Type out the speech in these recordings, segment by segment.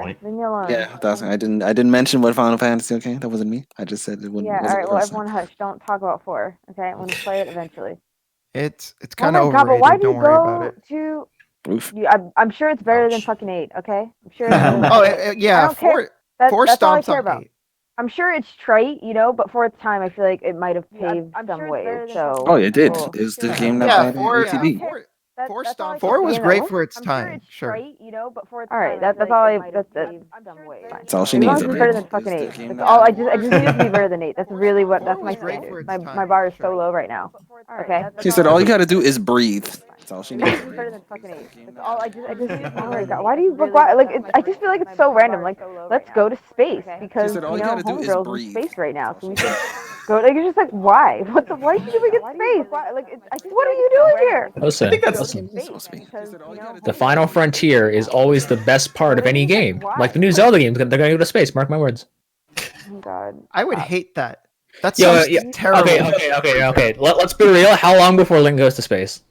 point. Leave me alone. Yeah, I didn't mention what Final Fantasy. Okay, that wasn't me. I just said it wouldn't. Yeah. All Wasn't right. Well, personal. everyone, hush. Don't talk about 4. Okay. I'm gonna play it eventually. It's Oh kind of my god! But overrated. why do you Don't worry about go it. to? Oof. I'm sure it's better than Ouch. fucking 8. Okay. I'm sure. It's better than Oh fucking 8. yeah, I don't care. four That's all I stomps care on about. 8. I'm sure it's trite, but for its time, I feel like it might have paved some ways. So. Oh, it did. Cool. It was the game that Yeah, played four. ATV. Four That's all I stomps. care 4 was about. great for its I'm sure time. it's Sure. trite, but for its all right. That's all I. That's some way. That's all she As long needs. as it's Okay. better than fucking 8. That's all. I just need it to be better than 8. That's really what. That's my great for standard. its My time, bar is sure. so low right now. Okay. She said all you got to do is breathe. That's all she It needs needs. to be better than fucking 8. That's all. I just. Oh my god. Why do you? Why? Like. I just feel like it's so random. Like, let's go to space because said all you gotta do is homegirls in breathe. space right now. So we should go. Like, it's just like why? Why should we get space? What are you doing here? Listen, Listen. the final frontier is always the best part of any game. Like the new Zelda games, they're gonna go to space. Mark my words. Oh god. I would hate that. That Yo, sounds terrible. Okay. Let's be real. How long before Link goes to space?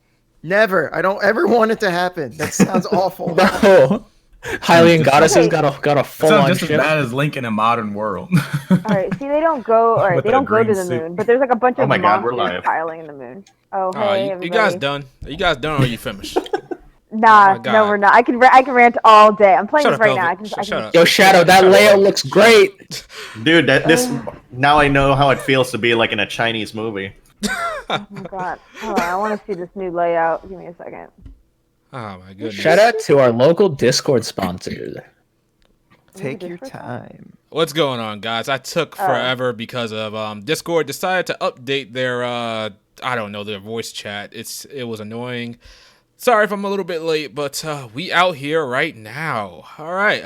Never. I don't ever want it to happen. That sounds awful. Bro, Hylian goddesses got a full Sounds on just as ship. bad as Link in a modern world. All right. See, they don't go. All right. With They the don't go to green the suit. moon, but there's like a bunch of my God, we're monsters live. piling in the moon. Oh hey, you everybody. guys done? Are you guys done or are you finished? Nah, Oh my God. no, we're not. I can rant all day. I'm playing Shut this up, right now. I Velvet. can. Shut up. Yo, Shadow, that layout looks great. Dude, this now I know how it feels to be like in a Chinese movie. Oh my god. Hold on, I want to see this new layout. Give me a second. Oh my goodness. Shout out to our local Discord sponsor. Take your time. What's going on, guys? I took forever because of Discord decided to update their I don't know, their voice chat. It was annoying. Sorry if I'm a little bit late, but we out here right now. All right.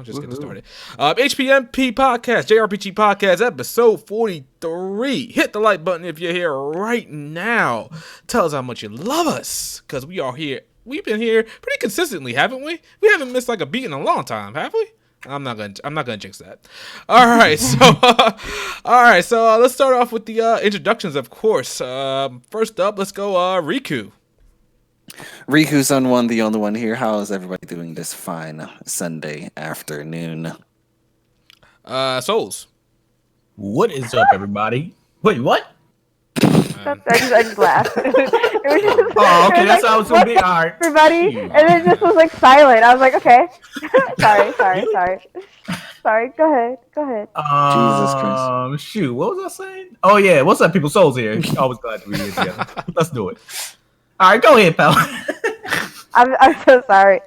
Just getting started. HPMP podcast, JRPG podcast, episode 43. Hit the like button if you're here right now. Tell us how much you love us, because we are here. We've been here pretty consistently, haven't we? We haven't missed like a beat in a long time, have we? I'm not gonna jinx that. All right, so let's start off with the introductions, of course. First up, let's go Riku. Riku's on one, the only one here. How is everybody doing this fine Sunday afternoon? Souls. What is up, everybody? Wait, what? I just laughed. It was just, Oh, okay, that's how it's gonna be. "What's up, All right. everybody," and then it just was like silent. I was like, okay. Sorry. Go ahead. Jesus Christ. Shoot, what was I saying? Oh yeah, what's up, people? Souls here. Always glad to be here together. Let's do it. All right, go ahead, pal. I'm so sorry.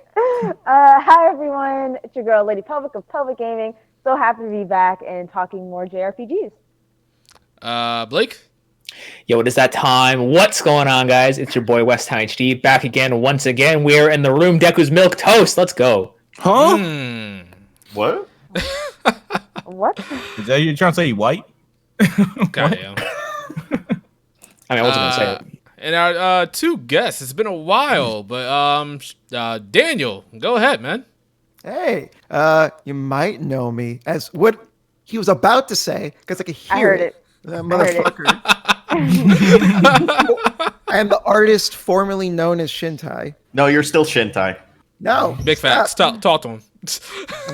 Hi everyone, it's your girl Lady Pelvic of Pelvic Gaming. So happy to be back and talking more JRPGs. Blake. Yo, it is that time. What's going on, guys? It's your boy Westham HD back again. Once again, we're in the room. Deku's milk toast. Let's go. Huh? What? What? Is that you trying to say white? Goddamn. I mean, I wasn't gonna say it. And our two guests. It's been a while, but Daniel, go ahead, man. Hey, you might know me as what he was about to say because I could hear I heard it. That heard it. motherfucker. I am the artist formerly known as Shintai. No, you're still Shintai. No. Big facts. Talk to him.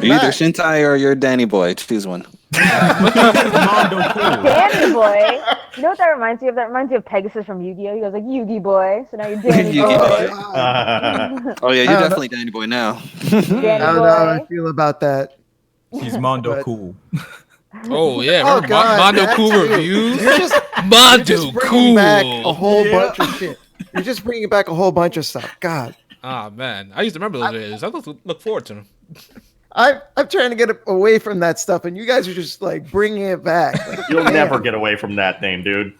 You're either Shintai or you're Danny Boy. Choose one. Danny Boy. You know what that reminds me of? That reminds me of Pegasus from Yu-Gi-Oh. He goes like Yugi Boy. So now you're Danny Yugi Boy. Oh yeah, you're definitely Danny Boy now. Danny I don't know how I Boy. feel about that. He's Mondo But- cool. Oh yeah, Oh, remember God, Mondo that Cool too. reviews. You're just Mondo bringing back a Cool. whole bunch of shit. You're just bringing back a whole bunch of stuff. God. Ah man, I used to remember those days. I look forward to them. I'm trying to get away from that stuff, and you guys are just like bringing it back. Like, You'll damn. never get away from that name, dude.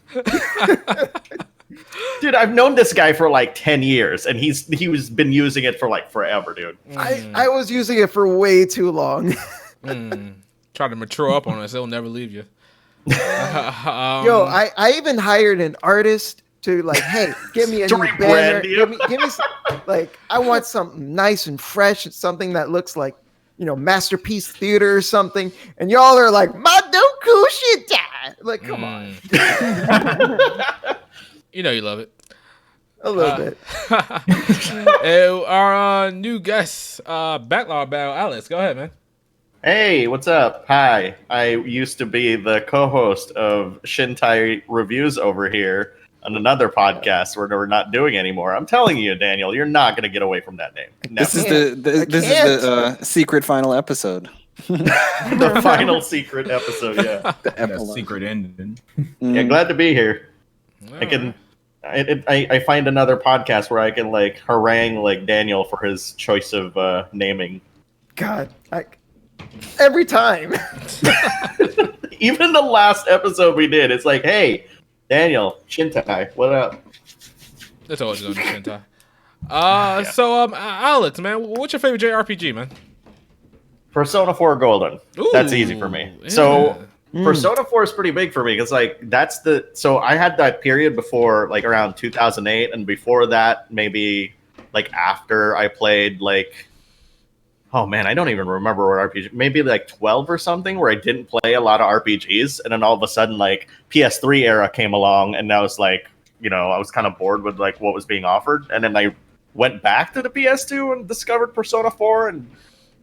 Dude, I've known this guy for like 10 years, and he was been using it for like forever, dude. I was using it for way too long. Try to mature up on us; it'll never leave you. Yo, I even hired an artist to like, hey, give me a new Drink banner. brand, yeah. Give me some, like, I want something nice and fresh, something that looks like, Masterpiece Theater or something. And y'all are like, Mondo cool shit. Like, come on. You know you love it. A little bit. Our new guest, Backlog Battle, Alex. Go ahead, man. Hey, what's up? Hi. I used to be the co-host of Shintai Reviews over here on another podcast where we're not doing anymore. I'm telling you, Daniel, you're not going to get away from that name. This is Never. the secret final episode. The final secret episode, yeah. The That epilogue. secret ending. Yeah, glad to be here. I can. I find another podcast where I can like harangue like Daniel for his choice of naming. God, every time. Even the last episode we did, it's like, hey, Daniel, Shintai, what up? That's always going to Shintai. So Alex, man, what's your favorite JRPG, man? Persona 4 Golden. That's easy for me. Ooh, So yeah. Persona 4 is pretty big for me because like so I had that period before like around 2008, and before that maybe like after I played like, oh man, I don't even remember what RPG, maybe like 12 or something, where I didn't play a lot of RPGs, and then all of a sudden like PS3 era came along, and I was like, you know, I was kind of bored with like what was being offered, and then I went back to the PS2 and discovered Persona 4, and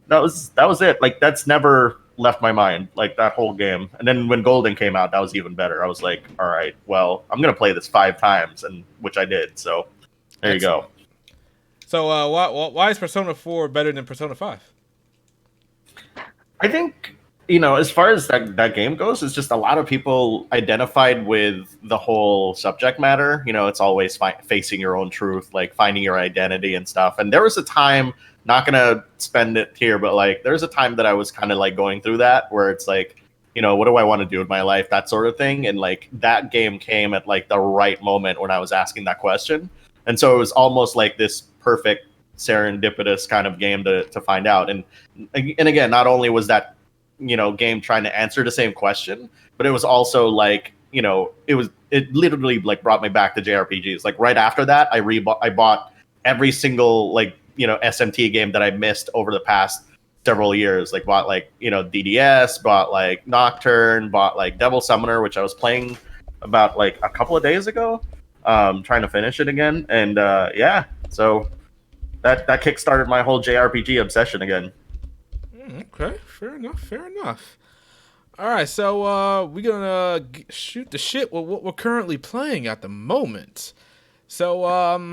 that was it. Like that's never left my mind, like that whole game. And then when Golden came out, that was even better. I was like, all right, well, I'm gonna play this 5 times, and which I did. So there you go. So why is Persona 4 better than Persona 5? I think, you know, as far as that game goes, it's just a lot of people identified with the whole subject matter. You know, it's always facing your own truth, like finding your identity and stuff. And there was a time, not gonna spend it here, but like there's a time that I was kind of like going through that, where it's like, you know, what do I want to do with my life, that sort of thing. And like that game came at like the right moment when I was asking that question. And so it was almost like this perfect serendipitous kind of game to find out. And again, not only was that, you know, game trying to answer the same question, but it was also like, you know, it literally like brought me back to JRPGs. Like right after that, I bought every single like, you know, SMT game that I missed over the past several years. Like bought like, you know, DDS, bought like Nocturne, bought like Devil Summoner, which I was playing about like a couple of days ago, trying to finish it again. And yeah, so that kickstarted my whole JRPG obsession again. Okay, fair enough. All right, so we're gonna shoot the shit with what we're currently playing at the moment. So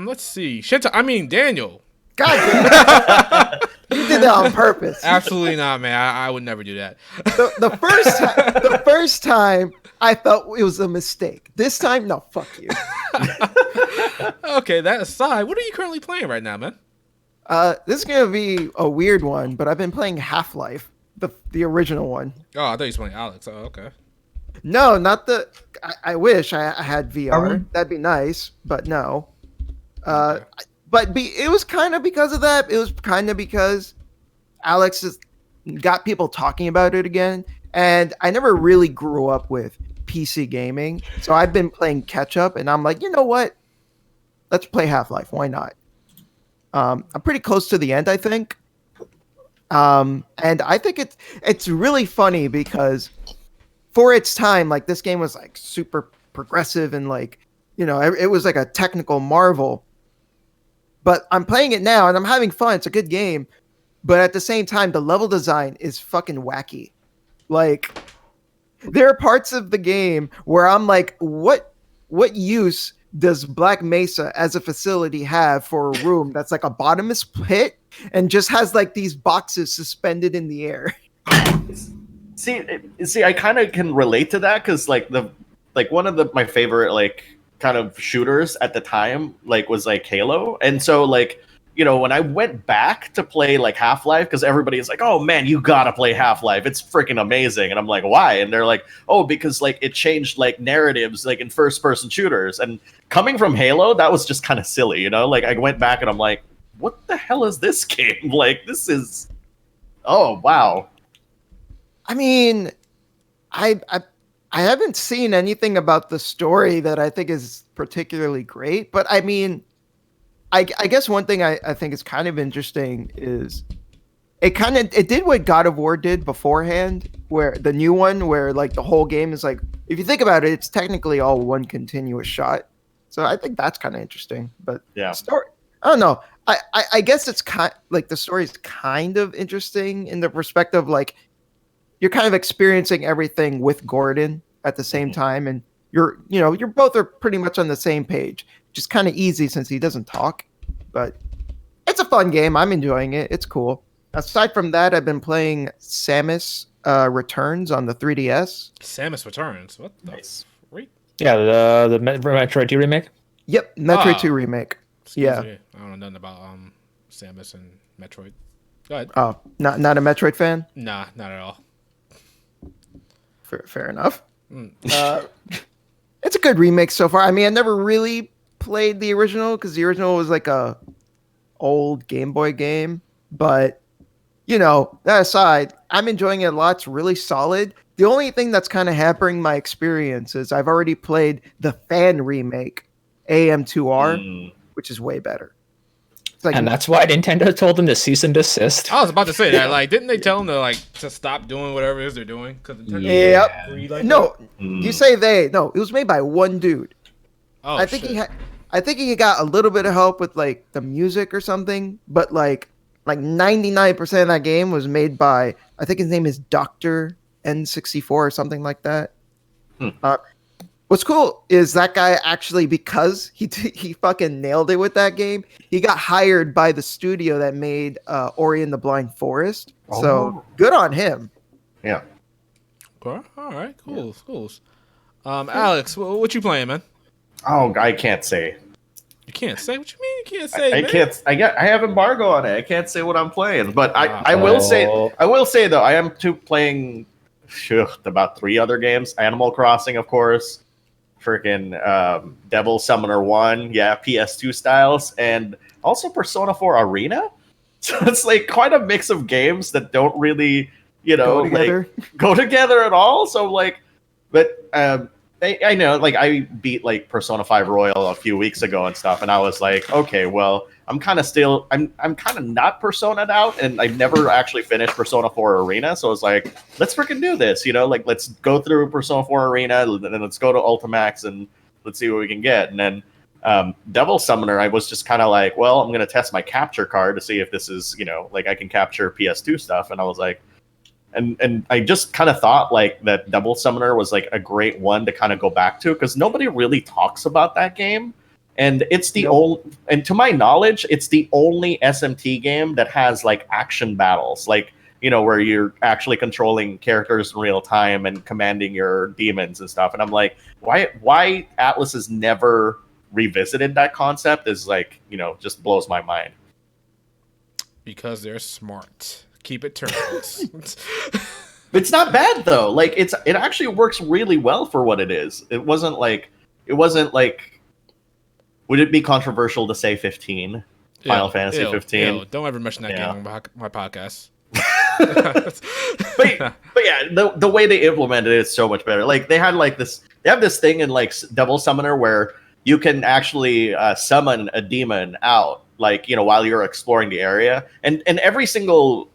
let's see, Daniel. God damn it. You did that on purpose. Absolutely not, man. I would never do that. The first time I felt it was a mistake. This time, no, fuck you. Okay, that aside, what are you currently playing right now, man? This is gonna be a weird one, but I've been playing Half-Life, the original one. Oh, I thought you were playing Alex. Oh, okay. No, not the. I wish I had VR. Really? That'd be nice, but no. Okay. It was kind of because of that. It was kind of because Alex has got people talking about it again, and I never really grew up with PC gaming, so I've been playing catch up, and I'm like, you know what? Let's play Half-Life. Why not? I'm pretty close to the end, I think. And I think it's really funny because for its time, like this game was like super progressive and like, you know, it was like a technical marvel. But I'm playing it now and I'm having fun. It's a good game. But at the same time, the level design is fucking wacky. Like there are parts of the game where I'm like, what use does Black Mesa as a facility have for a room that's like a bottomless pit and just has like these boxes suspended in the air? See, I kind of can relate to that because like one of my favorite like kind of shooters at the time like was like Halo, and so like, you know, when I went back to play like Half-Life, because everybody's like, oh man, you gotta play Half-Life, it's freaking amazing, and I'm like, why? And they're like, oh, because like it changed like narratives like in first person shooters, and coming from Halo, that was just kind of silly, you know. Like I went back and I'm like, what the hell is this game? Like this is, oh wow. I mean, I haven't seen anything about the story that I think is particularly great, but I mean, I guess one thing I think is kind of interesting is it did what God of War did beforehand, where the new one, where like the whole game is like, if you think about it, it's technically all one continuous shot. So I think that's kind of interesting. But Yeah. story, I don't know. I guess it's kind like the story is kind of interesting in the perspective like you're kind of experiencing everything with Gordon at the same time, and you're both are pretty much on the same page, which is kind of easy since he doesn't talk. But it's a fun game. I'm enjoying it. It's cool. Aside from that, I've been playing Samus Returns on the 3DS. Samus Returns. What the Nice. freak? Yeah, the Metroid 2 remake. Yep, Metroid 2 remake. Excuse me. I don't know nothing about Samus and Metroid. Go ahead. Oh, not a Metroid fan? Nah, not at all. Fair enough. It's a good remake so far. I mean, I never really played the original because the original was like a old Game Boy game. But, that aside, I'm enjoying it a lot. It's really solid. The only thing that's kind of hampering my experience is I've already played the fan remake, AM2R, which is way better. It's like, And that's why Nintendo told them to cease and desist. I was about to say that. Like, didn't they tell them to stop doing whatever it is they're doing? Because Yep. No, you say they. No, it was made by one dude. Oh, I think he got a little bit of help with like the music or something, but like 99% of that game was made by, I think his name is Dr. N64 or something like that. What's cool is that guy actually, because he fucking nailed it with that game, he got hired by the studio that made Ori and the Blind Forest. So good on him. Yeah. Okay. All right. Cool. Cool. Alex, what you playing, man? Oh, I can't say. You can't say. What you mean? You can't say. I man? can't. I have embargo on it. I can't say what I'm playing. But I will say. I will say though, I am playing about 3 other games. Animal Crossing, of course. Freaking Devil Summoner 1, PS2 styles, and also Persona 4 Arena. So it's like quite a mix of games that don't really, Go together. go together at all. So like, but I know, like I beat like Persona 5 Royal a few weeks ago and stuff, and I was like, okay, well, I'm kind of not Persona'd out, and I've never actually finished Persona 4 Arena, so I was like, let's freaking do this, like let's go through Persona 4 Arena, and then let's go to Ultimax and let's see what we can get. And then Devil Summoner, I was just kind of like, well, I'm gonna test my capture card to see if this is, like I can capture PS2 stuff, and I was like, and I just kind of thought like that Devil Summoner was like a great one to kind of go back to because nobody really talks about that game. And it's the and to my knowledge, it's the only SMT game that has like action battles, like, where you're actually controlling characters in real time and commanding your demons and stuff. And I'm like, why Atlas has never revisited that concept is like, just blows my mind. Because they're smart. Keep it turquoise. It's not bad though. Like it actually works really well for what it is. It wasn't like would it be controversial to say 15? Final Fantasy 15. Don't ever mention that game on my podcast. but yeah, the way they implemented it is so much better. Like they have this thing in like Devil Summoner where you can actually summon a demon out, like, while you're exploring the area, and every single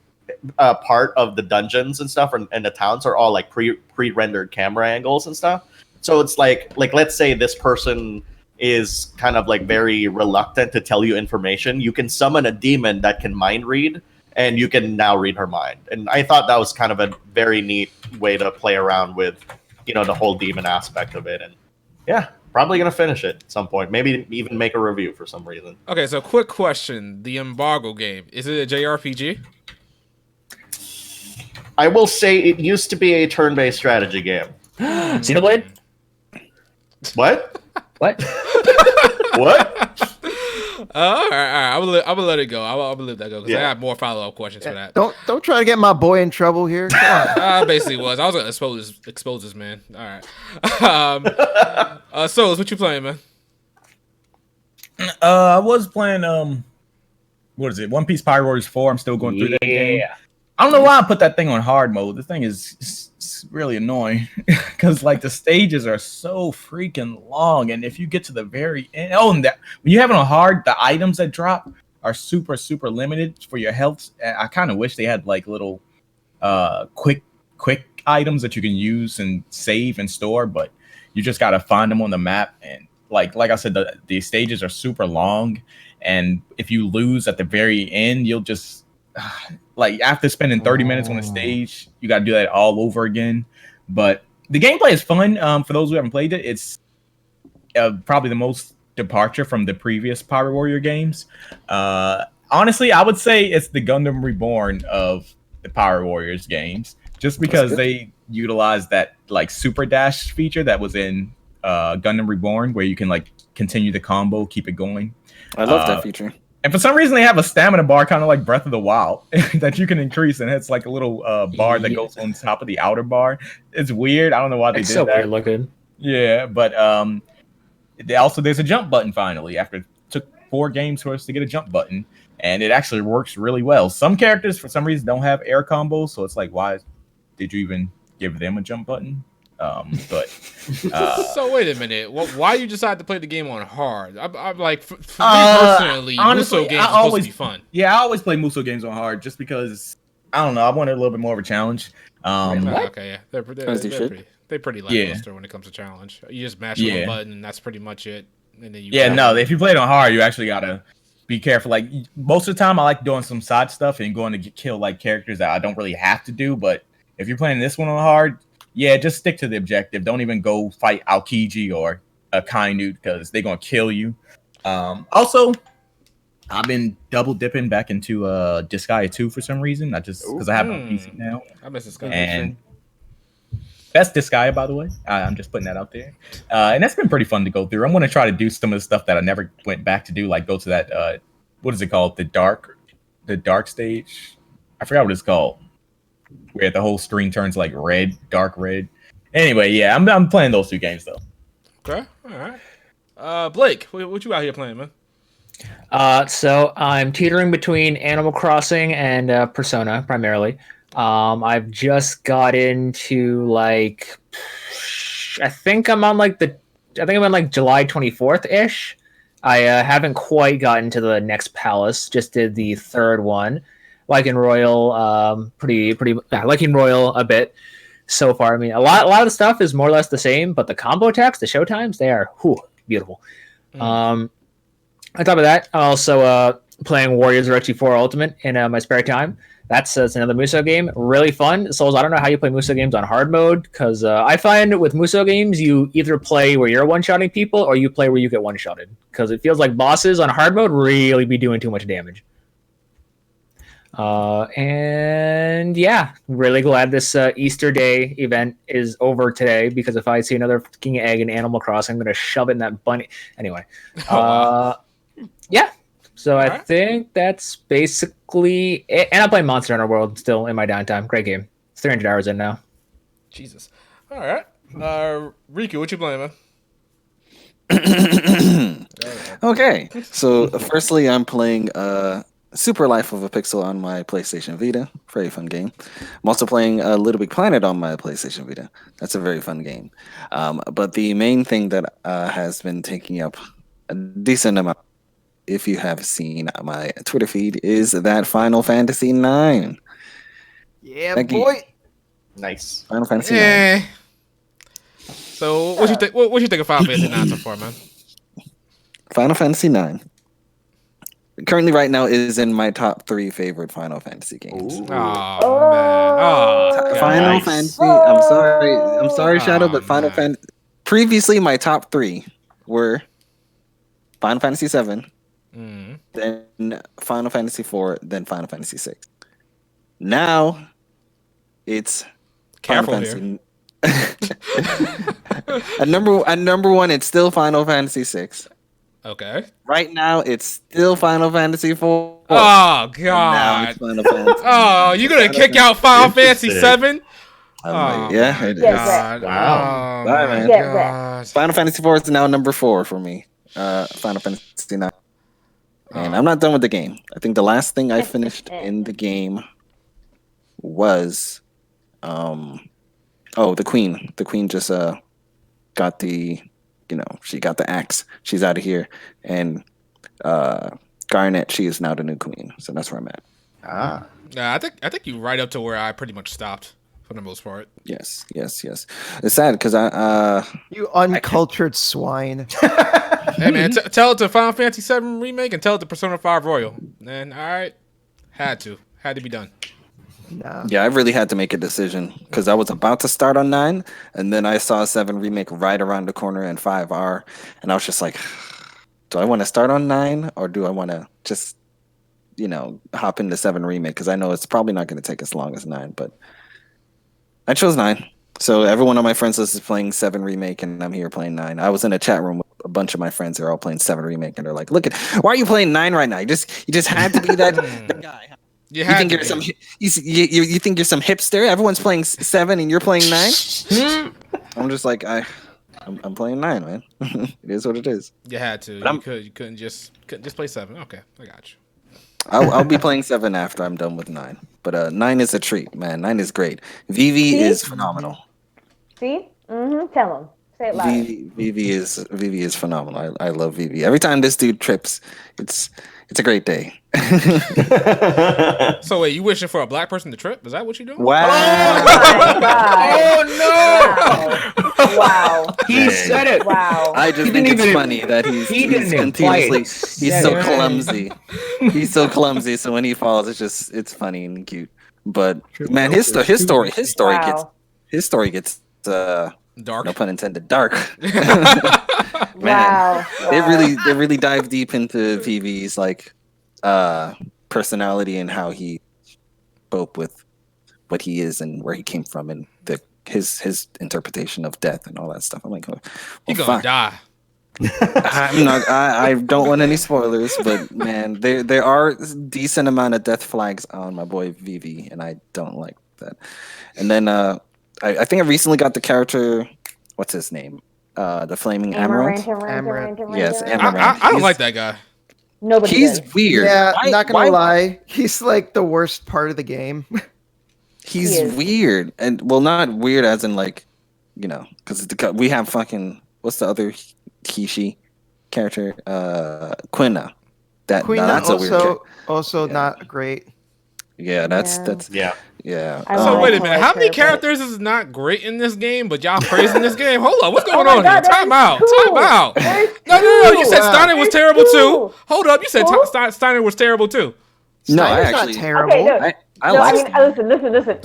part of the dungeons and stuff and the towns are all like pre-rendered camera angles and stuff. So it's like let's say this person is kind of like very reluctant to tell you information. You can summon a demon that can mind read, and you can now read her mind. And I thought that was kind of a very neat way to play around with, the whole demon aspect of it. And yeah, probably gonna finish it at some point. Maybe even make a review for some reason. Okay, so quick question: the embargo game, is it a JRPG? I will say it used to be a turn-based strategy game. Xenoblade? What? What? What? All right. I'm gonna let it go. I'm gonna let that go because I Yeah. have more follow-up questions for that. Don't try to get my boy in trouble here. Come on. I basically was. I was gonna expose this man. All right. So what you playing, man? I was playing what is it? One Piece Pirate Warriors 4. I'm still going through that game. I don't know why I put that thing on hard mode. The thing is really annoying because like the stages are so freaking long, and if you get to the very end, and when you have it on hard, the items that drop are super limited for your health. I kind of wish they had like little quick items that you can use and save and store, but you just gotta find them on the map, and like I said, the stages are super long, and if you lose at the very end, you'll just like after spending 30 minutes on a stage, you got to do that all over again. But the gameplay is fun. For those who haven't played it, it's probably the most departure from the previous Power Warrior games. Honestly, I would say it's the Gundam Reborn of the Power Warriors games, just because they utilize that like super dash feature that was in Gundam Reborn, where you can like continue the combo, keep it going. I love that feature. And for some reason, they have a stamina bar, kind of like Breath of the Wild, that you can increase, and it's like a little bar that goes on top of the outer bar. It's weird. I don't know why they did so that. weird looking. Yeah, but there's a jump button finally. After it took 4 games for us to get a jump button, and it actually works really well. Some characters, for some reason, don't have air combos, so it's like, why did you even give them a jump button? So wait a minute. Why you decide to play the game on hard? I'm like, for me personally, honestly, Muso games are supposed to be fun. Yeah, I always play Muso games on hard just because I don't know. I wanted a little bit more of a challenge. Okay, yeah, they're pretty lackluster when it comes to challenge. You just mash one button, and that's pretty much it. And then if you play it on hard, you actually gotta be careful. Like most of the time, I like doing some side stuff and going to kill like characters that I don't really have to do. But if you're playing this one on hard, just stick to the objective. Don't even go fight Aokiji or a Kainu because they're gonna kill you. Also, I've been double dipping back into Disgaea 2 for some reason. I just because I have it on PC now. I miss Disgaea. And that's Disgaea, by the way. I'm just putting that out there. And that's been pretty fun to go through. I'm gonna try to do some of the stuff that I never went back to do, like go to that what is it called? The dark stage. I forgot what it's called. Where the whole screen turns like red, dark red. Anyway, I'm playing those 2 games though. Okay, all right. Blake, what you out here playing, man? So I'm teetering between Animal Crossing and Persona primarily. I've just got into like, I think I'm on like July 24th ish. I haven't quite gotten to the next palace. Just did the 3rd one. Liking Royal, liking Royal a bit so far. I mean, a lot of the stuff is more or less the same, but the combo attacks, the show times, they are beautiful. On top of that, I'm also playing Warriors RE4 Ultimate in my spare time. That's another Muso game, really fun. Souls, I don't know how you play Muso games on hard mode, because I find with Muso games, you either play where you're one-shotting people, or you play where you get one-shotted, because it feels like bosses on hard mode really be doing too much damage. And really glad this Easter Day event is over today, because if I see another fucking egg in Animal Crossing, I'm gonna shove it in that bunny. Anyway, so I think that's basically it. And I'm playing Monster Hunter World still in my downtime. Great game. It's 300 hours in now. Jesus. All right, Riku, what you playing, man? Okay, so firstly, I'm playing Super Life of a Pixel on my PlayStation Vita. Very fun game. I'm also playing Little Big Planet on my PlayStation Vita. That's a very fun game. But the main thing that has been taking up a decent amount, if you have seen my Twitter feed, is that Final Fantasy IX. Yeah, boy. Nice. Final Fantasy IX. So what you think? What you think of Final Fantasy IX so far, man? Final Fantasy IX. Currently, right now, is in my top 3 favorite Final Fantasy games. Oh, man. Oh, Final Fantasy. I'm sorry, Shadow, but Final Fantasy. Previously, my top 3 were Final Fantasy VII, then Final Fantasy IV, then Final Fantasy VI. Now, it's Careful Final Fantasy. At number 1, it's still Final Fantasy VI. Okay. Right now, it's still Final Fantasy IV. Oh God! Oh, you gonna kick out Final Fantasy VII? Yeah, it is. Wow. Bye, man. Final Fantasy IV is now number 4 for me. Final Fantasy IX. And I'm not done with the game. I think the last thing I finished in the game was the Queen. The Queen just got the she got the axe. She's out of here. And Garnet, she is now the new queen. So that's where I'm at. Yeah, I think you right up to where I pretty much stopped for the most part. Yes. It's sad because you uncultured swine. Hey man, tell it to Final Fantasy VII Remake and tell it to Persona 5 Royal. And all right, had to be done. Nah. Yeah, I really had to make a decision because I was about to start on 9, and then I saw 7 Remake right around the corner and 5R, and I was just like, do I want to start on 9 or do I want to just, hop into 7 Remake? Because I know it's probably not going to take as long as 9, but I chose 9. So everyone on my friends list is playing 7 Remake, and I'm here playing 9. I was in a chat room with a bunch of my friends who are all playing 7 Remake, and they're like, why are you playing 9 right now? You just had to be that guy. You think you're some you think you're some hipster? Everyone's playing 7 and you're playing 9. I'm just like I'm playing 9, man. It is what it is. You had to. You couldn't just play 7. Okay, I got you. I'll be playing 7 after I'm done with 9. But 9 is a treat, man. 9 is great. VV is phenomenal. See? Tell him. Say it loud. VV is phenomenal. I love VV. Every time this dude trips, it's a great day. So wait, you wishing for a black person to trip? Is that what you doing? Wow. Oh no! Wow. He said it. Wow. I just think it's funny that he's continuously he's so clumsy. He's so clumsy, so when he falls it's funny and cute. But man, his story gets Dark. No pun intended, dark. Man, Wow. they really dive deep into VV's personality and how he cope with what he is and where he came from and his interpretation of death and all that stuff. I'm like, He gonna die. I'm not. I don't want any spoilers, but man, there are decent amount of death flags on my boy VV, and I don't like that. And then I think I recently got the character. What's his name? The Flaming Amaranth. Yes, Amaranth. I don't like that guy. Nobody He's does. weird. Yeah, I'm not gonna lie. He's like the worst part of the game. He's weird, and not weird as in because we have fucking what's the other Kishi character? Quina. That's also, a weird character. Also not great. Yeah, that's Yeah. So wait a minute, how many characters is not great in this game, but y'all praising this game? Hold on, what's going on here? Time out. No. You said Steiner was terrible too. Hold up, you said Steiner was terrible too. No, I Steiner's actually not terrible. Okay, no. I Listen.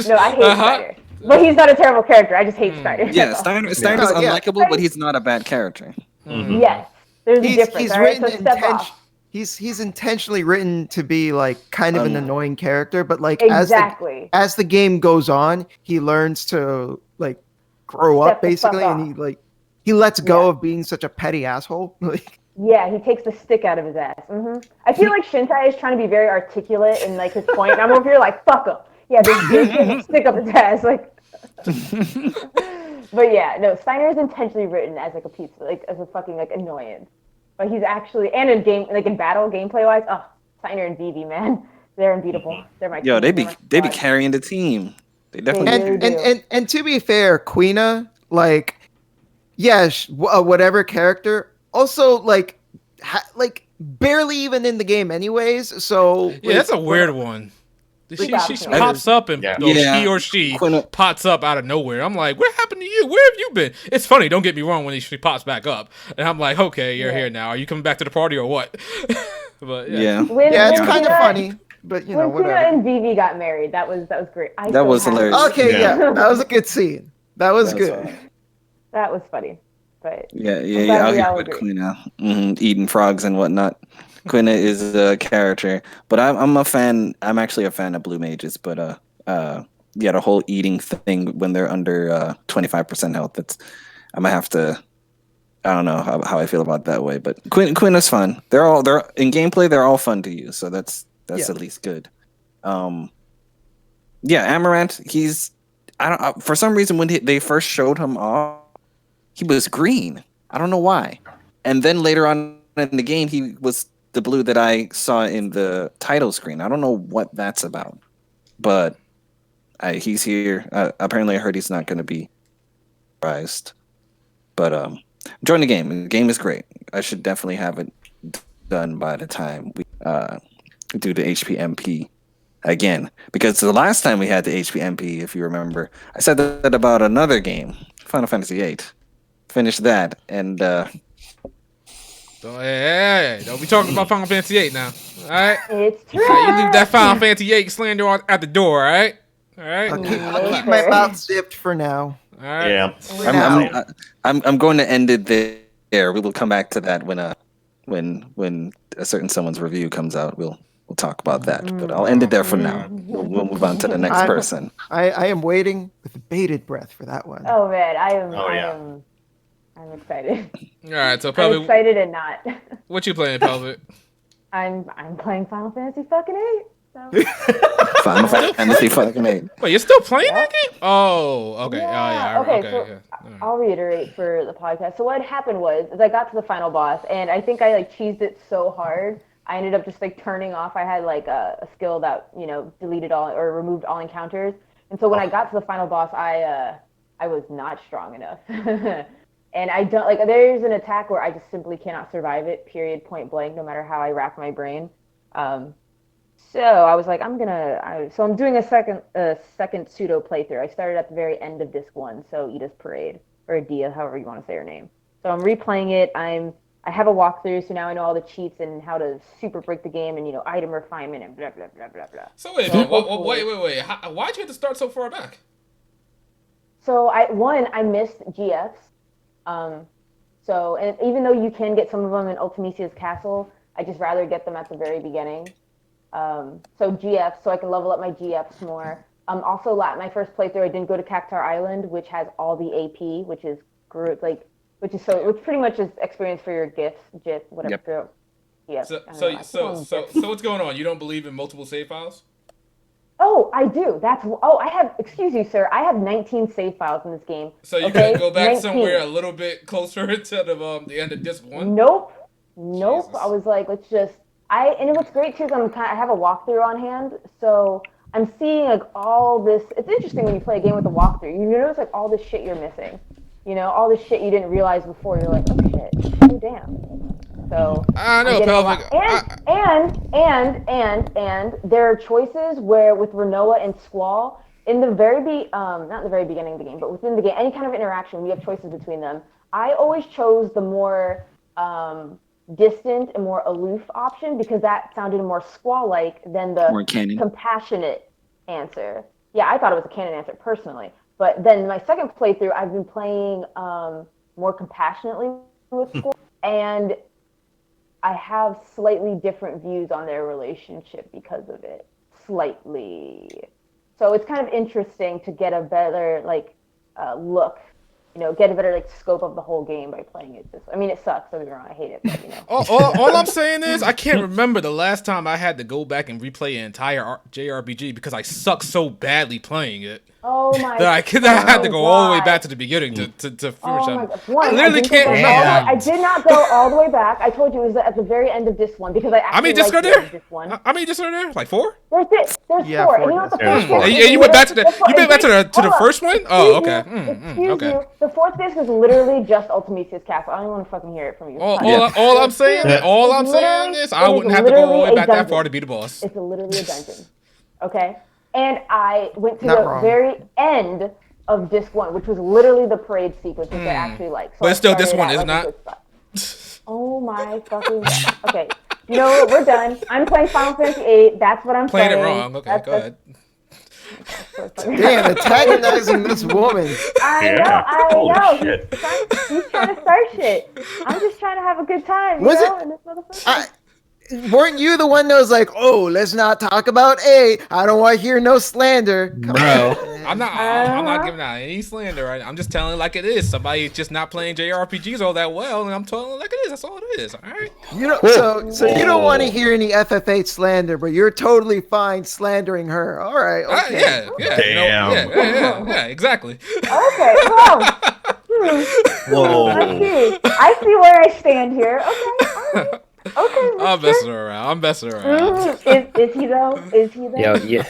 No, I hate Steiner. But he's not a terrible character. I just hate Steiner. Yeah, Steiner's unlikable, but he's not a bad character. Mm-hmm. Yes. There's a difference. He's written He's intentionally written to be kind of an annoying character, but as the game goes on, he learns to grow up basically, and he lets go of being such a petty asshole. Yeah, he takes the stick out of his ass. I feel like Shintai is trying to be very articulate in his point. And I'm over here fuck him. Yeah, this stick up his ass. But yeah, no, Steiner is intentionally written as a piece, as a fucking annoyance. But he's actually, and in game, in battle, gameplay wise, Steiner and Vivi, man, they're unbeatable. They're my they be carrying the team. They definitely and to be fair, Quina, whatever character, also barely even in the game anyways. So yeah, that's a weird one. She pops up and he or she pops up out of nowhere. I'm like, what happened to you? Where have you been? It's funny, don't get me wrong, when she pops back up. And I'm like, okay, you're here now. Are you coming back to the party or what? But it's kind of funny. But when whatever. Quina and Vivi got married, that was great. That was hilarious. Okay, that was a good scene. That was good. That was funny. But out here with Quina, eating frogs and whatnot. Quina is a character, but I'm a fan. I'm actually a fan of blue mages, but the whole eating thing when they're under 25% health. I'm gonna have to. I don't know how I feel about that way, but Quina's fun. They're in gameplay. They're all fun to use, so that's at least good. Amaranth. He's for some reason when they first showed him off, he was green. I don't know why, and then later on in the game he was the blue that I saw in the title screen. I don't know what that's about, but he's here. Apparently, I heard he's not going to be surprised. But join the game. The game is great. I should definitely have it done by the time we do the HPMP again. Because the last time we had the HPMP, if you remember, I said that about another game, Final Fantasy VIII. Finished that, and Hey, don't be talking about Final Fantasy VIII now. All right. It's true. You leave that Final Fantasy VIII slander at the door. All right. All right. I'll keep my mouth zipped for now. All right. Yeah. I'm going to end it there. We will come back to that when a certain someone's review comes out. We'll talk about that. But I'll end it there for now. We'll move on to the next person. I am waiting with bated breath for that one. Oh man, I'm excited. All right. So I'm Pelvic, excited and not. what you playing, Pelvic? I'm playing Final Fantasy fucking 8. So. Final Fantasy fucking 8. Wait, you're still playing that game? Oh, okay. Yeah. Oh, yeah. Okay, so Yeah. I'll reiterate for the podcast. So what happened was I got to the final boss, and I think I like cheesed it so hard. I ended up just like turning off. I had like a skill that deleted all or removed all encounters. And so when I got to the final boss, I was not strong enough. And I don't like. There's an attack where I just simply cannot survive it. Period. Point blank. No matter how I rack my brain. So I was like, I'm doing a second pseudo playthrough. I started at the very end of disc 1, so Ida's Parade, or Adia, however you want to say her name. So I'm replaying it. I have a walkthrough, so now I know all the cheats and how to super break the game and item refinement and blah blah blah blah blah. So wait. Why'd you have to start so far back? So I missed GFs. And even though you can get some of them in Ultimisia's castle, I just rather get them at the very beginning. So GFs, so I can level up my GFs more. Also, my first playthrough, I didn't go to Cactar Island, which has all the AP, which pretty much is experience for your gifts, GIF, whatever. Yep. Yeah. So what's going on? You don't believe in multiple save files? Oh, I do. Excuse you, sir. I have 19 save files in this game. So you can go back 19. Somewhere a little bit closer to the end of disc 1? Nope. Jesus. I was like, let's just. And what's great too is I have a walkthrough on hand, so I'm seeing like all this. It's interesting when you play a game with a walkthrough. You notice like all this shit you're missing. All this shit you didn't realize before. You're like, oh shit, oh damn. So I know, Pelvic. And there are choices where with Renoa and Squall in the not in the very beginning of the game, but within the game, any kind of interaction, we have choices between them. I always chose the more distant and more aloof option because that sounded more Squall-like than the compassionate answer. Yeah, I thought it was a canon answer personally. But then my second playthrough, I've been playing more compassionately with Squall, and I have slightly different views on their relationship because of it. Slightly. So it's kind of interesting to get a better look, get a better scope of the whole game by playing it. It sucks. Don't get me wrong, I hate it. But, all I'm saying is I can't remember the last time I had to go back and replay an entire JRPG because I suck so badly playing it. Oh my! That I had to go all the way back to the beginning to finish it. I literally can't remember. I did not go all the way back. I told you it was at the very end of disc 1 because I actually. How many discs are there? How many discs are there? Like 4? There's 4. And you know what the first and you went back to the first one? Oh, okay. Okay. The 4th disc is literally just Ultimisia's castle. I don't want to fucking hear it from you. All I'm saying is I wouldn't have to go all the way back that far to beat the boss. It's literally a dungeon. Okay. And I went to the very end of disc 1, which was literally the parade sequence, which I actually like. So but it's still disc 1, is it not? Oh my fucking. Okay. You know what? We're done. I'm playing Final Fantasy VIII. That's what I'm playing. Playing it wrong. Okay, go ahead. Damn, antagonizing this woman. I know. Shit. He's trying to start shit. I'm just trying to have a good time. In this motherfucker? Weren't you the one that was like, "Oh, let's not talk about A. I don't want to hear no slander." Bro, I'm not giving out any slander. Right? I'm just telling it like it is. Somebody's just not playing JRPGs all that well, and I'm telling it like it is. That's all it is. All right. So you don't want to hear any FF8 slander, but you're totally fine slandering her. All right. Okay. Damn. Yeah, exactly. Okay. Well. Whoa. I see where I stand here. Okay. All right. Okay. I'm messing around. Is he though?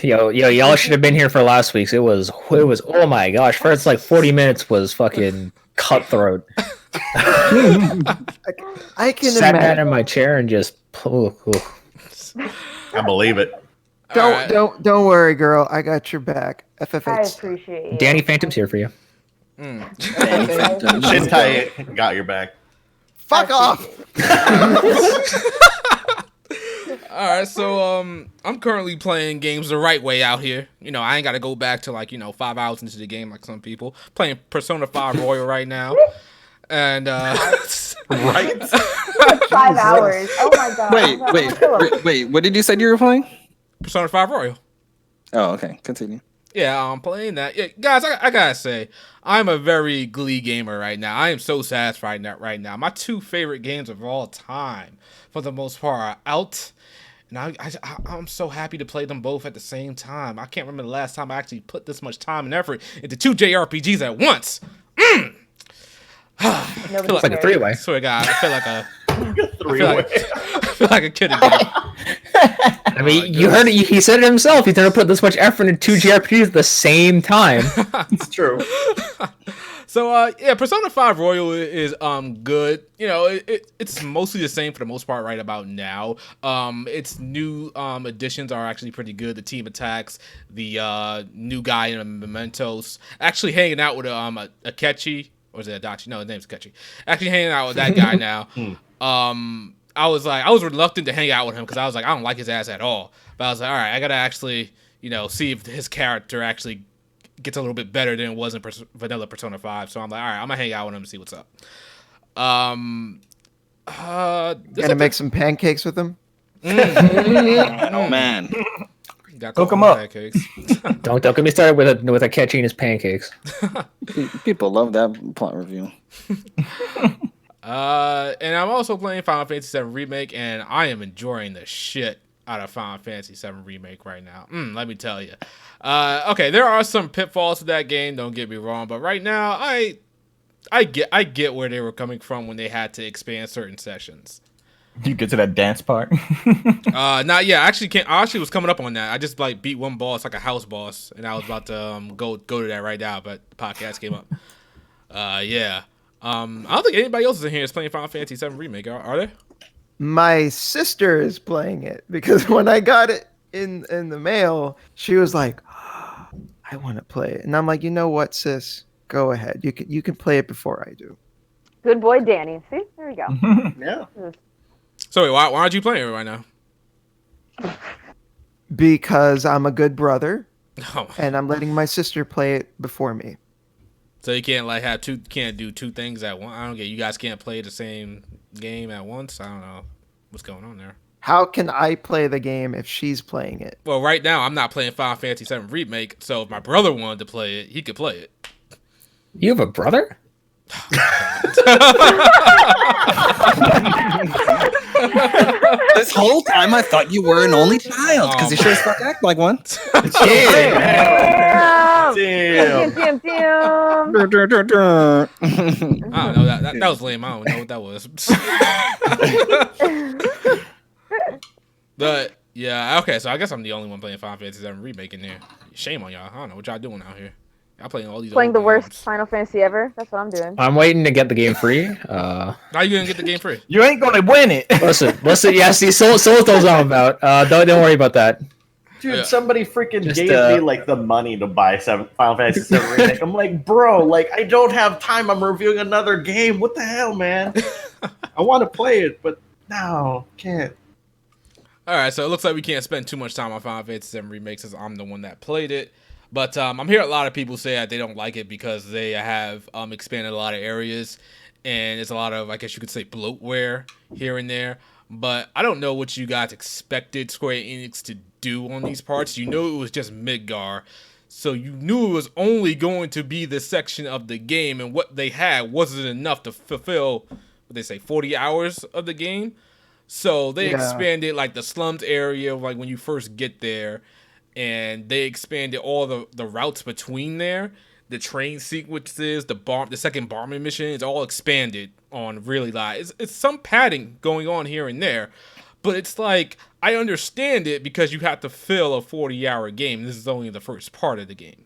Yo, y'all should have been here for last week's. It was oh my gosh, first 40 minutes was fucking cutthroat. I can sat imagine. down in my chair and just I believe it. Don't worry, girl. I got your back. FF8. I appreciate it. Danny Phantom's here for you. Shintai got your back. Fuck off. All right, so I'm currently playing games the right way out here. You know, I ain't got to go back to like 5 hours into the game like some people. Playing Persona 5 Royal right now, and Right? 5 hours. Oh my god. Wait. What did you say you were playing? Persona 5 Royal. Oh, okay. Continue. Yeah, I'm playing that. Yeah, guys, I gotta say, I'm a very Glee gamer right now. I am so satisfied right now. My 2 favorite games of all time, for the most part, are out. And I'm so happy to play them both at the same time. I can't remember the last time I actually put this much time and effort into 2 JRPGs at once. It's like a three-way. I swear to God, I feel like a Three-way. I feel like a kid again. I mean, you heard it. He said it himself. He's never put this much effort into 2 JRPGs at the same time. It's true. So yeah, Persona 5 Royal is good. You know, it's mostly the same for the most part right about now. Its new additions are actually pretty good. The team attacks, the new guy in Mementos, actually hanging out with Akechi, or is it Adachi? No, his name's Akechi. Actually hanging out with that guy now. I was reluctant to hang out with him because I was like, I don't like his ass at all. But I was like, all right, I gotta actually, see if his character actually gets a little bit better than it was in vanilla Persona 5. So I'm like, all right, I'm gonna hang out with him and see what's up. Gonna make some pancakes with him. Oh man. Cook 'em up. Pancakes. Don't get me started with a catchy in his pancakes. People love that plot review. And I'm also playing Final Fantasy VII Remake, and I am enjoying the shit out of Final Fantasy VII Remake right now. Let me tell you. Okay, there are some pitfalls to that game. Don't get me wrong, but right now, I get where they were coming from when they had to expand certain sessions. You get to that dance part. Not yet. I actually was coming up on that. I just beat one boss, like a house boss, and I was about to go to that right now, but the podcast came up. Yeah. I don't think anybody else in here is playing Final Fantasy VII Remake. Are they? My sister is playing it because when I got it in the mail, she was like, I want to play it. And I'm like, you know what, sis? Go ahead. You can play it before I do. Good boy, Danny. See? There we go. Yeah. So wait, why aren't you playing it right now? Because I'm a good brother Oh, and I'm letting my sister play it before me. so you can't can't do 2 things at once. I don't get. You guys can't play the same game at once. I don't know what's going on there. How can I play the game if she's playing it? Well, right now I'm not playing Final Fantasy VII Remake, so if my brother wanted to play it, he could play it. You have a brother? This whole time I thought you were an only child because you sure as fuck act like one. Damn. Damn. Damn. I don't know that was lame. I don't know what that was. But yeah, okay. So I guess I'm the only one playing Final Fantasy VII Remake in there. Shame on y'all. I don't know what y'all doing out here. Y'all playing all these. Playing old the worst games. Final Fantasy ever. That's what I'm doing. I'm waiting to get the game free. How you gonna get the game free? You ain't gonna win it. Listen. Yeah, see, Soul knows what I'm about. Don't worry about that. Dude, Yeah. somebody freaking Just, gave me like the money to buy Final Fantasy VII Remake. I'm like, bro, like I don't have time. I'm reviewing another game. What the hell, man? I want to play it, but no, can't. All right, so it looks like we can't spend too much time on Final Fantasy VII Remake since I'm the one that played it. But I'm hearing a lot of people say that they don't like it because they have expanded a lot of areas, and there's a lot of, I guess you could say, bloatware here and there. But I don't know what you guys expected Square Enix to do on these parts. You know it was just Midgar, so you knew it was only going to be this section of the game, and what they had wasn't enough to fulfill, what they say, 40 hours of the game. So they expanded like the slums area, like when you first get there, and they expanded all the routes between there. The train sequences, the second bombing mission is all expanded on really live. It's some padding going on here and there, but it's like I understand it because you have to fill a 40-hour game. This is only the first part of the game.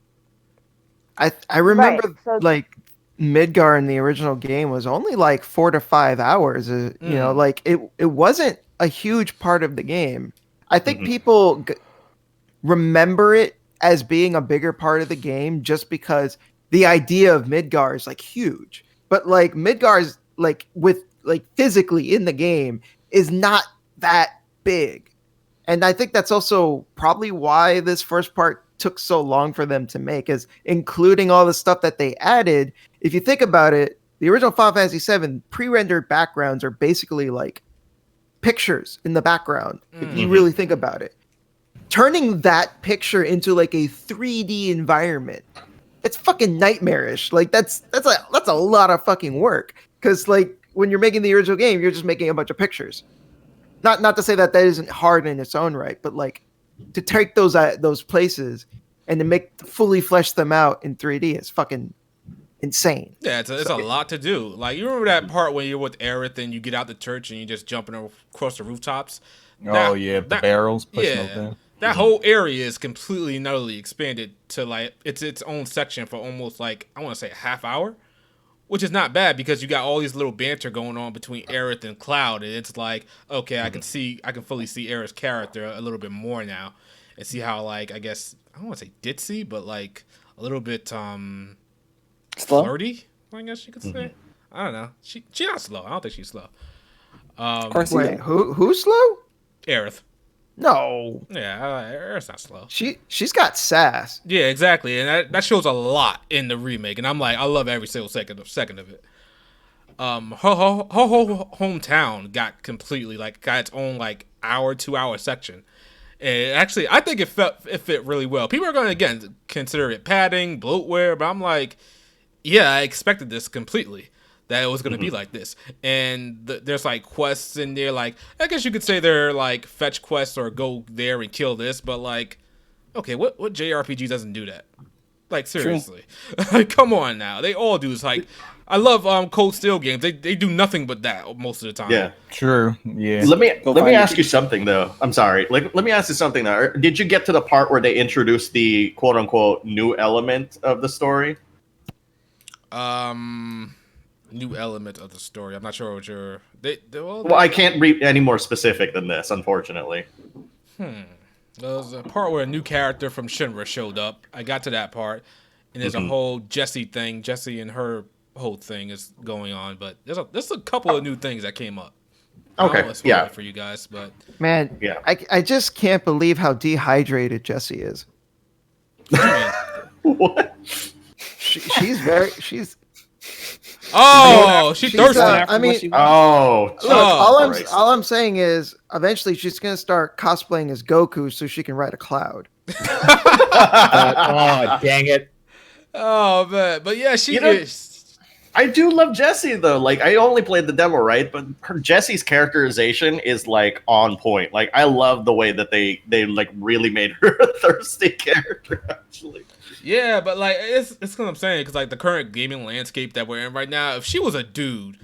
I remember Right, so- like Midgar in the original game was only like 4 to 5 hours. You know, like it wasn't a huge part of the game. I think people remember it as being a bigger part of the game just because the idea of Midgar is like huge. But like Midgar is like with like physically in the game is not that big. And I think that's also probably why this first part took so long for them to make, is including all the stuff that they added. If you think about it, the original Final Fantasy VII pre-rendered backgrounds are basically like pictures in the background. If you really think about it, turning that picture into like a 3D environment, it's fucking nightmarish. Like that's a lot of fucking work. Because like when you're making the original game, you're just making a bunch of pictures. Not to say that isn't hard in its own right, but like to take those places and to fully flesh them out in 3D is fucking insane. Yeah, it's a lot to do. Like, you remember that part when you're with Aerith and you get out the church and you're just jumping across the rooftops? The barrels pushing open. That whole area is completely and utterly expanded to like its own section for almost like, I want to say a half hour, which is not bad because you got all these little banter going on between Aerith and Cloud, and it's like, okay, I can fully see Aerith's character a little bit more now, and see how, like, I guess I don't want to say ditzy, but like a little bit flirty, I guess you could say. I don't know. She's not slow. I don't think she's slow. Of course, Wait, who's slow? Aerith. No. Yeah, Aerith's not slow. She's got sass. Yeah, exactly, and that shows a lot in the remake, and I'm like, I love every single second of it. Her hometown got its own like 2-hour section. And actually, I think it fit really well. People are going to, again, consider it padding, bloatware, but I'm like, yeah, I expected this completely, that it was going to be like this. And there's like quests in there, like, I guess you could say they're like fetch quests or go there and kill this, but like, okay, what JRPG doesn't do that? Like, seriously. Like, come on now. They all do this. Like, I love Cold Steel games. They do nothing but that most of the time. Yeah. True. Yeah. Let me ask you something though. I'm sorry. Let me ask you something though. Did you get to the part where they introduced the quote unquote new element of the story? New element of the story. I'm not sure what you're. Well, I can't be any more specific than this, unfortunately. There was a part where a new character from Shinra showed up. I got to that part, and there's a whole Jessie thing. Jessie and her whole thing is going on, but there's a couple of new things that came up. Okay, yeah, for you guys, but man, yeah, I just can't believe how dehydrated Jessie is. What? She's. Oh, she's thirsty. I mean, look, all I'm saying is, eventually she's gonna start cosplaying as Goku so she can ride a cloud. Oh, dang it! Oh man, but yeah, she is. I do love Jessie though. Like, I only played the demo, right? But Jessie's characterization is like on point. Like, I love the way that they like really made her a thirsty character. Actually. Yeah, but like it's what I'm saying, because like the current gaming landscape that we're in right now, if she was a dude,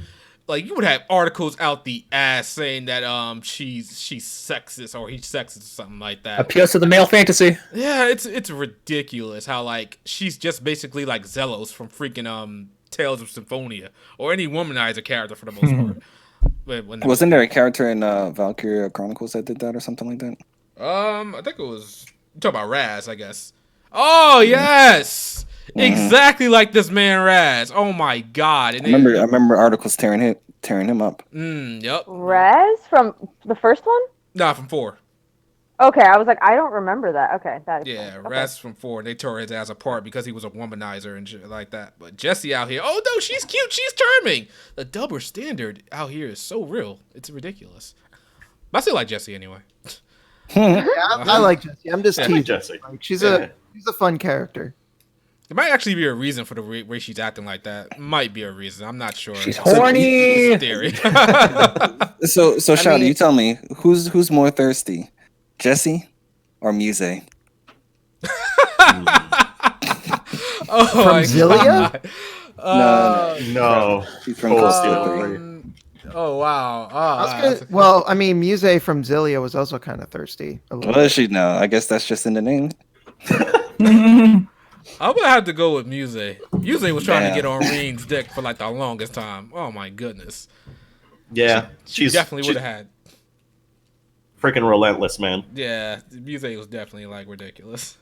like you would have articles out the ass saying that she's sexist or he's sexist or something like that. Appeals to the male fantasy. Yeah, it's ridiculous how like she's just basically like Zelos from freaking Tales of Symphonia or any womanizer character for the most part. Wasn't there a character in Valkyria Chronicles that did that or something like that? I think it was, you talking about Raz, I guess. Oh yes, exactly like this man Raz. Oh my god! And I remember articles tearing him up. Yep. Raz from the first one? Nah, from 4. Okay, I was like, I don't remember that. Okay, that. Yeah, okay. Raz from 4. They tore his ass apart because he was a womanizer and shit like that. But Jessie out here, oh no, she's cute, she's charming. The double standard out here is so real, it's ridiculous. But I still like Jessie anyway. Yeah, I like Jessie. I'm just teasing. Jessie. Like, she's a fun character. There might actually be a reason for the way she's acting like that. Might be a reason. I'm not sure. She's horny. Theory. So Shadi, you tell me who's more thirsty, Jessie or Muse? From Zilia? No. She's from Cold Steel 3. Oh wow! Well, I mean, Muse from Zilia was also kind of thirsty. Well, she no. I guess that's just in the name. I'm gonna have to go with Muse. Muse was trying to get on Reen's dick for like the longest time. Oh my goodness. Yeah, she definitely would have had. Freaking relentless, man. Yeah, Muse was definitely like ridiculous,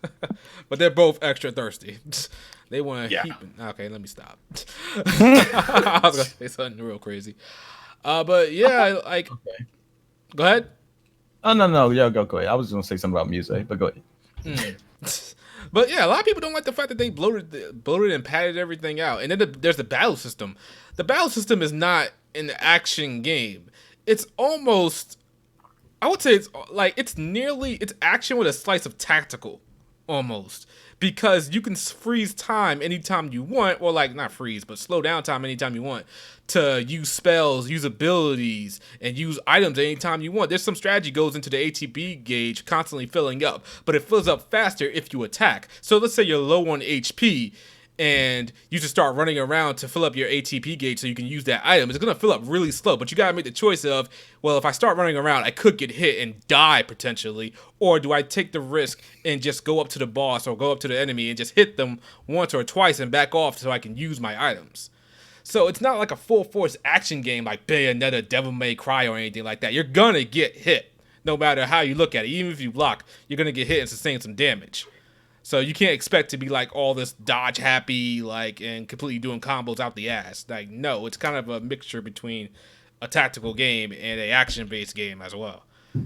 but they're both extra thirsty. They want to heap. Okay, let me stop. I was gonna say something real crazy. But yeah, like, Okay. go ahead. Oh no, yeah, go ahead. I was gonna say something about music, but go ahead. But yeah, a lot of people don't like the fact that they bloated and padded everything out. And then there's the battle system. The battle system is not an action game. It's almost, I would say it's action with a slice of tactical, almost. Because you can freeze time anytime you want, or like not freeze, but slow down time anytime you want to use spells, use abilities, and use items anytime you want. There's some strategy goes into the ATB gauge constantly filling up, but it fills up faster if you attack. So let's say you're low on HP and you just start running around to fill up your ATP gauge so you can use that item. It's going to fill up really slow, but you got to make the choice of, well, if I start running around, I could get hit and die potentially, or do I take the risk and just go up to the boss or go up to the enemy and just hit them once or twice and back off so I can use my items? So it's not like a full force action game like Bayonetta, Devil May Cry, or anything like that. You're going to get hit no matter how you look at it. Even if you block, you're going to get hit and sustain some damage. So you can't expect to be like all this dodge happy, like, and completely doing combos out the ass. Like, no, it's kind of a mixture between a tactical game and a action-based game as well.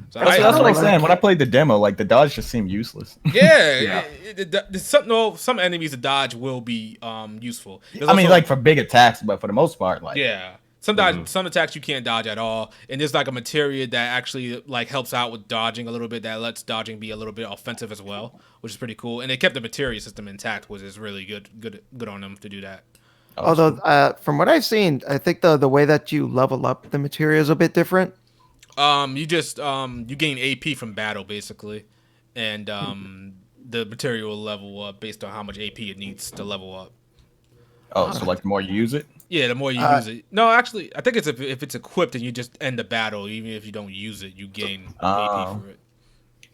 So That's what I'm saying. When I played the demo, like the dodge just seemed useless. Yeah, some enemies to dodge will be useful. I mean, like for big attacks, but for the most part, like yeah. Some attacks you can't dodge at all, and there's like a materia that actually like helps out with dodging a little bit, that lets dodging be a little bit offensive as well, which is pretty cool. And they kept the materia system intact, which is really good on them to do that. Although, from what I've seen, I think the way that you level up the materia is a bit different. You just you gain AP from battle basically, and the materia will level up based on how much AP it needs to level up. Oh, so like the more you use it? Yeah, the more you use it. No, actually, I think it's if it's equipped and you just end the battle, even if you don't use it, you gain AP for it.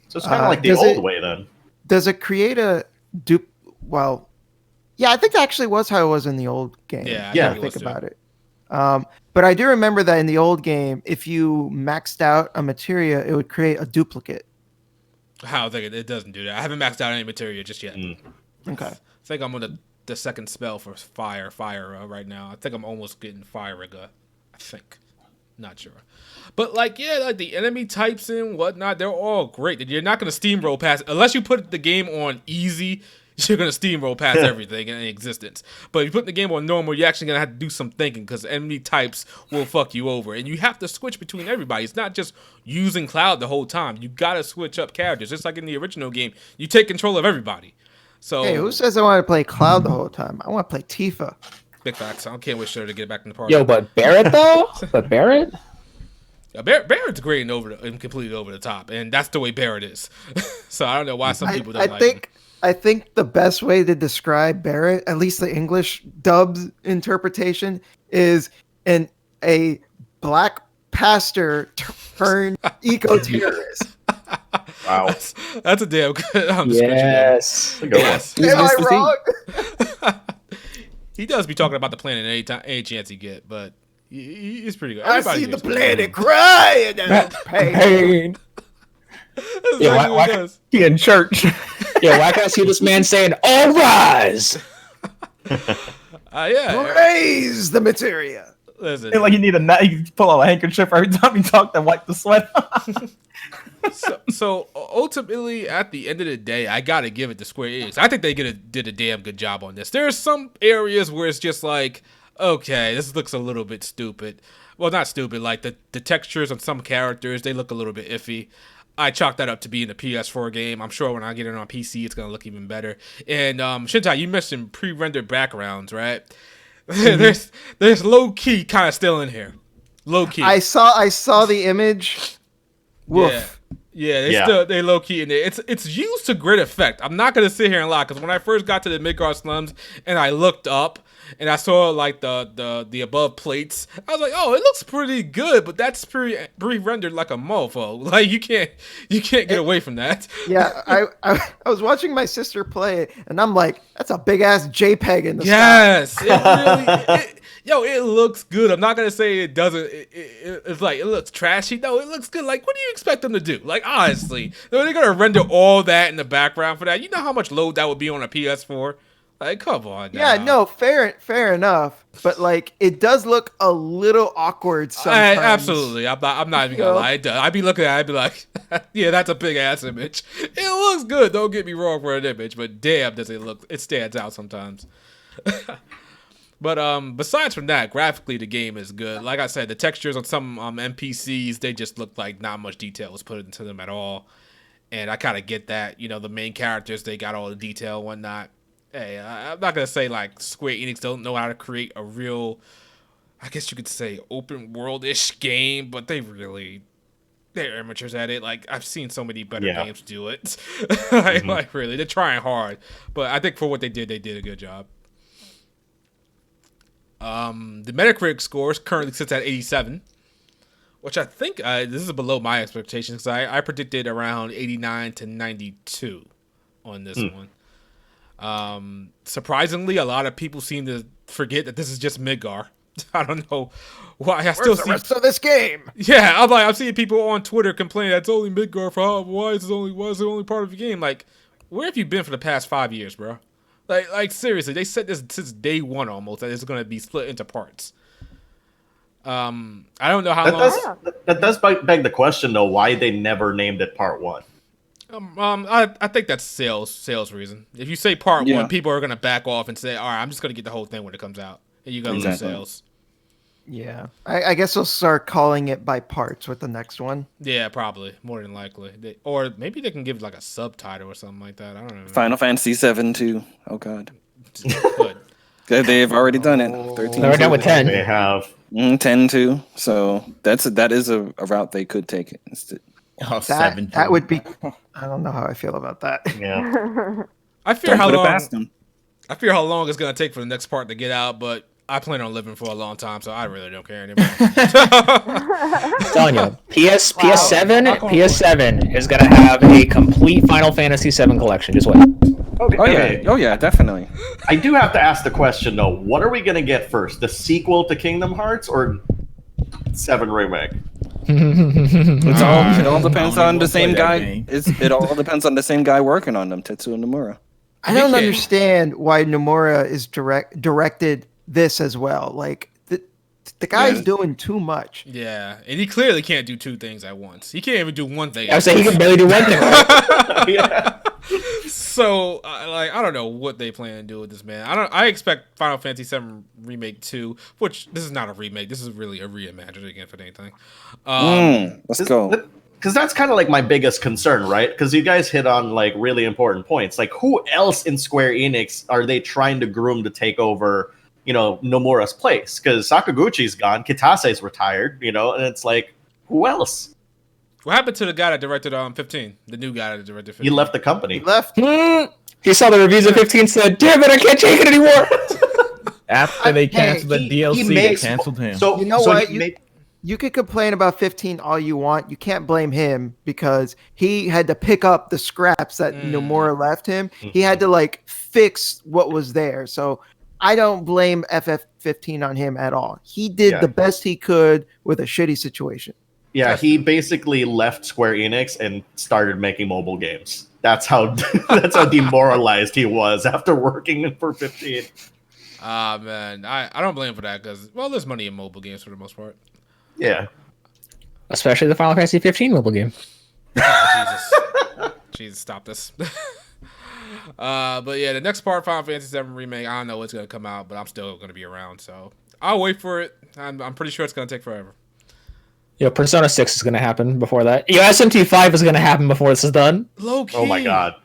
So it's kind of like the old way then. Does it create a dupe? Well, yeah, I think that actually was how it was in the old game. Yeah, I think about it. But I do remember that in the old game, if you maxed out a materia, it would create a duplicate. I think it doesn't do that. I haven't maxed out any materia just yet. Okay. I think I'm on the second spell for fire right now. I think I'm almost getting fire rigor. I think. Not sure. But like, yeah, like the enemy types and whatnot, they're all great. You're not going to steamroll past, unless you put the game on easy, you're going to steamroll past everything in existence. But if you put the game on normal, you're actually going to have to do some thinking because enemy types will fuck you over. And you have to switch between everybody. It's not just using Cloud the whole time. You got to switch up characters. Just like in the original game, you take control of everybody. So, hey, who says I want to play Cloud the whole time? I want to play Tifa. Big facts. I can't wait for her to get back in the party. Yo, but Barrett though? But Barrett? Barrett's great and completely over the top, and that's the way Barrett is. So I don't know why some people don't like him. I think the best way to describe Barrett, at least the English dubbed interpretation, is a black pastor turned eco-terrorist. Wow, that's a damn good description. Yes. Yes. Am I wrong? He does be talking about the planet any chance he get, but he's pretty good. I see the planet crying and pain. Yeah, why he in church? Yeah, why can't I see this man saying, "All rise"? Yeah. Praise the materia. Listen, Like you need you pull out a handkerchief every time you talk to wipe the sweat. so ultimately, at the end of the day, I gotta give it to Square Enix. I think they did a damn good job on this. There's some areas where it's just like, okay, this looks a little bit stupid. Well, not stupid. Like the textures on some characters, they look a little bit iffy. I chalk that up to being a PS4 game. I'm sure when I get it on PC, it's gonna look even better. And Shintai, you mentioned pre-rendered backgrounds, right? there's low key kind of still in here. Low key. I saw the image. Woof. Yeah, they low key in there. It's used to great effect. I'm not gonna sit here and lie because when I first got to the Midgard slums and I looked up and I saw like the above plates, I was like, oh, it looks pretty good, but that's pre-rendered like a mofo. Like you can't get away from that. Yeah, I was watching my sister play it, and I'm like, that's a big ass JPEG in the yes, sky. It looks good. I'm not gonna say it doesn't. It's like it looks trashy. No, it looks good. Like, what do you expect them to do? Like, honestly, they're gonna render all that in the background for that. You know how much load that would be on a PS4? Like, come on. Yeah, now. no, fair enough. But like, it does look a little awkward sometimes. Absolutely. I'm not even gonna lie. It does. I'd be looking at it, I'd be like, yeah, that's a big ass image. It looks good. Don't get me wrong for an image, but damn, does it look? It stands out sometimes. But besides from that, graphically the game is good. Like I said, the textures on some NPCs, they just look like not much detail was put into them at all. And I kind of get that. You know, the main characters, they got all the detail and whatnot. Hey, I'm not gonna say like Square Enix don't know how to create a real, I guess you could say, open world-ish game, but they're amateurs at it. Like, I've seen so many better games do it. like really, they're trying hard. But I think for what they did a good job. The Metacritic scores currently sits at 87, which I think this is below my expectations because I predicted around 89 to 92 on this one. Surprisingly, a lot of people seem to forget that this is just Midgar. I don't know why. I still see the rest of this game. Yeah, I'm seeing people on Twitter complain that's only Midgar for why is it only part of the game? Like, where have you been for the past 5 years, bro? Like seriously, they said this since day one almost that it's going to be split into parts. I don't know how long. That does beg the question though, why they never named it Part 1. I think that's sales reason. If you say Part 1, people are going to back off and say, all right, I'm just going to get the whole thing when it comes out, and you're going to lose sales. Yeah, I guess they'll start calling it by parts with the next one. Yeah, probably, more than likely. Or maybe they can give like a subtitle or something like that. I don't know. Final Fantasy 7 too. Oh god. Good. They've already done it. 13. They're done with 10. They have 10 too. So that is a route they could take instead. Oh, 7. That would be. I don't know how I feel about that. yeah. I fear how long. Them. I fear how long it's going to take for the next part to get out, but I plan on living for a long time, so I really don't care anymore. I'm telling you, PS7 is gonna have a complete Final Fantasy VII collection. Just wait. Okay. Oh yeah, definitely. I do have to ask the question though. What are we gonna get first? The sequel to Kingdom Hearts or 7 Remake? It all depends on the same guy. game. It all depends on the same guy working on them, Tetsuya Nomura. I don't understand why Nomura is directed this as well. Like the guy's doing too much. Yeah, and he clearly can't do two things at once. He can't even do one thing. I would say he can barely do one thing. Yeah. So, I don't know what they plan to do with this man. I expect Final Fantasy VII Remake 2, which this is not a remake. This is really a reimagining, if anything. Let's go. Because that's kind of like my biggest concern, right? Because you guys hit on like really important points. Like, who else in Square Enix are they trying to groom to take over, Nomura's place? Because Sakaguchi's gone, Kitase's retired, and it's like, who else? What happened to the guy that directed 15? The new guy that directed 15? He left the company. He left. He saw the reviews of 15 and said, damn it, I can't take it anymore. After they canceled the DLC, they canceled him. So You know so what? he You could complain about 15 all you want. You can't blame him because he had to pick up the scraps that Nomura left him. He had to fix what was there. So I don't blame FF15 on him at all. He did the best he could with a shitty situation. Yeah, he basically left Square Enix and started making mobile games. That's how demoralized he was after working for 15. Man, I don't blame him for that because, there's money in mobile games for the most part. Yeah. Especially the Final Fantasy 15 mobile game. Oh, Jesus, stop this. But yeah, the next part, Final Fantasy VII Remake, I don't know what's going to come out, but I'm still going to be around, so I'll wait for it. I'm pretty sure it's going to take forever. Persona 6 is going to happen before that. SMT5 is going to happen before this is done. Low key. Oh my god.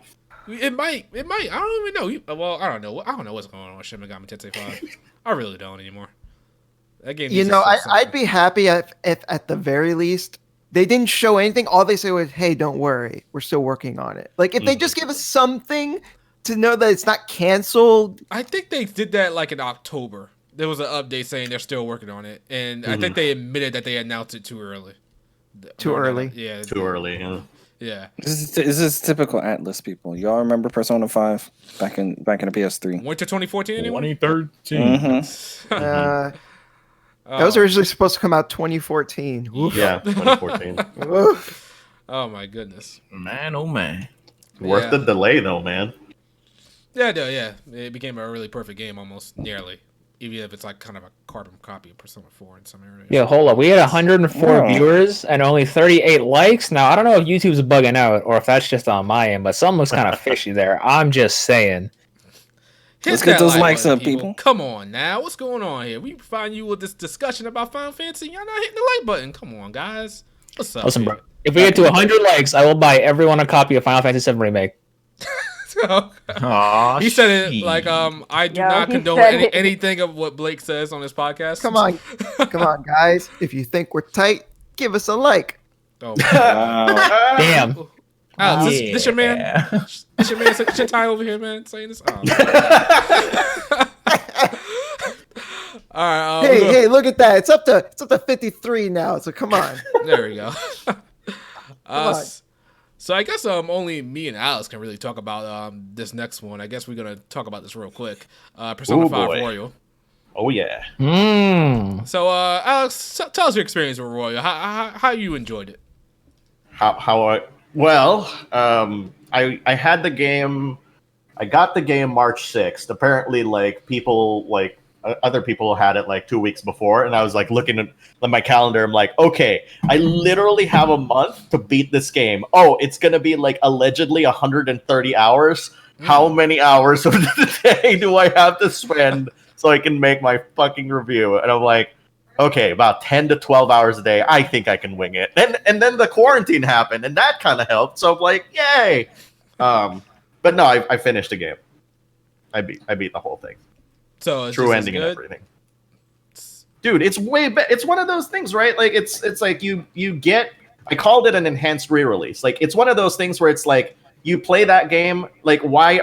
It might. I don't even know. I don't know. I don't know what's going on with Shin Megami Tensei 5. I really don't anymore. That game. I'd be happy if at the very least they didn't show anything. All they say was, "Hey, don't worry, we're still working on it." Like if they just give us something to know that it's not canceled. I think they did that in October. There was an update saying they're still working on it, and I think they admitted that they announced it too early. Too early. Yeah. Too early. Yeah. This is typical Atlas people. Y'all remember Persona 5 back in the PS3? Went to 2014 anyone? 2013. Mm-hmm. That was originally supposed to come out 2014. Oof. Yeah, 2014. Oh my goodness. Man, oh man. Worth the delay though, man. Yeah. It became a really perfect game, almost nearly. Even if it's like kind of a carbon copy of Persona 4 in some areas. Yeah, hold up. We had 104 viewers and only 38 likes. Now, I don't know if YouTube's bugging out or if that's just on my end, but something looks kind of fishy there. I'm just saying. Let's get those likes up, people. Come on now. What's going on here? We find you with this discussion about Final Fantasy. Y'all not hitting the like button. Come on, guys. What's up? Listen, bro. If we get to 100 likes, I will buy everyone a copy of Final Fantasy VII Remake. He said it like I do not condone anything of what Blake says on this podcast. Come on, guys. If you think we're tight, give us a like. Oh, damn. Alex, this your man? This your man? This your tie over here, man? Saying this? Oh, all right. Hey, look at that. It's up to 53 now. So come on. There we go. So I guess only me and Alex can really talk about this next one. I guess we're gonna talk about this real quick. Persona 5 Royal. Oh yeah. So Alex, tell us your experience with Royal. How you enjoyed it? I had the game. I got the game March 6th. Apparently, like people like other people had it like 2 weeks before, and I was like looking at my calendar. I'm like, okay, I literally have a month to beat this game. Oh, it's gonna be like allegedly 130 hours. How many hours of the day do I have to spend so I can make my fucking review? And I'm like, okay, about 10 to 12 hours a day. I think I can wing it. And then the quarantine happened, and that kind of helped. So I'm like, yay. But no, I finished the game. I beat the whole thing. So it's true ending and everything. Dude, it's way better. It's one of those things, right? Like it's like you get. I called it an enhanced re-release. Like it's one of those things where it's like you play that game. Like why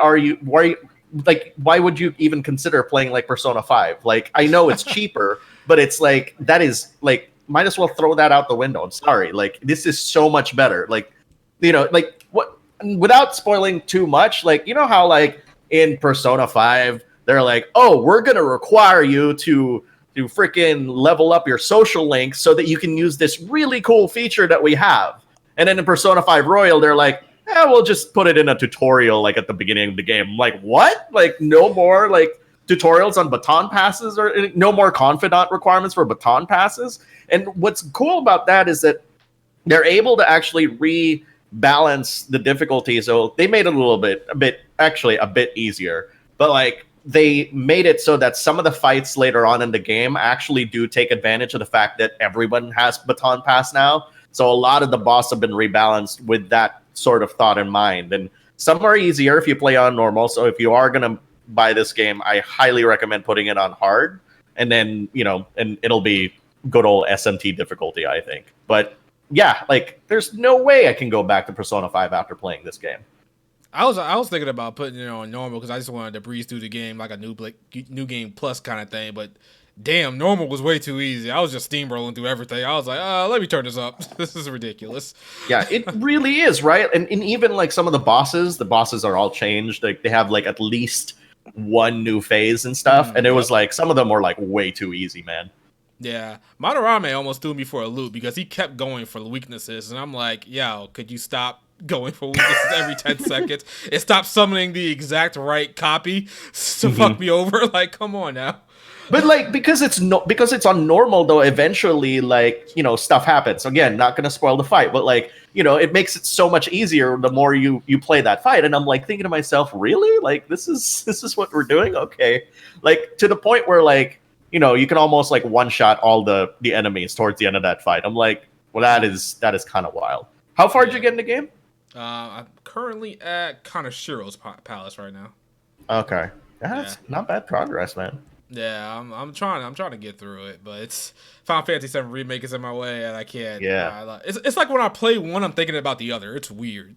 would you even consider playing like Persona 5? Like I know it's cheaper, but it's like that is like might as well throw that out the window. I'm sorry. Like this is so much better. Like like what? Without spoiling too much, like you know how like in Persona 5. They're like, oh, we're going to require you to freaking level up your social links so that you can use this really cool feature that we have. And then in Persona 5 Royal, they're like, we'll just put it in a tutorial like at the beginning of the game. I'm like, what? Like no more like tutorials on baton passes or no more confidant requirements for baton passes. And what's cool about that is that they're able to actually rebalance the difficulty. So they made it a bit easier. But like, they made it so that some of the fights later on in the game actually do take advantage of the fact that everyone has baton pass now. So a lot of the boss have been rebalanced with that sort of thought in mind. And some are easier if you play on normal. So if you are going to buy this game, I highly recommend putting it on hard. And then, and it'll be good old SMT difficulty, I think. But yeah, like there's no way I can go back to Persona 5 after playing this game. I was thinking about putting it on normal because I just wanted to breeze through the game like a new game plus kind of thing. But damn, normal was way too easy. I was just steamrolling through everything. I was like, let me turn this up. This is ridiculous. Yeah, it really is, right? And even like some of the bosses are all changed. Like they have like at least one new phase and stuff. And it was like some of them were like way too easy, man. Yeah, Madarame almost threw me for a loop because he kept going for the weaknesses, and I'm like, yo, could you stop going for weaknesses every 10 seconds and stop summoning the exact right copy to fuck me over? Like, come on now. But like because it's on normal though, eventually like stuff happens. Again, not gonna spoil the fight, but like it makes it so much easier the more you play that fight. And I'm like thinking to myself, really? Like this is what we're doing? Okay, like to the point where like you can almost like one shot all the enemies towards the end of that fight. I'm like, well, that is kind of wild. How far did you get in the game? I'm currently at Kanashiro's palace right now. Okay, that's not bad progress, man. Yeah, I'm trying to get through it, but it's Final Fantasy VII Remake is in my way, and I can't. Yeah, it's like when I play one, I'm thinking about the other. It's weird.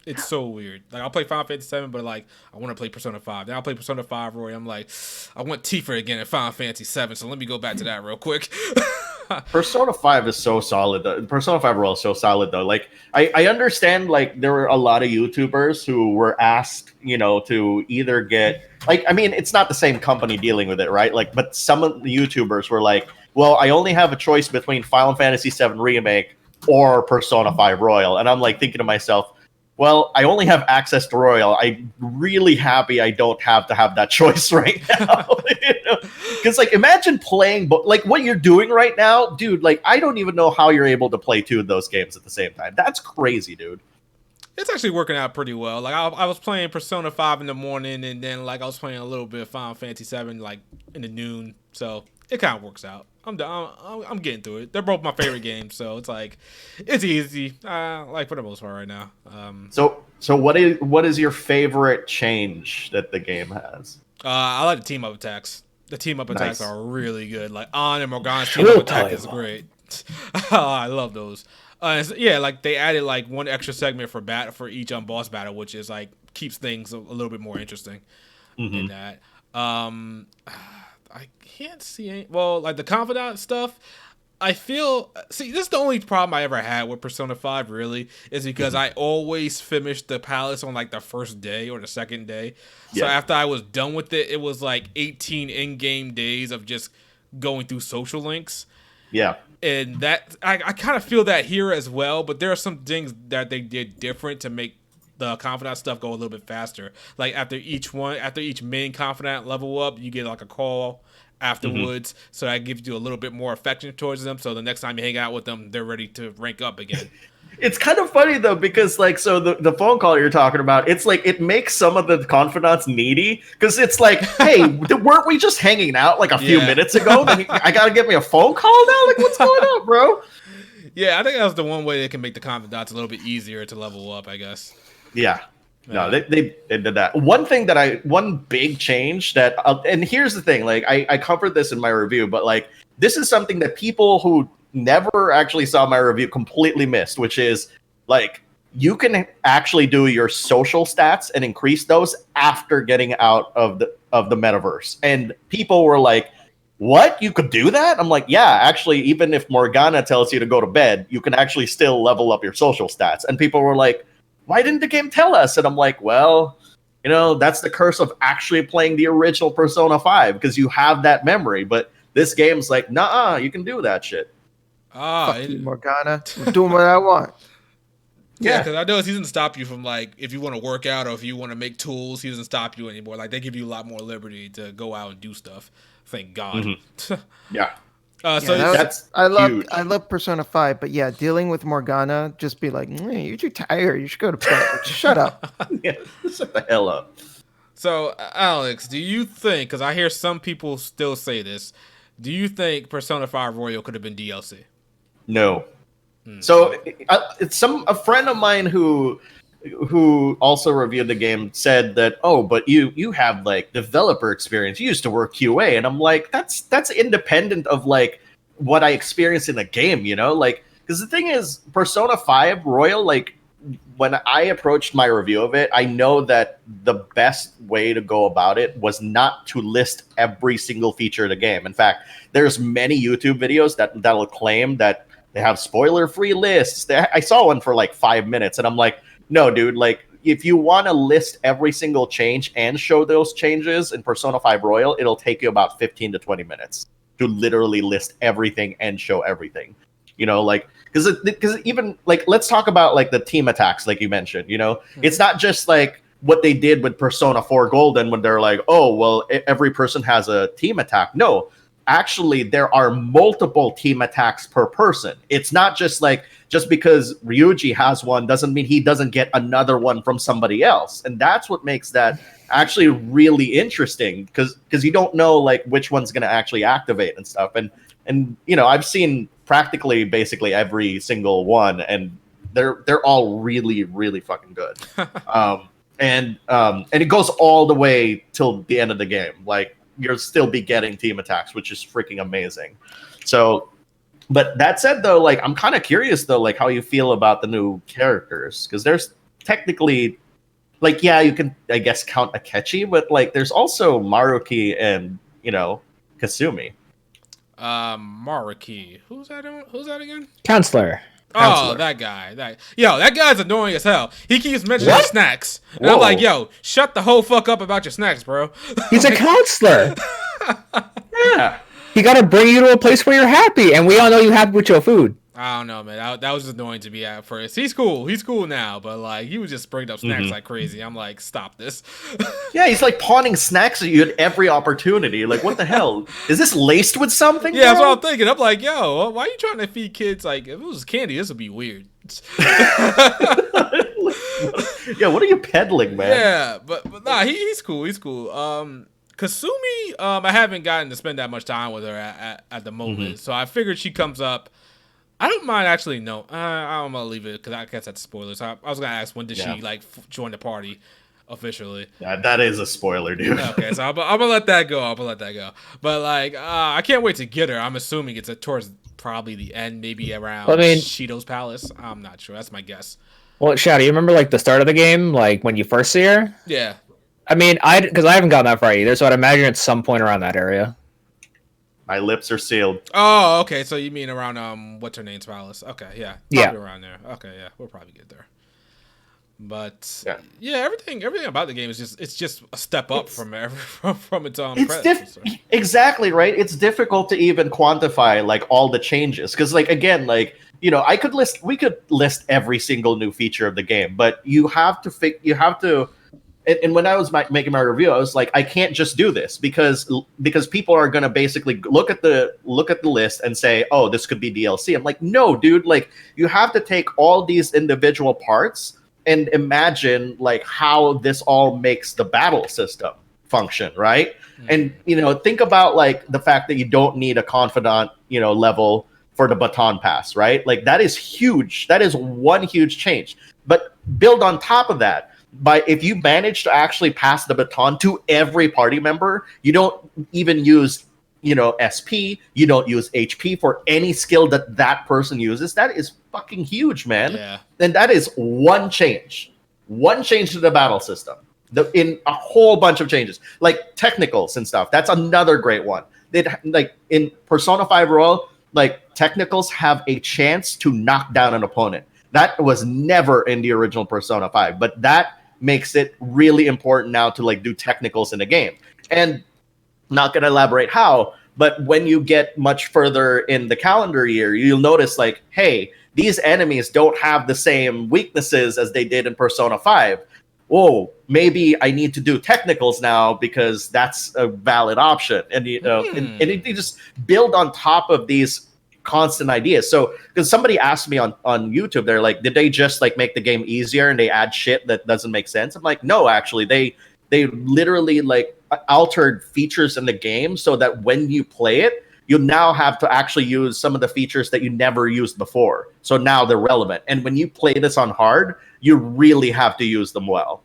It's so weird. Like I'll play Final Fantasy VII, but like I want to play Persona 5. Then I'll play Persona 5 Roy. I'm like, I want Tifa again in Final Fantasy 7. So let me go back to that real quick. Persona 5 is so solid. Persona 5 Royal is so solid though. Like I understand like there were a lot of YouTubers who were asked, to either get like it's not the same company dealing with it, right? Like, but some of the YouTubers were like, well, I only have a choice between Final Fantasy VII Remake or Persona 5 Royal, and I'm like thinking to myself, well, I only have access to Royal. I'm really happy I don't have to have that choice right now. Because, like, imagine playing, like, what you're doing right now, dude, like, I don't even know how you're able to play 2 of those games at the same time. That's crazy, dude. It's actually working out pretty well. Like, I was playing Persona 5 in the morning, and then, like, I was playing a little bit of Final Fantasy 7, like, in the noon. So, it kind of works out. I'm getting through it. They're both my favorite games, so it's like it's easy. Like for the most part right now. So what is your favorite change that the game has? I like the team up attacks. The team up attacks Nice. are really good. Like An and Morgana's team up attack is great. I love those. Yeah, like they added like one extra segment for each boss battle, which is like keeps things a little bit more interesting in that. I can't see any. Well, like the confidant stuff, I feel. See, this is the only problem I ever had with Persona 5. Really, is because I always finished the palace on like the first day or the second day. So after I was done with it, it was like 18 in-game days of just going through social links. Yeah. And that I kind of feel that here as well. But there are some things that they did different to make the confidant stuff go a little bit faster. Like after each main confidant level up, you get like a call afterwards, so that gives you a little bit more affection towards them. So the next time you hang out with them, they're ready to rank up again. It's kind of funny though, because like, so the phone call you're talking about, it's like it makes some of the confidants needy, because it's like, hey, weren't we just hanging out like a few minutes ago? I gotta get me a phone call now? Like, what's going on, bro? Yeah, I think that's the one way they can make the confidants a little bit easier to level up, I guess. Yeah. No, they did that. One big change that, and here's the thing, like I covered this in my review, but like this is something that people who never actually saw my review completely missed, which is like you can actually do your social stats and increase those after getting out of the metaverse. And people were like, what? You could do that? I'm like, yeah, actually, even if Morgana tells you to go to bed, you can actually still level up your social stats. And people were like, why didn't the game tell us? And I'm like, well, you know, that's the curse of actually playing the original Persona 5, because you have that memory. But this game's like, nah, you can do that shit. Fuck you, Morgana. I'm doing what I want. Yeah, because I know he doesn't stop you from, like, if you want to work out or if you want to make tools, he doesn't stop you anymore. Like, they give you a lot more liberty to go out and do stuff. Thank God. Yeah. So that's I huge. love Persona 5, but yeah, dealing with Morgana, just be like, you're too tired. You should go to bed. Shut up. Yeah, shut the hell up. So, Alex, do you think, because I hear some people still say this, do you think Persona 5 Royal could have been DLC? No. So it's a friend of mine who also reviewed the game said that, oh, but you have like developer experience. You used to work QA, and I'm like, that's independent of like what I experienced in the game, you know? Like, because the thing is, Persona 5 Royal, like when I approached my review of it, I know that the best way to go about it was not to list every single feature of the game. In fact, there's many YouTube videos that'll claim that they have spoiler-free lists. I saw one for like 5 minutes, and I'm like, no, dude, like, if you want to list every single change and show those changes in Persona 5 Royal, it'll take you about 15 to 20 minutes to literally list everything and show everything. You know, like, because even, like, let's talk about, like, the team attacks, like you mentioned, you know? It's not just, like, what they did with Persona 4 Golden when they're like, oh, well, every person has a team attack. No. Actually, there are multiple team attacks per person. It's not just like, just because Ryuji has one doesn't mean he doesn't get another one from somebody else. And that's what makes that actually really interesting, because you don't know like which one's going to actually activate and stuff. And you know, I've seen practically basically every single one, and they're all really, really fucking good. And it goes all the way till the end of the game. Like, you'll still be getting team attacks, which is freaking amazing. So, but that said, though, like, I'm kind of curious, though, like, how you feel about the new characters. Because there's technically, like, yeah, you can, I guess, count Akechi, but, like, there's also Maruki and, you know, Kasumi. Maruki. Who's that again? Counselor. Oh, that guy. That guy's annoying as hell. He keeps mentioning snacks. And I'm like, yo, shut the whole fuck up about your snacks, bro. He's a counselor. Yeah. He gotta bring you to a place where you're happy, and we all know you're happy with your food. I don't know, man. That was just annoying to me at first. He's cool. He's cool now, but like he was just bringing up snacks like crazy. I'm like, stop this. Yeah, he's like pawning snacks at you at every opportunity. Like, what the hell? Is this laced with something? Yeah, that's bro? what I'm thinking. I'm like, yo, why are you trying to feed kids? Like, if it was candy, this would be weird. Yeah, what are you peddling, man? Yeah, but nah, he's cool. He's cool. Kasumi, I haven't gotten to spend that much time with her at the moment, so I figured she comes up. I don't mind actually. No, I'm gonna leave it because I guess that's spoilers. I was gonna ask when did she like join the party officially? Yeah, that is a spoiler, dude. Okay, so I'm gonna let that go. But like, I can't wait to get her. I'm assuming it's towards probably the end, maybe around Shido's palace. I'm not sure. That's my guess. Well, Shadow, you remember like the start of the game, like when you first see her? Yeah. I mean, because I haven't gotten that far either, so I'd imagine it's some point around that area. My lips are sealed. Oh, okay. So you mean around what's her name's palace? Okay, yeah, probably around there. Okay, yeah, we'll probably get there. But yeah, everything about the game is just a step up from its own. It's exactly right. It's difficult to even quantify like all the changes because, like, again, like we could list every single new feature of the game, but you have to. And when I was making my review, I was like, I can't just do this because people are gonna basically look at the list and say, oh, this could be DLC. I'm like, no, dude. Like, you have to take all these individual parts and imagine like how this all makes the battle system function, right? And think about like the fact that you don't need a confidant, level for the baton pass, right? Like that is huge. That is one huge change. But build on top of that. If you manage to actually pass the baton to every party member, you don't even use, SP, you don't use HP for any skill that person uses. That is fucking huge, man. Yeah. And that is one change to the battle system. In a whole bunch of changes, like technicals and stuff. That's another great one. Like in Persona 5 Royal, like technicals have a chance to knock down an opponent. That was never in the original Persona 5, but that makes it really important now to like do technicals in the game. And not going to elaborate how, but when you get much further in the calendar year, you'll notice like, hey, these enemies don't have the same weaknesses as they did in Persona 5. Whoa, maybe I need to do technicals now because that's a valid option. And and you just build on top of these constant ideas. So because somebody asked me on YouTube, they're like, did they just like make the game easier and they add shit that doesn't make sense? I'm like, no, actually they literally like altered features in the game so that when you play it, you now have to actually use some of the features that you never used before. So now they're relevant. And when you play this on hard, you really have to use them well.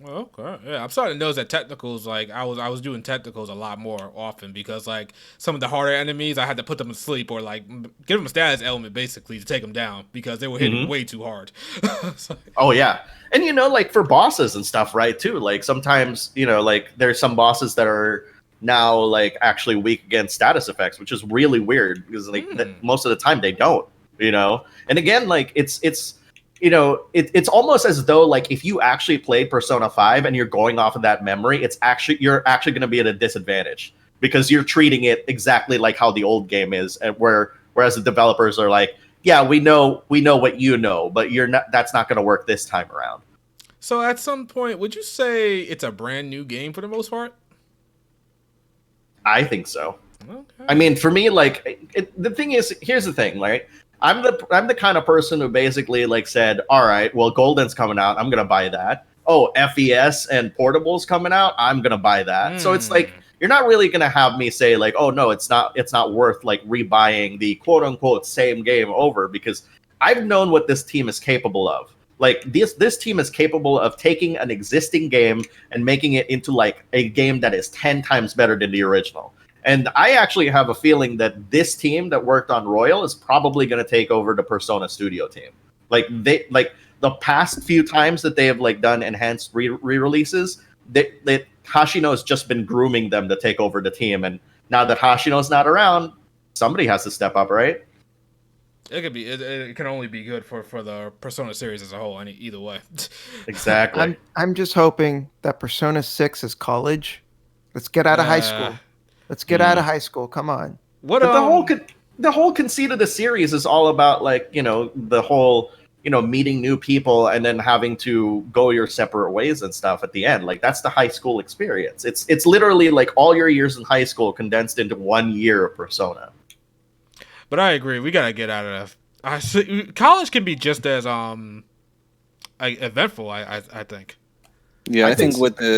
Okay, yeah, I'm starting to notice that technicals, like I was doing technicals a lot more often because like some of the harder enemies, I had to put them to sleep or like give them a status element basically to take them down because they were hitting way too hard. Oh yeah, and like for bosses and stuff, right? Too, like sometimes like there's some bosses that are now like actually weak against status effects, which is really weird because like most of the time they don't, And again, like it's almost as though like if you actually played Persona 5 and you're going off of that memory, you're actually going to be at a disadvantage because you're treating it exactly like how the old game is, and whereas the developers are like, yeah, we know what you know, but that's not going to work this time around. So at some point, would you say it's a brand new game for the most part? I think so. Okay. I mean, for me, like the thing is, here's the thing, right? I'm the kind of person who basically like said, all right, well, Golden's coming out, I'm gonna buy that. Oh, FES and Portable's coming out, I'm gonna buy that. So it's like you're not really gonna have me say like, oh no, it's not worth like rebuying the quote unquote same game over because I've known what this team is capable of. Like this team is capable of taking an existing game and making it into like a game that is 10 times better than the original. And I actually have a feeling that this team that worked on Royal is probably going to take over the Persona Studio team. Like the past few times that they have like done enhanced re-releases, Hashino has just been grooming them to take over the team. And now that Hashino's not around, somebody has to step up, right? It can only be good for the Persona series as a whole. Either way. Exactly. I'm just hoping that Persona 6 is college. Let's get out of high school. Let's get out of high school. Come on. But the whole the whole conceit of the series is all about like, the whole, meeting new people and then having to go your separate ways and stuff at the end. Like that's the high school experience. It's literally like all your years in high school condensed into 1 year of Persona. But I agree. We gotta get out of college can be just as eventful. I think. Yeah, I think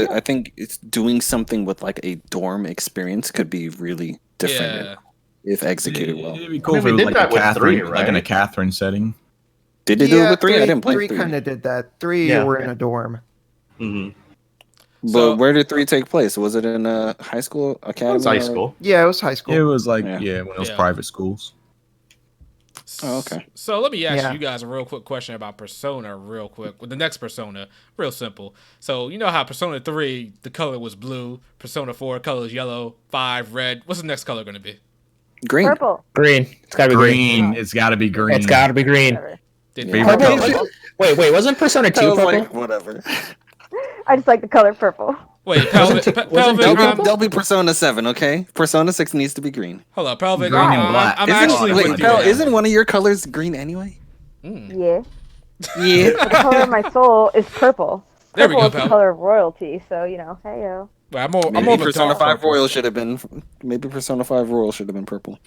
I think it's doing something with like a dorm experience could be really different if executed well. It'd be cool if it was like a Catherine, like in a Catherine setting. Did they do it with 3? I didn't play 3. 3. Kind of did that. 3 were in a dorm. Mm-hmm. But where did 3 take place? Was it in a high school academy? It was high school. Yeah, it was high school. It was like when it was private schools. Oh, okay. So let me ask you guys a real quick question about Persona real quick. With the next Persona, real simple. So you know how Persona 3, the color was blue. Persona 4, color is yellow. 5, red. What's the next color going to be? Green. Purple. Green. It's gotta be green. It's gotta be green. It's gotta be green. Wait, wasn't Persona 2 purple? Like, whatever. I just like the color purple. Wait, Pelvic. There'll be Persona 7, okay? Persona 6 needs to be green. Hold up, Pelvic. Green and black. I'm actually with you. Isn't one of your colors green anyway? Yeah. Yeah. The color of my soul is purple. There we Purple go, is the Pel. color of royalty, so hey yo. Well, I'm Maybe over Persona dark 5 purple. Royal should have been. Maybe Persona 5 Royal should have been purple.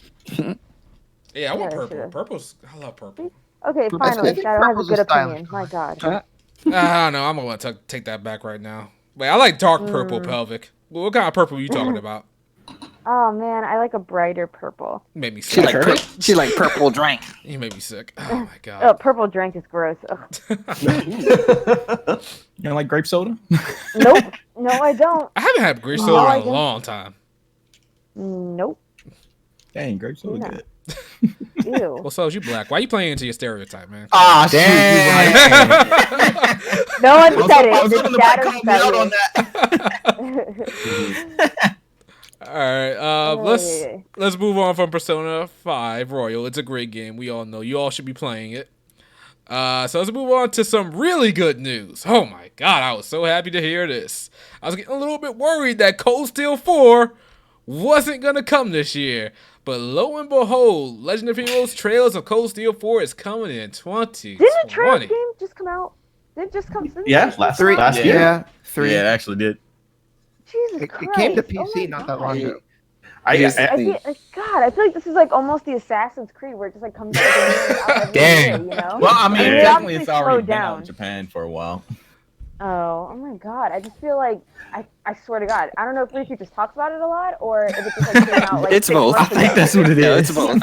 Yeah, I want Yeah, purple. sure. I love purple. Okay, I finally, think Shadow has a purple's good a stylish opinion. My God. Huh? I don't know. I'm gonna take that back right now. Wait, I like dark purple, Pelvic. What kind of purple are you talking about? Oh man, I like a brighter purple. You made me She sick. like purple drink. You made me sick. Oh my Oh, god. purple drink is gross. Ugh. You don't like grape soda? Nope. No, I don't. I haven't had grape No, soda I in a don't. long time. Nope. Dang, grape soda Yeah. good. Ew. Well, so is you black. Why you playing into your stereotype, man? Ah, Dang. No one said I was it. hoping the Shadow call me out on said that. All right, Oh, let's move on from Persona 5 Royal. It's a great game. We all know you all should be playing it. So let's move on to some really good news. Oh my god, I was so happy to hear this. I was getting a little bit worried that Cold Steel 4 wasn't gonna come this year, but lo and behold, Legend of Heroes Trails of Cold Steel 4 is coming in 2020. Didn't the Trails game just come out? Did it just come? Yeah, last year. Yeah, 3. Yeah, it actually did. Jesus It Christ. came to Oh PC my not that God. long ago. I feel like this is like almost the Assassin's Creed where it just like comes out every Dang. year, you know? Well, I mean, They technically, obviously it's already slowed been out down. in Japan for a while. Oh my God. I just feel like I swear to God. I don't know if Riku just talks about it a lot or if it just like came out like It's 6 both. months I think ago. what it Yeah, it's both.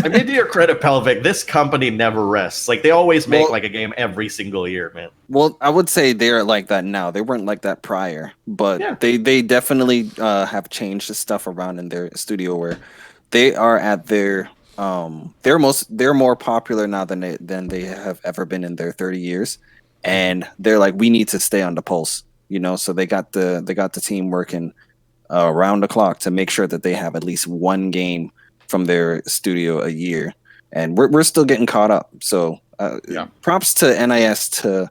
I mean, to your credit, Pelvic, this company never rests. Like, they always make like a game every single year, man. Well, I would say they're like that now. They weren't like that prior, but Yeah. they definitely have changed the stuff around in their studio where they are at their they're more popular now than they have ever been in their 30 years, and they're like, we need to stay on the pulse, So they got the team working around the clock to make sure that they have at least one game from their studio a year, and we're still getting caught up. So props to NIS to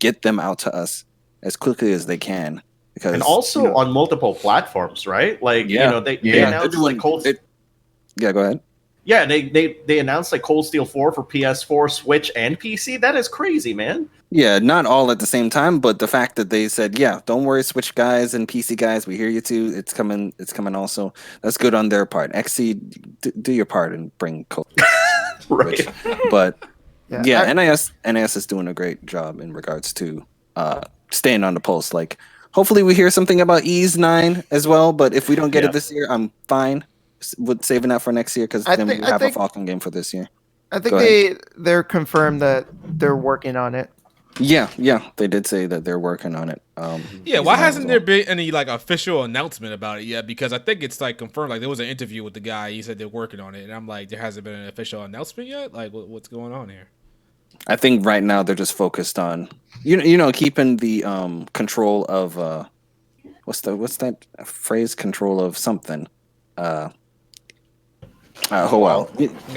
get them out to us as quickly as they can, because And also on multiple platforms, right? Like, they announced like Cold. Yeah, go ahead. Yeah, they announced like Cold Steel 4 for PS4, Switch, and PC. That is crazy, man. Yeah, not all at the same time, but the fact that they said, yeah, don't worry, Switch guys and PC guys, we hear you too. It's coming also. That's good on their part. XC, do your part and bring Cold. Right. But Yeah, NIS is doing a great job in regards to staying on the pulse. Like, hopefully we hear something about Ease 9 as well, but if we don't get it this year, I'm fine with saving that for next year, because then we have a Falcon game for this year. I think they're confirmed that they're working on it. Yeah, they did say that they're working on it. Why hasn't there been any like official announcement about it yet? Because I think it's like confirmed. Like there was an interview with the guy. He said they're working on it, and I'm like, there hasn't been an official announcement yet. Like, what's going on here? I think right now they're just focused on keeping the control of what's that phrase? Control of something. Wow.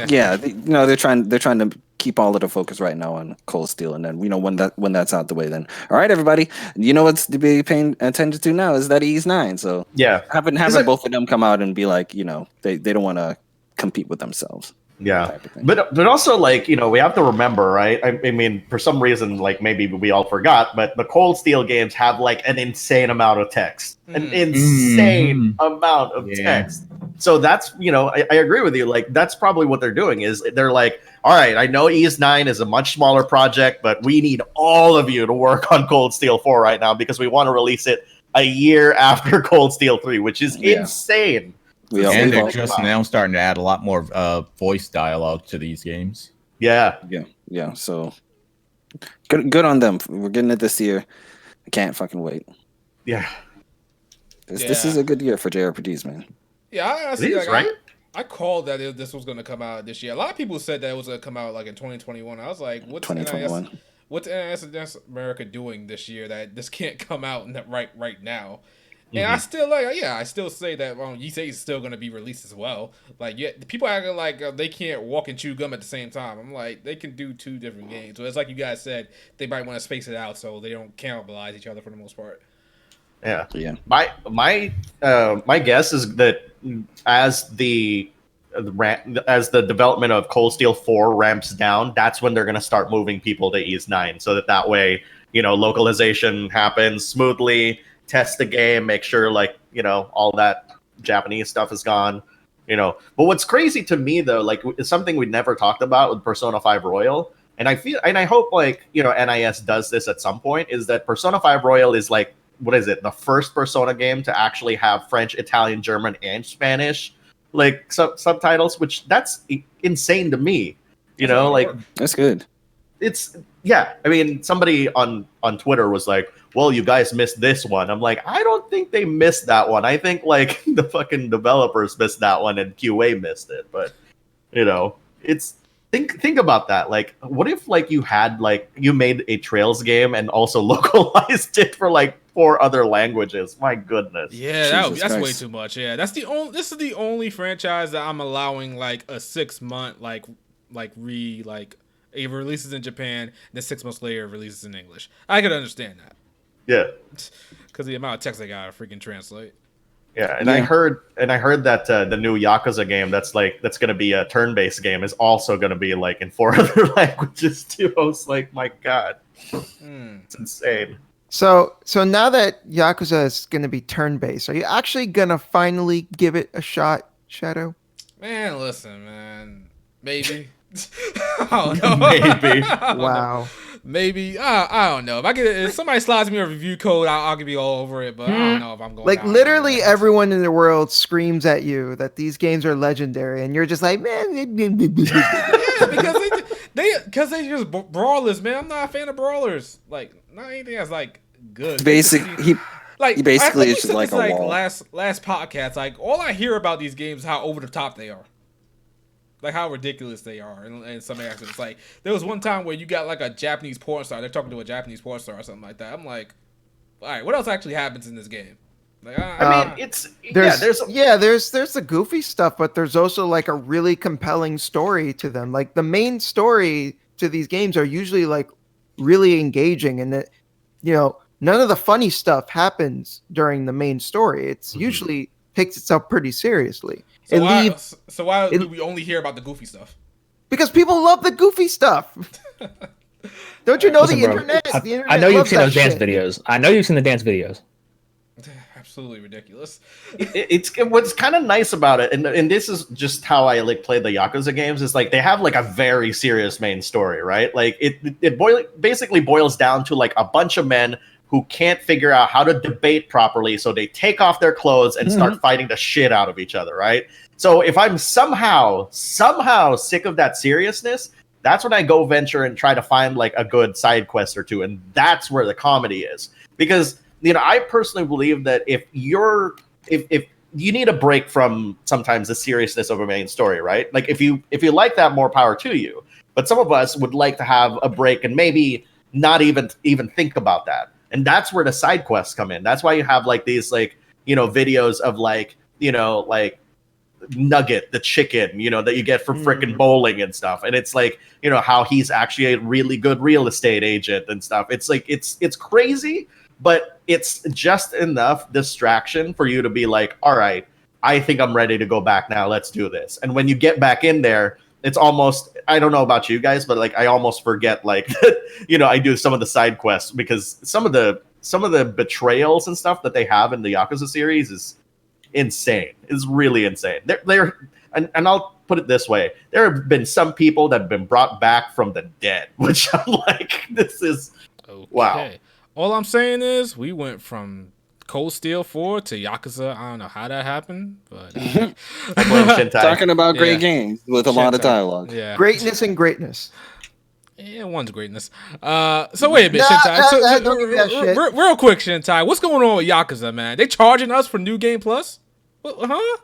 Yeah, they're trying to keep all of the focus right now on Cold Steel, and then when that's out the way, then all right, everybody, what's to be paying attention to now is that Ease 9. So Yeah, having both of them come out and be like, they don't want to compete with themselves. Yeah, type of thing. but also like we have to remember, right? I mean, for some reason, like maybe we all forgot, but the Cold Steel games have like an insane amount of text, an insane amount of text. So that's I agree with you. Like that's probably what they're doing is they're like, all right, I know Ys 9 is a much smaller project, but we need all of you to work on Cold Steel 4 right now because we want to release it a year after Cold Steel 3, which is insane. And they're just now starting to add a lot more voice dialogue to these games. Yeah. So good on them. We're getting it this year. I can't fucking wait. Yeah. This is a good year for JRPGs, man. Yeah, I honestly, right? I called that this was going to come out this year. A lot of people said that it was going to come out like in 2021. I was like, what's 2021? What's NIS America doing this year that this can't come out right now? And I still say that Ys 8 is still going to be released as well. Like, people acting like they can't walk and chew gum at the same time. I'm like, they can do two different games. So it's like you guys said, they might want to space it out so they don't cannibalize each other for the most part. Yeah. My guess is that as the development of Cold Steel 4 ramps down, that's when they're going to start moving people to Ys 9, so that way localization happens smoothly. Test the game, make sure all that Japanese stuff is gone. But what's crazy to me though, like it's something we never talked about with Persona 5 Royal, and I feel and I hope NIS does this at some point, is that Persona 5 Royal is like, what is it, the first Persona game to actually have French, Italian, German, and Spanish subtitles, which that's insane to me. That's good. It's I mean, somebody on Twitter was like, well, you guys missed this one. I'm like, I don't think they missed that one. I think like the fucking developers missed that one and QA missed it. But it's think about that. Like, what if you had you made a Trails game and also localized it for 4 other languages? My goodness. Yeah, that's way too much. Yeah, this is the only franchise that I'm allowing a 6 month it releases in Japan, then 6 months later it releases in English. I could understand that. Yeah, because the amount of text they gotta freaking translate. Yeah, and I heard that the new Yakuza game that's going to be a turn-based game is also going to be in 4 other languages too. I was like, my God, it's insane. So now that Yakuza is going to be turn-based, are you actually going to finally give it a shot, Shadow? Man, listen, man, maybe. I don't know. Maybe. Wow. Maybe I don't know. If somebody slides me a review code, I'll be all over it. But I don't know if I'm going. Literally, everyone in the world screams at you that these games are legendary, and you're just like, man. Yeah, because they just brawlers, man. I'm not a fan of brawlers. Not anything that's good. He basically is just like a wall. Last podcast, all I hear about these games is how over the top they are. How ridiculous they are in some aspects. There was one time where you got a Japanese porn star. They're talking to a Japanese porn star or something like that. I'm like, all right, what else actually happens in this game? I mean, there's the goofy stuff, but there's also a really compelling story to them. The main story to these games are usually really engaging, and that none of the funny stuff happens during the main story. It's usually takes itself pretty seriously. So why do we only hear about the goofy stuff? Because people love the goofy stuff. Don't you know the internet? I know you've seen those dance videos. Absolutely ridiculous. It's what's kind of nice about it, and this is just how I play the Yakuza games, is they have a very serious main story, right? It basically boils down to a bunch of men who can't figure out how to debate properly, so they take off their clothes and start fighting the shit out of each other, right? So if I'm somehow sick of that seriousness, that's when I go venture and try to find a good side quest or two, and that's where the comedy is. Because I personally believe that if you need a break from sometimes the seriousness of a main story, right? If you like that, more power to you. But some of us would like to have a break and maybe not even think about that. And that's where the side quests come in. That's why you have these videos of Nugget, the chicken, that you get for frickin' bowling and stuff. And it's how he's actually a really good real estate agent and stuff. It's it's crazy, but it's just enough distraction for you to be all right, I think I'm ready to go back now. Let's do this. And when you get back in there, it's almost, I don't know about you guys, but like I almost forget like I do some of the side quests because some of the betrayals and stuff that they have in the Yakuza series is insane. It's really insane. And I'll put it this way: there have been some people that have been brought back from the dead, which I'm like, this is wow. All I'm saying is we went from Cold Steel 4 to Yakuza. I don't know how that happened, but I blame Shintai. Talking about great games with a lot of dialogue. Yeah, Greatness and greatness. Yeah, one's greatness. So wait a minute, Shintai. Don't give me that shit. Real quick, Shintai. What's going on with Yakuza, man? They charging us for New Game Plus? Huh?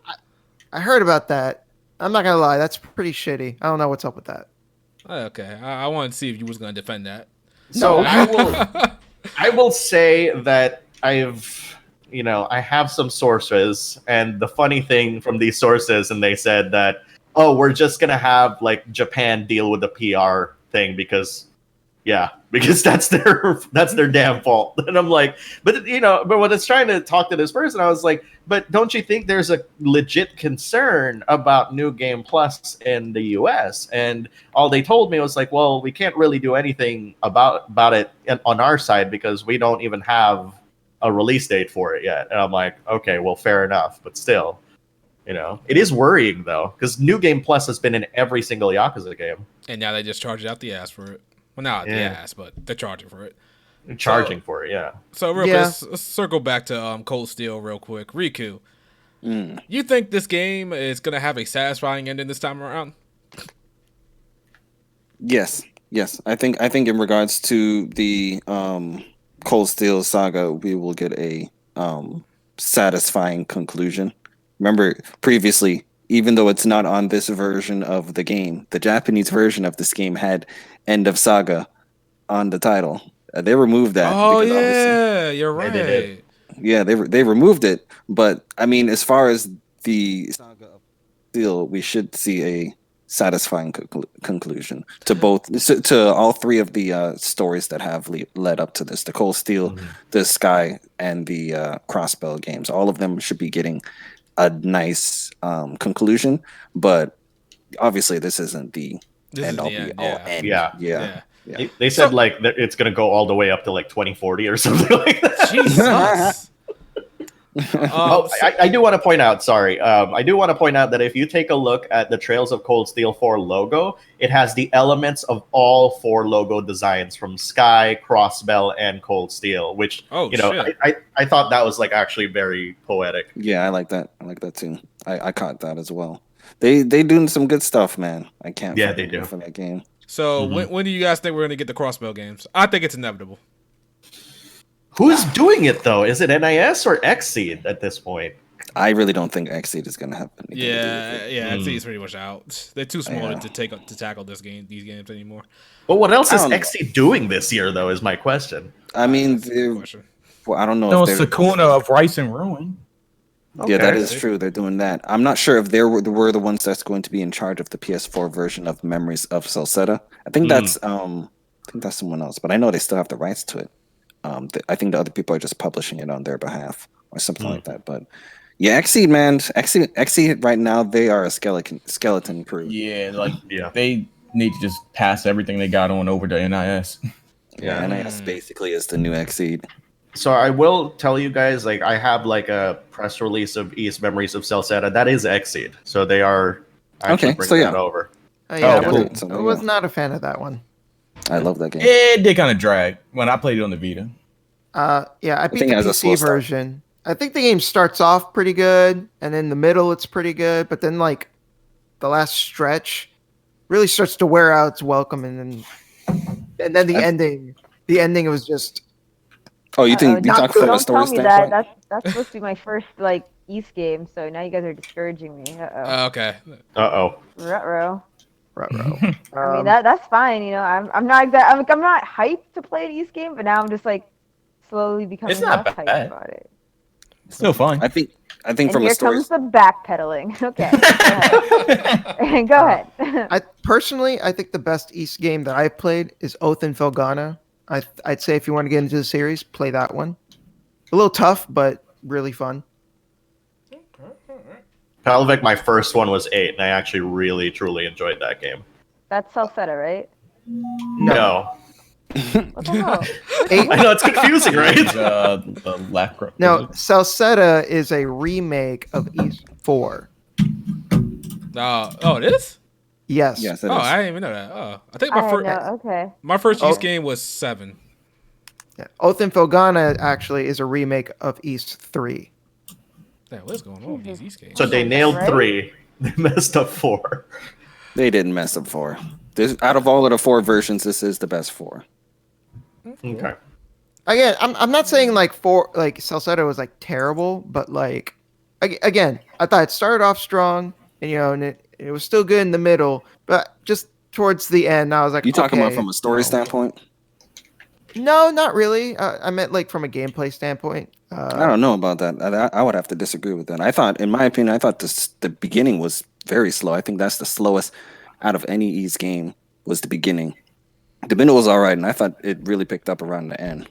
I heard about that. I'm not gonna lie, that's pretty shitty. I don't know what's up with that. Okay, I wanted to see if you was gonna defend that. So I will say that I have some sources, and the funny thing from these sources, and they said that, oh, we're just gonna have like Japan deal with the PR thing because that's their damn fault. And I'm like, but when it's trying to talk to this person, I was like, but don't you think there's a legit concern about New Game Plus in the US? And all they told me was like, well, we can't really do anything about it on our side because we don't even have a release date for it yet. And I'm like, okay, well, fair enough, but still, it is worrying though, because New Game Plus has been in every single Yakuza game, and now they just charge out the ass for it. Well, not the ass, but they're charging for it. For it, yeah. So real quick, let's circle back to Cold Steel real quick. Riku, you think this game is gonna have a satisfying ending this time around? Yes. I think in regards to the Cold Steel saga, we will get a satisfying conclusion. Remember, previously, even though it's not on this version of the game, the Japanese version of this game had End of Saga on the title. They removed that. Oh yeah, you're right. Yeah, they removed it. But I mean, as far as the Saga of Steel, we should see a satisfying conclusion to all three of the stories that have led up to this: the Cold Steel, the Sky, and the Crossbell games. All of them should be getting a nice conclusion, but obviously this isn't the end all be all end. Yeah. They said like it's gonna go all the way up to like 2040 or something like that. Jesus. I do want to point out. Sorry, I do want to point out that if you take a look at the Trails of Cold Steel 4 logo, it has the elements of all 4 logo designs from Sky, Crossbell, and Cold Steel. Which I thought that was like actually very poetic. Yeah, I like that. I like that too. I caught that as well. They doing some good stuff, man. I can't. Yeah, they do for that game. So when do you guys think we're gonna get the Crossbell games? I think it's inevitable. Who's doing it though? Is it NIS or Xseed at this point? I really don't think Xseed is gonna happen. Xseed is pretty much out. They're too small to tackle these games anymore. But what else is Xseed doing this year though? Is my question. I mean, I don't know. No, Sakuna of Rice and Ruin. Yeah, that is true. They're doing that. I'm not sure if they were the ones that's going to be in charge of the PS4 version of Memories of Celceta. I think that's someone else, but I know they still have the rights to it. I think the other people are just publishing it on their behalf or something like that. But yeah, Xseed, man, Xseed right now, they are a skeleton crew. Yeah, they need to just pass everything they got on over to NIS. Yeah, NIS basically is the new Xseed. So I will tell you guys, like, I have like a press release of East Memories of Celceta. That is Xseed. So they are actually bringing that over. I was not a fan of that one. I love that game. It did kind of drag when I played it on the Vita. I beat the PC version. I think the game starts off pretty good, and in the middle it's pretty good, but then like the last stretch really starts to wear out its welcome, and then the ending. The ending was just. Oh, you think you talk from a story standpoint? That's supposed to be my first like East game, so now you guys are discouraging me. Okay. Ruh-roh. I mean that's fine, I'm not hyped to play an East game, but now I'm just like slowly becoming less hyped about it. It's still fun. I think and from here a story. comes the backpedaling. Okay, go ahead. I think the best East game that I've played is Oath and Felghana. I'd say if you want to get into the series, play that one. A little tough, but really fun. Palovik, my first one was 8, and I actually really, truly enjoyed that game. That's Salsetta, right? No. What the hell? I know, it's confusing, right? The Lacro. No, Salsetta is a remake of East 4. Oh, it is? Yes. Yes, it Oh, is. I didn't even know that. Oh, I think I had okay. my first East game was 7. Yeah. Oath and Felgana actually is a remake of East 3. Yeah, what's going on with these East games? So they nailed Right? 3. They messed up 4. They didn't mess up 4. Out of all of the 4 versions, this is the best 4. Okay. Again, I'm not saying like Salsetta was like terrible, but like again, I thought it started off strong, and and it was still good in the middle, but just towards the end, I was like, You talking okay, about from a story standpoint? No, not really. I meant like from a gameplay standpoint. I don't know about that. I would have to disagree with that. I thought, in my opinion, the beginning was very slow. I think that's the slowest out of any East game was the beginning. The middle was all right, and I thought it really picked up around the end.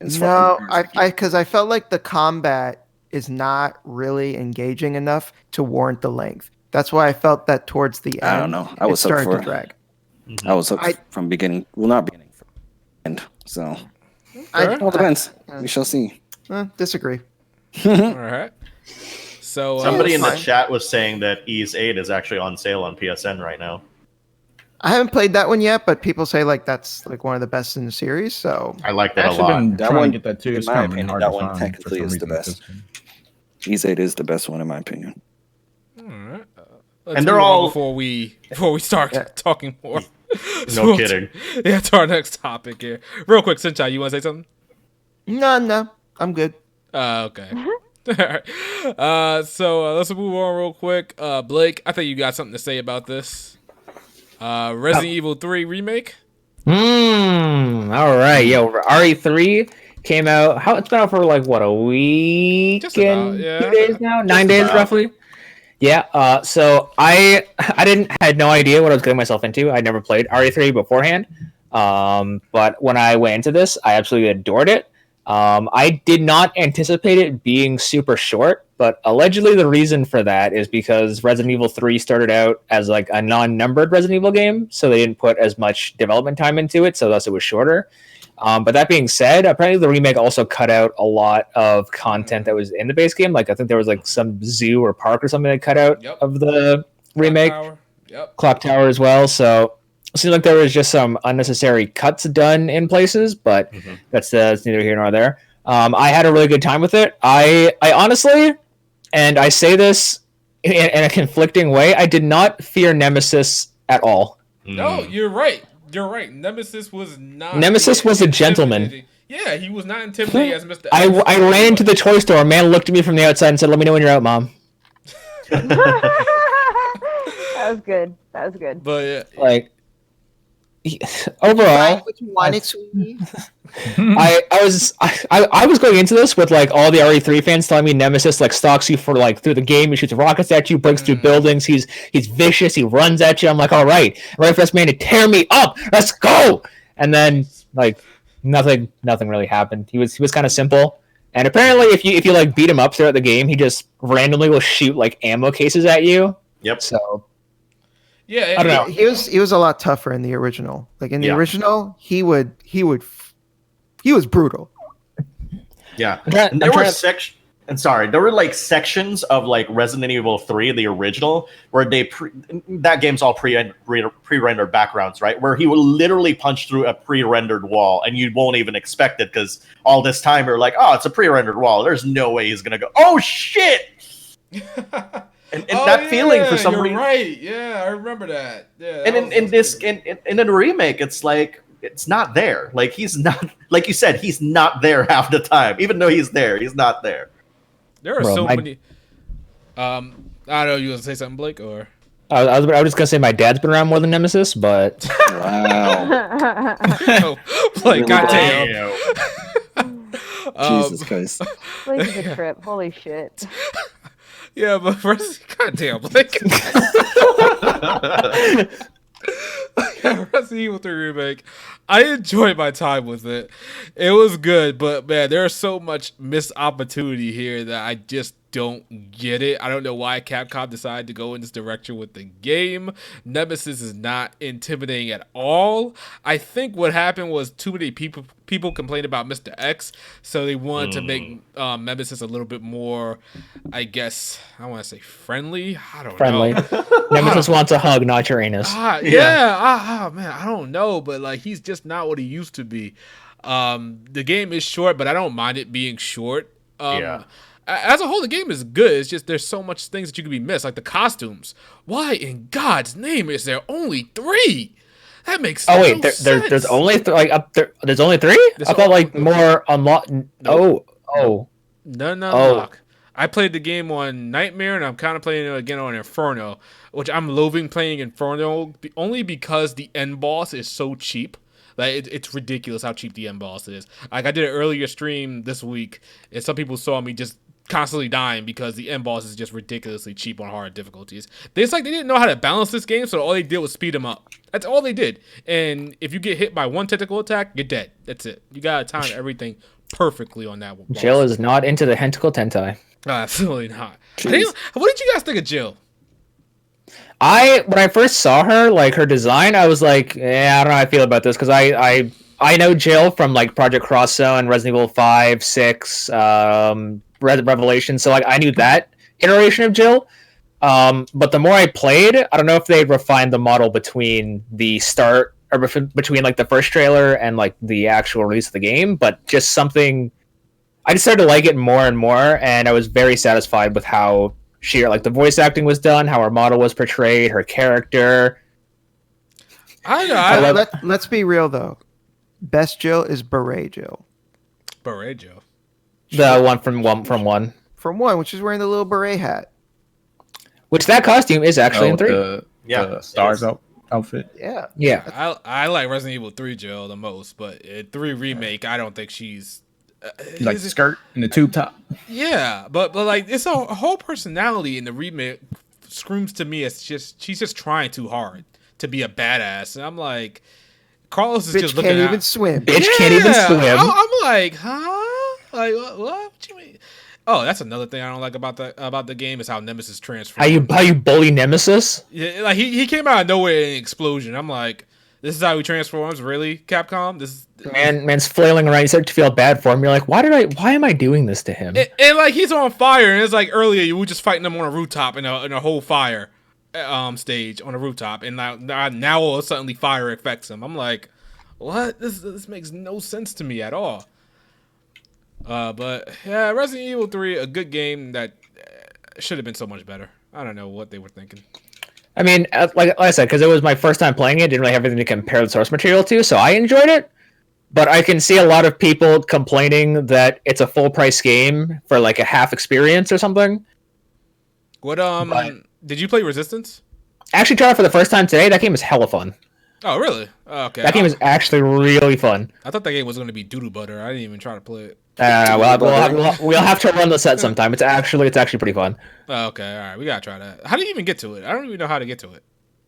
No, because I felt like the combat is not really engaging enough to warrant the length. That's why I felt that towards the end. I don't know. I was starting hooked to drag. I was hooked from beginning. Well, not beginning, from end. So it all depends. We shall see. Disagree. All right. So Somebody in the fine. chat was saying that Ease 8 is actually on sale on PSN right now. I haven't played that one yet, but people say like that's like one of the best in the series. So I like that a Actually, lot. been That trying one, to get that too. in It's my kind of been opinion, hard that to one find technically for some is the reason. best. Ease 8 is the best one in my opinion. all right. And they're all- before we start talking more. No kidding. Yeah, to our next topic here. Real quick, Sunshine, you want to say something? no, I'm good. Okay. All right. So let's move on real quick. Blake, I think you got something to say about this. Resident Evil 3 remake. All right. Yo, RE3 came out. It's been out for like what, a week Just about, and yeah. 2 days now, 9 Just days about. roughly. Yeah. So I had no idea what I was getting myself into. I'd never played RE3 beforehand. But when I went into this, I absolutely adored it. I did not anticipate it being super short, but allegedly the reason for that is because Resident Evil 3 started out as like a non-numbered Resident Evil game, so they didn't put as much development time into it, so thus it was shorter. But that being said, apparently the remake also cut out a lot of content that was in the base game. Like I think there was like some zoo or park or something that cut out of the remake. Clock Tower as well. So it seems like there was just some unnecessary cuts done in places, but that's neither here nor there. I had a really good time with it. I honestly, and I say this in a conflicting way, I did not fear Nemesis at all. No, you're right. You're right. Nemesis was not. Nemesis was a gentleman. Yeah, he was not intimidating as Mr. I ran into the toy store. A man looked at me from the outside and said, "Let me know when you're out, Mom." That was good. That was good. But yeah, Like overall, I was going into this with like all the RE3 fans telling me Nemesis like stalks you for like through the game. He shoots rockets at you, breaks through buildings. He's vicious. He runs at you. I'm like, all right, ready for this man to tear me up. Let's go. And then like nothing really happened. He was kind of simple. And apparently, if you like beat him up throughout the game, he just randomly will shoot like ammo cases at you. Yep. So yeah, I don't know. He was a lot tougher in the original. Like in the original, he was brutal. Yeah. I'm There were trying there were like sections of like Resident Evil 3, the original, where that game's all pre-rendered backgrounds, right? Where he will literally punch through a pre-rendered wall and you won't even expect it because all this time you're like, oh, it's a pre-rendered wall. There's no way he's gonna go, oh shit! And that feeling for some reason. Right. Yeah, I remember that. Yeah. And in the remake, it's like it's not there. Like he's not, like you said, he's not there half the time. Even though he's there, he's not there. There are so many. I don't know. You want to say something, Blake, or? I was just gonna say my dad's been around more than Nemesis, but Wow. Blake, goddamn. Jesus Christ. Blake is a trip. Holy shit. Yeah, but first, goddamn, Blake. Resident Evil 3 Remake. I enjoyed my time with it. It was good, but man, there's so much missed opportunity here that I just don't get it. I don't know why Capcom decided to go in this direction with the game. Nemesis is not intimidating at all. I think what happened was too many people complained about Mr. X, so they wanted to make Nemesis a little bit more, I guess, I want to say friendly. I don't know. Nemesis wants a hug, not your anus. Man, I don't know, but like he's just not what he used to be. The game is short, but I don't mind it being short. As a whole, the game is good. It's just there's so much things that you could be missed, like the costumes. Why in God's name is there only 3? That makes no sense. There's only there's only 3? I thought like more unlock. None unlock. I played the game on Nightmare, and I'm kind of playing it again on Inferno, which I'm loathing playing Inferno only because the end boss is so cheap. Like it's ridiculous how cheap the end boss is. Like I did an earlier stream this week, and some people saw me just constantly dying because the end boss is just ridiculously cheap on hard difficulties. It's like they didn't know how to balance this game, so all they did was speed them up. That's all they did. And if you get hit by one tentacle attack, you're dead. That's it. You gotta time everything perfectly on that one. Jill is not into the tentacle tentai. Absolutely not. What did you guys think of Jill? When I first saw her, like her design, I was like, I don't know how I feel about this because I know Jill from like Project Cross Zone, Resident Evil 5, 6, Revelation, so like I knew that iteration of Jill. But the more I played, I don't know if they refined the model between the start or between like the first trailer and like the actual release of the game, but just something I just started to like it more and more, and I was very satisfied with how like the voice acting was done, how her model was portrayed, her character. Let's be real though. Best Jill is Beret Jill. Beret Jill. The one from one. From 1, which is wearing the little beret hat. Which that costume is actually in 3. The Stars outfit. Yeah. I like Resident Evil 3 Jill the most, but in 3 Remake, I don't think she's... like the skirt and the tube top. Yeah, but like it's a whole personality in the remake screams to me. It's just she's just trying too hard to be a badass, and I'm like, Carlos is Bitch just looking can't at even swim. Bitch can't even swim. I'm like, huh? Like what you mean? Oh, that's another thing I don't like about the game is how Nemesis transforms. How you bully Nemesis? Yeah, like he came out of nowhere in an explosion. I'm like, this is how he transforms, really, Capcom? Man's flailing around. You start to feel bad for him. You're like, why am I doing this to him? And like he's on fire, and it's like earlier you were just fighting him on a rooftop in a whole fire stage on a rooftop, and now all of a sudden fire affects him. I'm like, what? This makes no sense to me at all. But yeah, Resident Evil 3, a good game that should have been so much better. I don't know what they were thinking. I mean, like I said, because it was my first time playing it, didn't really have anything to compare the source material to, so I enjoyed it. But I can see a lot of people complaining that it's a full price game for like a half experience or something. What did you play Resistance? Actually tried it for the first time today. That game is hella fun. Oh really? Okay. That game is actually really fun. I thought that game was going to be doodle butter. I didn't even try to play it. We'll have to run the set sometime. It's actually pretty fun. Oh, okay, all right, we gotta try that. How do you even get to it? I don't even know how to get to it.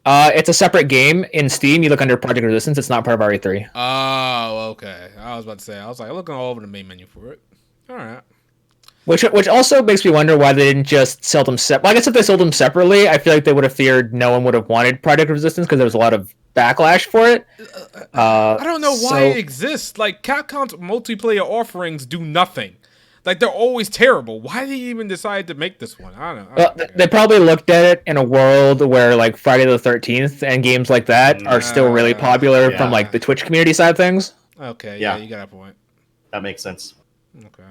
It's a separate game in Steam. You look under Project Resistance. It's not part of RE3. Oh, okay. I was about to say. I was like looking all over the main menu for it. All right. Which also makes me wonder why they didn't just sell them separately. Well, I guess if they sold them separately, I feel like they would have feared no one would have wanted Project Resistance because there was a lot of backlash for it. I don't know why it exists. Like Capcom's multiplayer offerings do nothing. Like they're always terrible. Why did they even decide to make this one? I don't know. They probably looked at it in a world where like Friday the 13th and games like that are still really popular from like the Twitch community side of things. Okay, yeah, you got a point. That makes sense. Okay.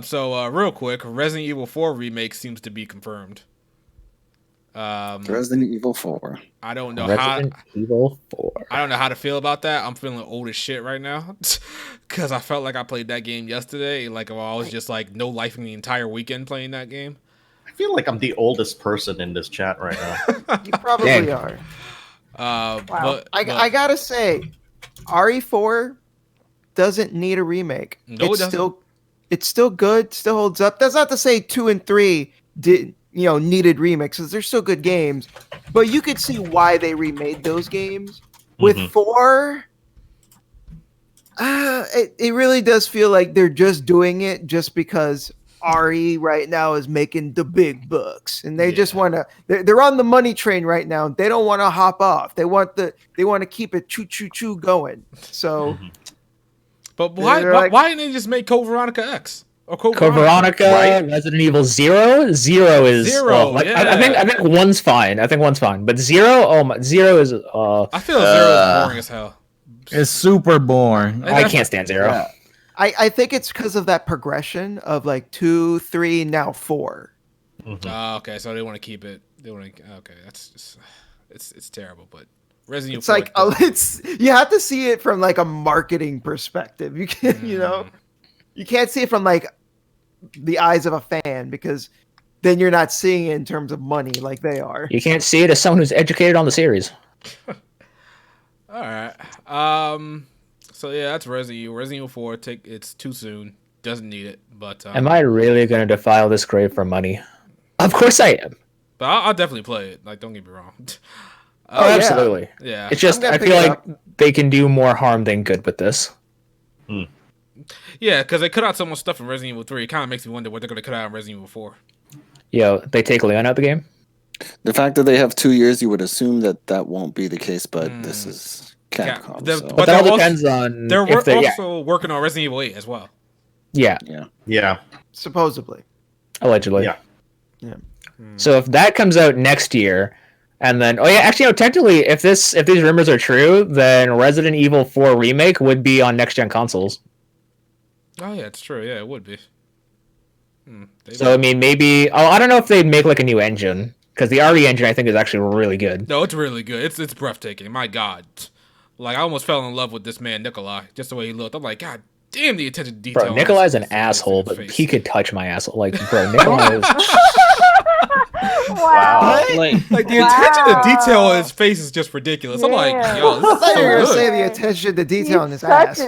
So real quick, Resident Evil 4 remake seems to be confirmed. Resident Evil 4. I don't know Evil 4. I don't know how to feel about that. I'm feeling old as shit right now because I felt like I played that game yesterday. Like I was just like no life in the entire weekend playing that game. I feel like I'm the oldest person in this chat right now. You probably are. Wow. But I gotta say, RE4 doesn't need a remake. No, it's still good, still holds up. That's not to say 2 and 3 needed remixes. They're still good games, but you could see why they remade those games. With 4, it really does feel like they're just doing it just because RE right now is making the big bucks, and they just want to. They're on the money train right now. They don't want to hop off. They want to keep it choo going. So, but why didn't they just make Code Veronica X or Code Veronica, right? Resident Evil 0. 0 is 0. I think one's fine. But 0, 0 is. I feel 0 is boring as hell. It's super boring. I can't stand 0. Yeah. I think it's because of that progression of like 2, 3, now 4. Okay, so they want to keep it. Okay, that's just it's terrible. But Resident Evil. It's like you have to see it from like a marketing perspective. You can't, you can't see it from like the eyes of a fan because then you're not seeing it in terms of money like they are. You can't see it as someone who's educated on the series. All right. So yeah, that's Resident Evil. Resident Evil 4. It's too soon. Doesn't need it. But am I really going to defile this grave for money? Of course I am. But I'll definitely play it. Like, don't get me wrong. Absolutely. Yeah. It's just I feel like they can do more harm than good with this. Yeah, because they cut out so much stuff in Resident Evil 3. It kind of makes me wonder what they're going to cut out in Resident Evil 4. Yo, they take Leon out of the game. The fact that they have 2 years, you would assume that won't be the case, but this is Capcom. But that all depends on. They're also working on Resident Evil 8 as well. Yeah. Supposedly. Allegedly. Yeah. So if that comes out next year, and then technically, if these rumors are true, then Resident Evil 4 Remake would be on next gen consoles. Oh yeah, it's true. Yeah, it would be. So I mean, maybe. Oh, I don't know if they'd make like a new engine because the RE engine I think is actually really good. No, it's really good. It's breathtaking. My God, like I almost fell in love with this man Nikolai, just the way he looked. I'm like, God damn, the attention to detail. Bro, Nikolai's an asshole, but he could touch my asshole. Like, bro, Nikolai is. Wow. Like the attention to detail on his face is just ridiculous. I'm like, yo, this is so you're good. gonna say the attention to detail on his ass.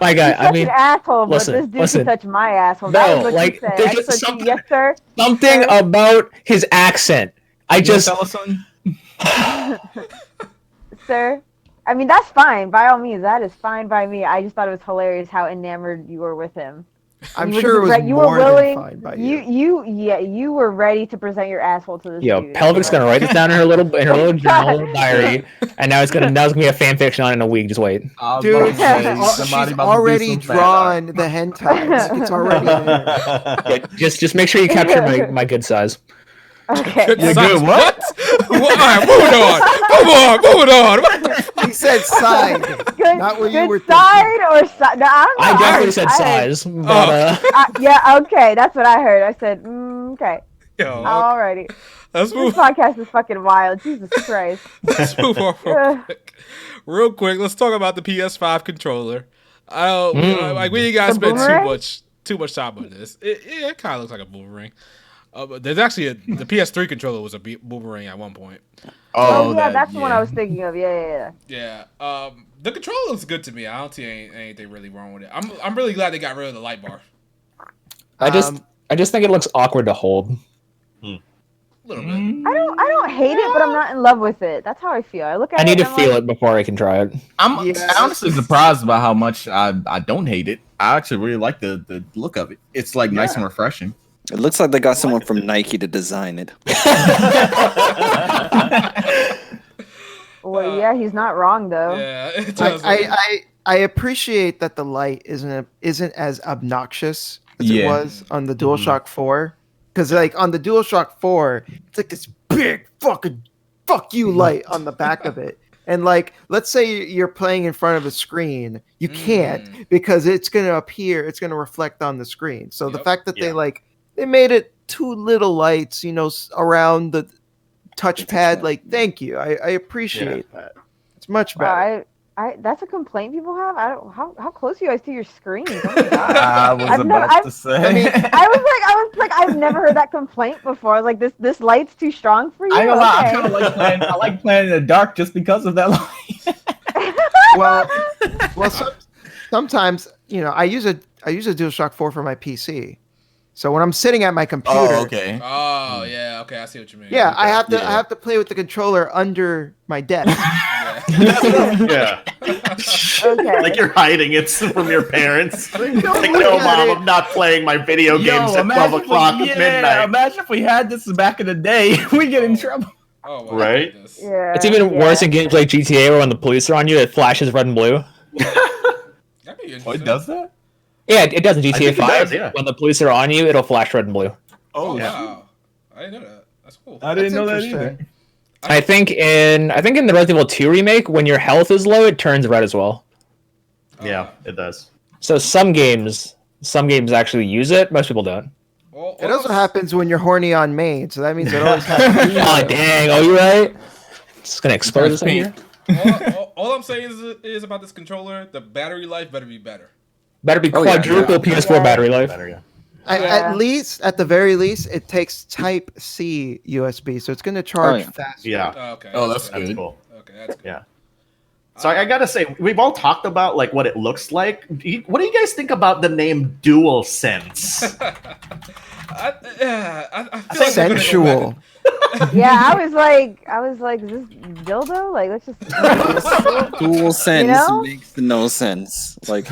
My guy, I mean, an asshole, listen, but this dude can touch my asshole. No, like there's just something, yes, sir. Something about his accent. I just, sir. I mean, that's fine. By all means, that is fine by me. I just thought it was hilarious how enamored you were with him. I'm sure it was more than fine by you. You were ready to present your asshole to this dude. Pelvic's gonna write this down in her little journal diary, and now it's gonna be a fan fiction on in a week. Just wait. Dude, she's already drawn the hentai. It's already there. Just make sure you capture my good size. Okay. You're good. What? All right, moving on. He said side, not what you were side thinking. Or side? No, I definitely said size. But, yeah, okay, that's what I heard. I said, okay. Yo, alrighty. This podcast is fucking wild. Jesus Christ. Let's move on real quick. Let's talk about the PS5 controller. We ain't gotta spend too much time on this. It kind of looks like a boomerang. But there's actually the PS3 controller was a boomerang at one point. Oh yeah, that's the one I was thinking of. Yeah. The controller looks good to me. I don't see anything really wrong with it. I'm really glad they got rid of the light bar. I just think it looks awkward to hold. A little bit. I don't hate it, but I'm not in love with it. That's how I feel. I look at it. I need to feel it before I can try it. I'm honestly surprised about how much I don't hate it. I actually really like the look of it. It's like nice and refreshing. It looks like they got someone from Nike to design it. Well, yeah, he's not wrong though. Yeah, it does. I appreciate that the light isn't as obnoxious as it was on the DualShock 4. Because like on the DualShock 4, it's like this big fucking fuck you light on the back of it. And like, let's say you're playing in front of a screen, you can't because it's gonna appear, it's gonna reflect on the screen. So the fact that they made it 2 little lights, around the touchpad. Like, thank you. I appreciate that. It's much better. That's a complaint people have. I don't. How close are you guys to your screens? Oh my God. I was about to say. I mean, I was like, I've never heard that complaint before. I was like, this light's too strong for you. I kind of like playing. I like playing in the dark just because of that light. well, sometimes I use a DualShock 4 for my PC. So when I'm sitting at my computer, Oh yeah, okay, I see what you mean. Yeah, I have to play with the controller under my desk. Yeah. Okay. Like you're hiding it from your parents. Like, look no, at mom, it. I'm not playing my video games at 12 imagine if o'clock we- at midnight. Imagine if we had this back in the day. We get in trouble. Oh my Right? goodness. Yeah. It's even yeah. worse in games like GTA where when the police are on you, it flashes red and blue. That'd be interesting. Oh, it does that? Yeah, it does in GTA think it 5. does, yeah. When the police are on you, it'll flash red and blue. Oh Yeah. wow. I didn't know that. That's cool. I didn't know that interesting. either. I think in the Resident Evil 2 remake, when your health is low, it turns red as well. Yeah, it does. So some games actually use it. Most people don't. Well, It also happens when you're horny on main, so that means it always happens. Oh dang! Oh, you right? Just gonna expose us here. all I'm saying is about this controller, the battery life better be better. Better be Oh, yeah, quadruple PS4 Yeah. battery life. Better, yeah. At least, at the very least, it takes Type C USB, so it's going to charge yeah. faster. Yeah, Oh, okay. Oh, that's that's good. cool. Okay, that's good. Yeah. So I gotta say, we've all talked about like what it looks like. What do you guys think about the name DualSense? I feel like we're gonna go Sensual. Yeah, I was like, is this dildo? Like, let's just. Dual sense know? makes no sense. Like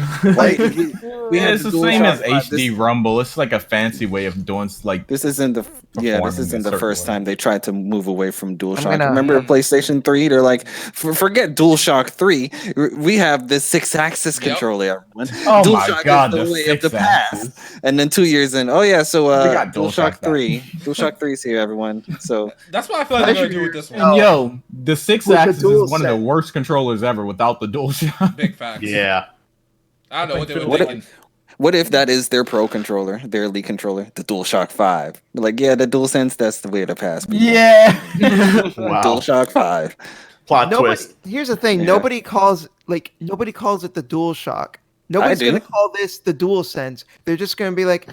we had It's the Dual same Shock as 5. HD Rumble. It's like a fancy way of doing like. This isn't the Performing in the certain first time they tried to move away from DualShock. gonna- Remember PlayStation 3? They're like, forget DualShock 3. We have this 6-axis Yep. controller. Everyone. Oh my DualShock God, is the the way of the 6-axis. past. And then 2 years in, oh yeah, so We got DualShock DualShock 3. DualShock 3 is here, everyone. So That's what I feel like they're gonna do with this And one. yo, the 6-axis dual is one of the sense. worst controllers ever without the DualShock. Big facts. Yeah. I don't know what they were What thinking. what if that is their pro controller, their elite controller, the DualShock 5? They're like, yeah, the DualSense, that's the way of the past. people. Yeah. Wow. DualShock 5. Plot Nobody, twist. here's the thing: Yeah. nobody calls it the DualShock. Nobody's do. gonna call this the DualSense. They're just gonna be like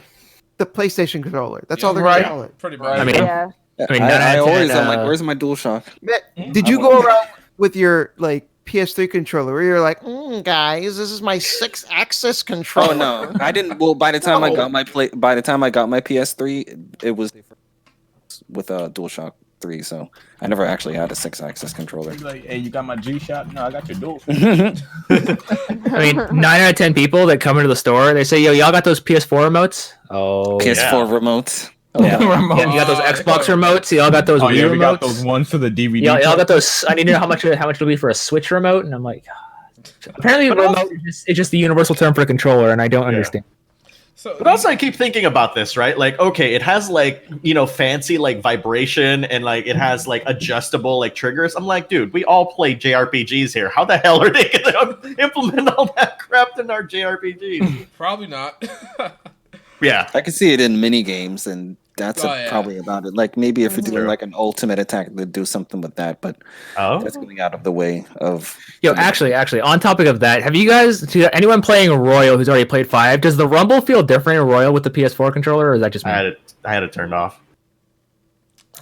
the PlayStation controller. That's all they're right. gonna call it. Pretty Right. much. I mean, Yeah. I mean, I none out of always, 10, I'm like, where's my DualShock? Did you go around with your like PS3 controller where you're like, guys, this is my 6-axis Oh controller? no, I didn't. Well, by the time I got my PS3, it was with a DualShock 3, so I never actually had a 6-axis controller. Like, hey, you got my G-Shock? No, I got your Dual. I mean, 9 out of 10 people that come into the store, they say, "Yo, y'all got those PS4 remotes?" Oh, PS4 remotes. yeah. Remote. Yeah, you got those Oh, Xbox yeah. remotes. Y'all got those Oh Wii yeah, we got remotes. those ones for the DVD. Y'all got those. I need to know how much it'll be for a Switch remote, and I'm like, apparently, But remote is just the universal term for a controller, and I don't understand. So, But also, I keep thinking about this, right? Like, okay, it has like, fancy like vibration and like it has like adjustable like triggers. I'm like, dude, we all play JRPGs here. How the hell are they gonna implement all that crap in our JRPGs? probably not. Yeah, I can see it in mini games, and that's Oh, yeah. probably about it. Like maybe if you're doing True. like an ultimate attack, they'd do something with that, but oh, that's getting out of the way of. Yo, actually, on topic of that, have you guys, anyone playing Royal who's already played 5, does the rumble feel different in Royal with the PS4 controller, or is that just me? I had it turned off.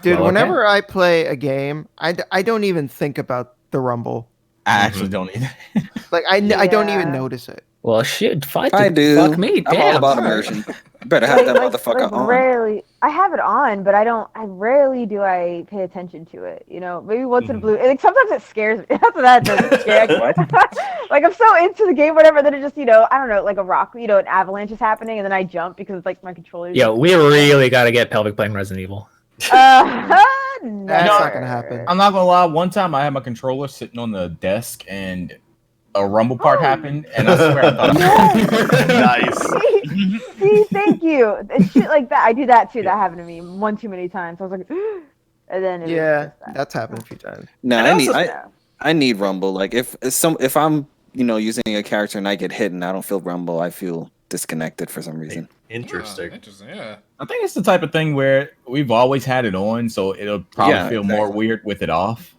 Dude, Well, okay. whenever I play a game, I don't even think about the rumble. I actually don't either. Like I don't even Yeah. notice it. Well, shit, I do. Fuck me, I'm damn. all about immersion. You better have that motherfucker on. Rarely, I have it on, but I rarely do I pay attention to it. Maybe once in a blue. Like sometimes it scares me. That's what that does. It scares me. Like I'm so into the game, whatever. Then it just, I don't know, like a rock, an avalanche is happening, and then I jump because it's like my controller. Yo, we really got to get Pelvic playing Resident Evil. That's Never. not gonna happen. I'm not gonna lie. One time I had my controller sitting on the desk and a rumble part happened, and I swear I thought. Nice. See, thank you. It's shit like that. I do that too. That happened to me one too many times. I was like, and then it was Yeah, just that. that's happened a few times. No, And I also- need Yeah. I need rumble. Like if I'm using a character and I get hit and I don't feel rumble, I feel disconnected for some reason. Interesting. Interesting. Yeah. I think it's the type of thing where we've always had it on, so it'll probably Yeah, feel more weird with it off.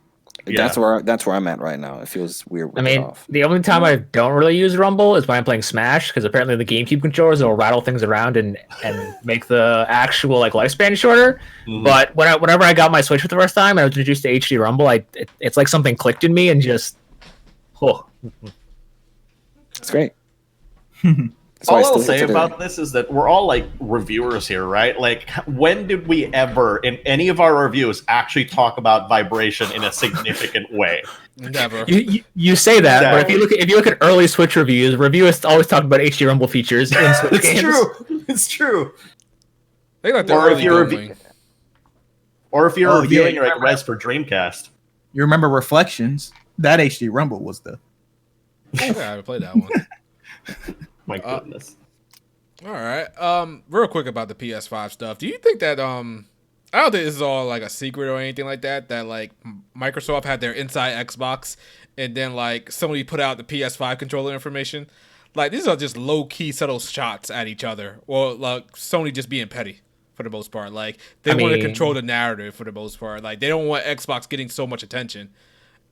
Yeah. That's where I'm at right now. It feels weird I with mean, it off. the only time I don't really use Rumble is when I'm playing Smash, because apparently the GameCube controllers will rattle things around and make the actual like lifespan shorter. Mhm. But whenever I got my Switch for the first time and I was introduced to HD Rumble, it's like something clicked in me and just, oh, It's great. So I All still I'll hit say today. about this is that we're all like reviewers here, right? Like, when did we ever, in any of our reviews, actually talk about vibration in a significant way? Never. You say that, but Exactly. if you look at early Switch reviews, reviewers always talk about HD Rumble features in Switch It's games. true. It's true. They like the Or if early you're going. Or if you're Oh, reviewing yeah, like remember Res for Dreamcast. You remember Reflections? That HD Rumble was the. Yeah, I haven't played that one. My goodness. All right. Real quick about the PS5 stuff. Do you think that I don't think this is all like a secret or anything like that. That like Microsoft had their inside Xbox, and then like somebody put out the PS5 controller information. Like these are just low key subtle shots at each other, or like Sony just being petty for the most part. Like they want to control the narrative for the most part. Like they don't want Xbox getting so much attention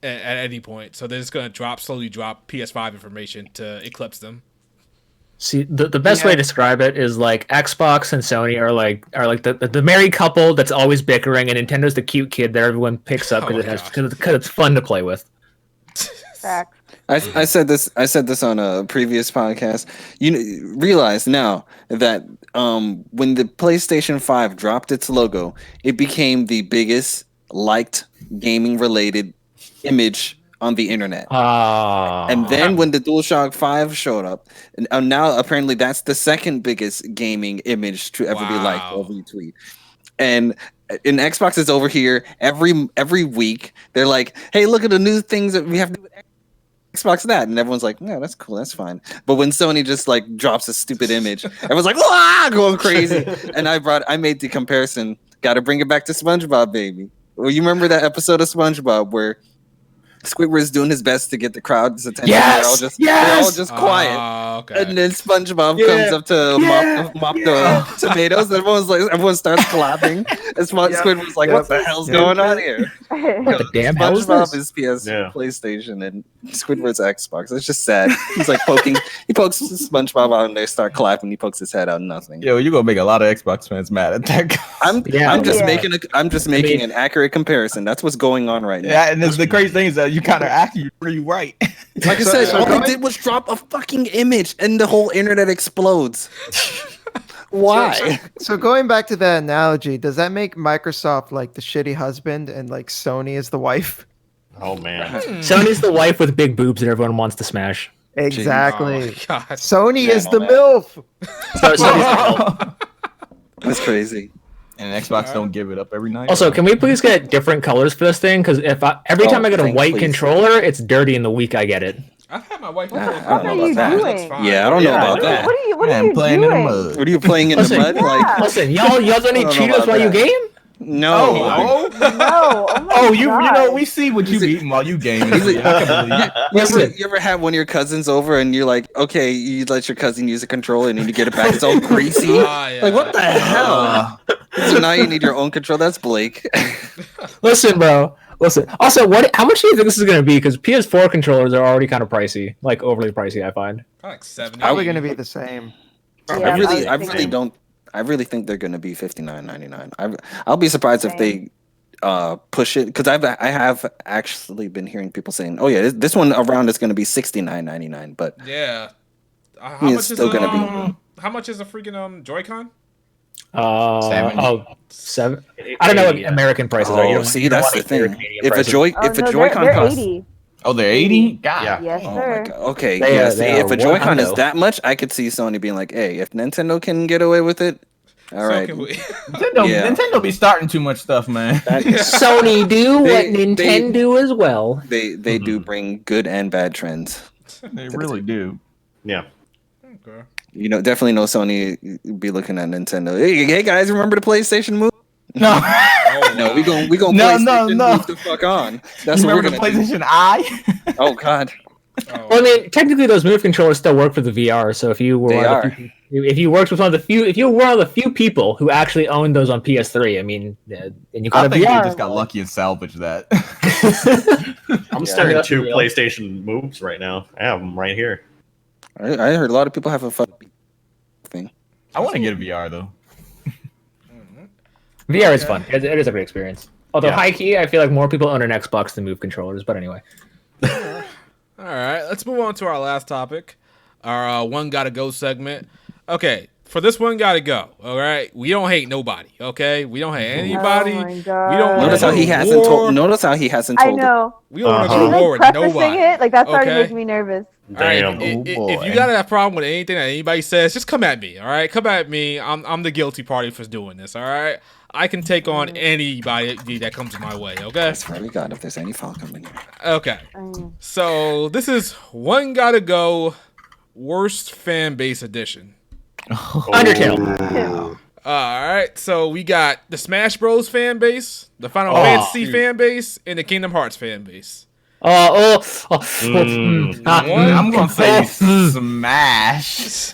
at any point, so they're just gonna slowly drop PS5 information to eclipse them. See, the best way to describe it is like Xbox and Sony are like the married couple that's always bickering, and Nintendo's the cute kid that everyone picks up because it's fun to play with. Facts. I said this on a previous podcast. You realize now that when the PlayStation 5 dropped its logo, it became the biggest liked gaming related image on the internet. And then when the DualShock 5 showed up, and now apparently that's the second biggest gaming image to ever be liked over tweet. And in Xbox is over here every week. They're like, hey, look at the new things that we have to do with Xbox that, and everyone's like, no, that's cool, that's fine. But when Sony just like drops a stupid image, everyone's like, ah, going crazy. And I made the comparison. Got to bring it back to SpongeBob, baby. Well, you remember that episode of SpongeBob where Squidward's doing his best to get the crowd's attention? Yes! They're all just quiet. Okay. And then SpongeBob comes up to mop the tomatoes. Everyone starts clapping. And Squidward's like, what the hell's going on here? What the damn hell is SpongeBob this? is PlayStation and Squidward's Xbox. It's just sad. He's like he pokes SpongeBob out and they start clapping. He pokes his head out, nothing. Yo, you're gonna make a lot of Xbox fans mad at that. I'm just making an accurate comparison. That's what's going on right now. Yeah, and the crazy thing is that you kind of accurate, pretty right. Like I said, all they did was drop a fucking image and the whole internet explodes. Why? So going back to that analogy, does that make Microsoft like the shitty husband and like Sony is the wife? Oh man. Sony's the wife with big boobs that everyone wants to smash. Exactly. Oh my God. Sony is the MILF. That's crazy. And Xbox don't give it up every night. Also, can we please get different colors for this thing? Because every time I get a white controller, it's dirty in the week I get it. I've had my wife. What are you doing? Yeah, I don't know about that. What are you playing doing? in the mud. What are you playing in the mud? Like, Listen, y'all don't eat I don't know Cheetos about while you that. game? no. No. Oh my You know, God. we see what you eating while you gaming. He's like- I can believe it. Listen, You ever had one of your cousins over and you're like, okay, you let your cousin use a controller and then you get it back, it's all greasy? Yeah. Like, what the hell? So now you need your own control. That's Blake. listen, bro. Listen. Also, how much do you think this is going to be? Because PS4 controllers are already kind of pricey, like overly pricey, I find. Probably like 70. Probably going to be the same. Yeah, I really think they're going to be $59.99. I'll be surprised if they push it, because I have actually been hearing people saying, oh yeah, this one around is going to be $69.99, but Yeah. How it's much is still gonna How much is a freaking Joy-Con? 7. I don't know what American prices are. You don't- see, you don't that's want the to hear thing. Canadian If a prices. Joy-Con they're costs 80. Oh, they're 80? God. Yeah. Yes, Oh my sir. God. Okay, They yeah. are- See, they if are a Joy-Con is $100. that much, I could see Sony being like, "Hey, if Nintendo can get away with it, all right." Can we? Nintendo be starting too much stuff, man. Sony do what They- Nintendo as well. They do bring good and bad trends. They really do. Yeah. Okay. You know, definitely know Sony be looking at Nintendo. Hey guys, remember the PlayStation move? No. No, we gonna No, PlayStation no. move the fuck on. That's You what we're remember the gonna do. PlayStation Eye? Oh God. Oh. Well, I mean, technically, those Move controllers still work for the VR. So if you were They one of are. the few, if you worked with one of the few, if you were one of the few people who actually owned those on PS3, I mean, and you got I a think VR. they just got lucky and salvaged that. I'm Yeah, staring at that's 2 real. PlayStation moves right now. I have them right here. I heard a lot of people have a fun thing. I want to get a VR though. VR is fun. It is a great experience. Although Yeah. high key, I feel like more people own an Xbox than Move controllers. But anyway, All right, let's move on to our last topic. our one gotta go segment. Okay, for this one gotta go. All right, we don't hate nobody. Okay, we don't hate anybody. Oh my We don't God. want Notice to how go he to hasn't war. told. Notice how he hasn't I told. know. We don't want to He's go to like war with prefacing nobody. it. Like that's already Okay? making me nervous. All right, Damn. if you got a problem with anything that anybody says, just come at me. All right, come at me. I'm the guilty party for doing this. All right, I can take on anybody that comes my way. Okay. I swear to God, if there's any fall coming. Okay. So this is one gotta go worst fan base edition. Undertale. All right, so we got the Smash Bros fan base, the Final Fantasy fan base, and the Kingdom Hearts fan base. I'm gonna say Smash.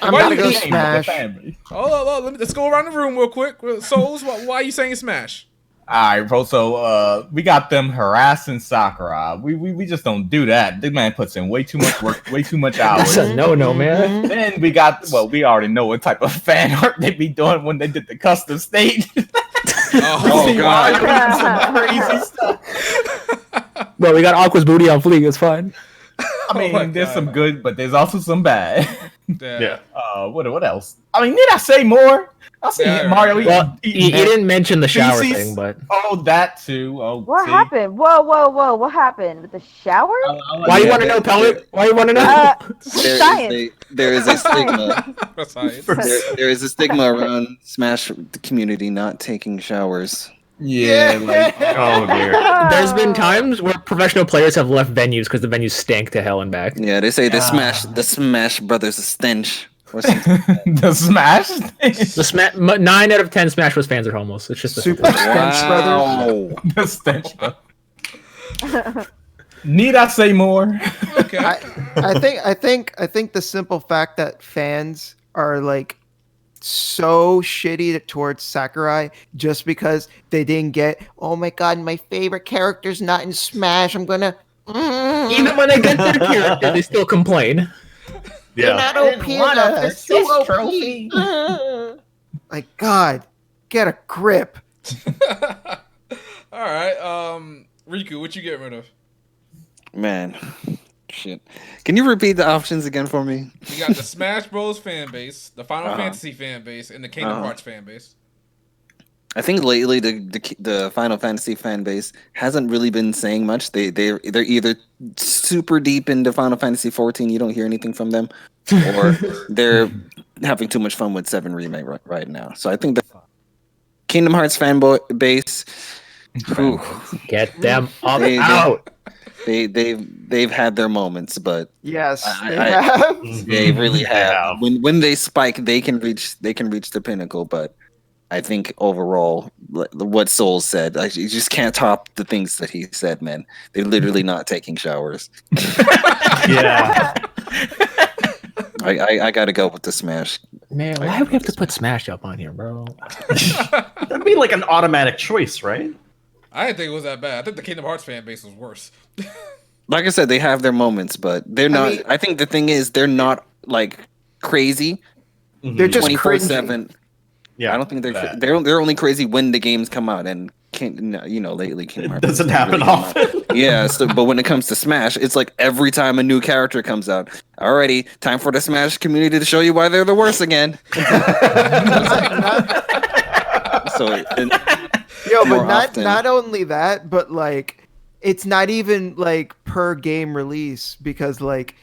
I'm Why gonna you go hate Smash. Let's go around the room real quick. Souls, why are you saying Smash? All right, bro. So we got them harassing Sakura. We just don't do that. This man puts in way too much work, way too much hours. That's a no, man. Then we got we already know what type of fan art they be doing when they did the custom stage. Oh, God. Some crazy stuff. Well, we got Aqua's booty on fleek. It's fine. I mean, my there's God. some good, but there's also some bad. Yeah. What else? I mean, did I say more? I see Yeah, Mario. Well, you didn't mention the shower feces. thing, but Oh, that too. Oh, What see? happened? Whoa! What happened with the shower? why you want to know, Pellet? Why you want to know? Science. There is a stigma. That's science. There is a stigma around Smash community not taking showers. Yeah, like Oh dear. There's been times where professional players have left venues because the venues stank to hell and back. Yeah, they say the Smash Brothers stench. Or something. the Smash. The 9 out of 10 Smash Bros fans are homeless. It's just a Super Stench Brothers. Wow. the stench. Need I say more? Okay. I think the simple fact that fans are like so shitty towards Sakurai just because they didn't get, oh my god, my favorite character's not in Smash. I'm gonna Even when they get their character, they still complain. they're Yeah. not OP enough. They're so OP. Like God, get a grip. All right. Riku, what you get rid of? Man. Shit. Can you repeat the options again for me? We got the Smash Bros fan base, the Final Fantasy fan base, and the Kingdom Hearts fan base. I think lately the Final Fantasy fan base hasn't really been saying much. They're either super deep into Final Fantasy 14, you don't hear anything from them, or they're having too much fun with VII Remake right now. So I think the Kingdom Hearts fanboy base, whew, Get them up They- out. they've had their moments, but Yes, they I- have. they really have. Yeah. When they spike, they can reach the pinnacle, but I think overall, what Soul said, you just can't top the things that he said, man. They're literally not taking showers. Yeah. I got to go with the Smash. Man, why do we have to put Smash up on here, bro? That'd be like an automatic choice, right? I didn't think it was that bad. I think the Kingdom Hearts fan base was worse. Like I said, they have their moments, but they're not. I think the thing is, they're not like crazy. They're just 24/7. Yeah. I don't think they're only crazy when the games come out, and lately Kingdom Hearts Doesn't happen come out. often. Yeah, but when it comes to Smash, it's like every time a new character comes out, alrighty, time for the Smash community to show you why they're the worst again. Yo, more but often. not only that, but like it's not even like per game release because like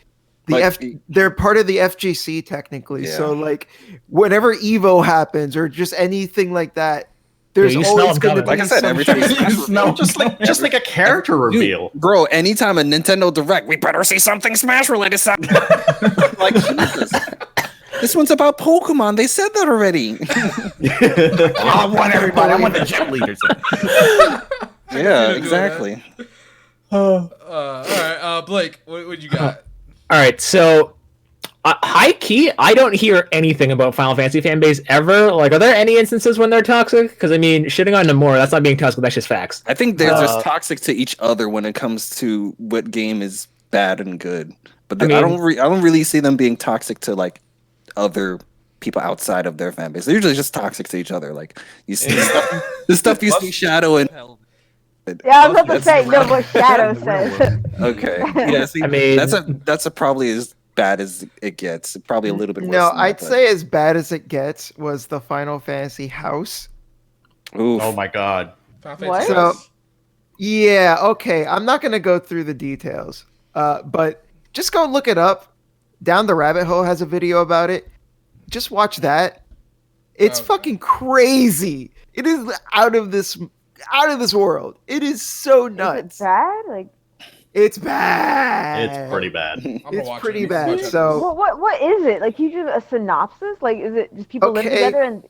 they're part of the FGC technically. Yeah. So like whenever Evo happens or just anything like that, there's Yeah, you smell always them going to coming. be Like I said, some every time shit. No, just like a character reveal. Bro, anytime a Nintendo Direct, we better see something Smash related. Like Jesus. This one's about Pokemon. They said that already. I want everybody. I want the gym leaders. Yeah, exactly. All right. Blake, what you got? All right, so high key, I don't hear anything about Final Fantasy fanbase ever. Like, are there any instances when they're toxic? Because I mean, shitting on Nomura, that's not being toxic. That's just facts. I think they're just toxic to each other when it comes to what game is bad and good. But I don't really see them being toxic to like other people outside of their fan base. They're usually just toxic to each other. Like you see the stuff you see Shadow and Yeah, I was about to That's say, no, right. what Shadow says. Okay. Yeah, see, I mean- that's a probably as bad as it gets. Probably a little bit worse. No, than that, I'd but- say as bad as it gets was the Final Fantasy house. Oof. Oh my god. Final What? Fantasy So- X. Yeah, okay. I'm not gonna go through the details, but just go look it up. Down the Rabbit Hole has a video about it. Just watch that. It's Okay. fucking crazy. It is out of this world. It is so Is it nuts. bad? Like, It's bad. It's pretty bad. I'm gonna It's watch pretty it. bad. Watch it. So what is it? Like, can you do a synopsis? Like, is it just people live Okay. together and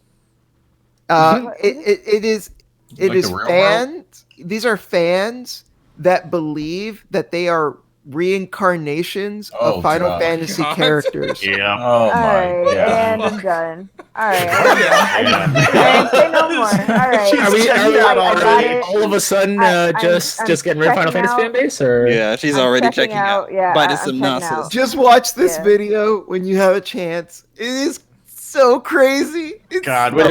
it is Like the real world? fans. These are fans that believe that they are reincarnations Oh, of Final God. Fantasy God. characters. Yeah. Oh all my right, god. and I'm done. All right, Yeah. and say no more. All right, Are we checking out I got already. it. all of a sudden I'm just getting rid of Final checking Fantasy out. fan base, or Yeah, she's I'm already checking checking out. out. Yeah, by the I'm checking synopsis. out. Just watch this Yeah. video when you have a chance. It is so crazy. It's God, They're-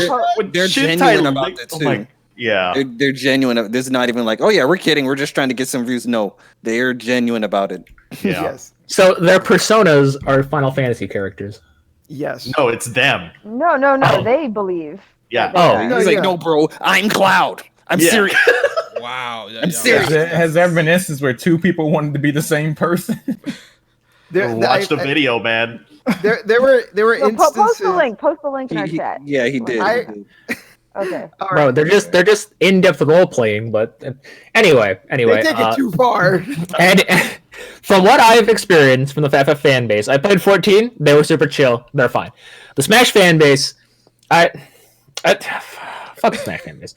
they're shit genuine title, about like, it, oh too. my- yeah. They're genuine. This is not even like, oh yeah, we're kidding. We're just trying to get some views. No, they're genuine about it. Yeah. yes. so their personas are Final Fantasy characters. Yes. No, it's them. No, Oh. they believe. Yeah. that they Oh, are. He's like, yeah. no, bro, I'm Cloud. I'm Yeah. serious. Wow. I'm serious. Has there been instances where two people wanted to be the same person? Watch the video, man. There were No, instances. post the link. Post the link in our chat. Yeah, he did. I- he did. Okay. All Bro, right. they're just in-depth role playing, but anyway, They take it too far. and from what I've experienced from the FF fan base, I played 14. They were super chill. They're fine. The Smash fan base, I fuck the Smash fan base.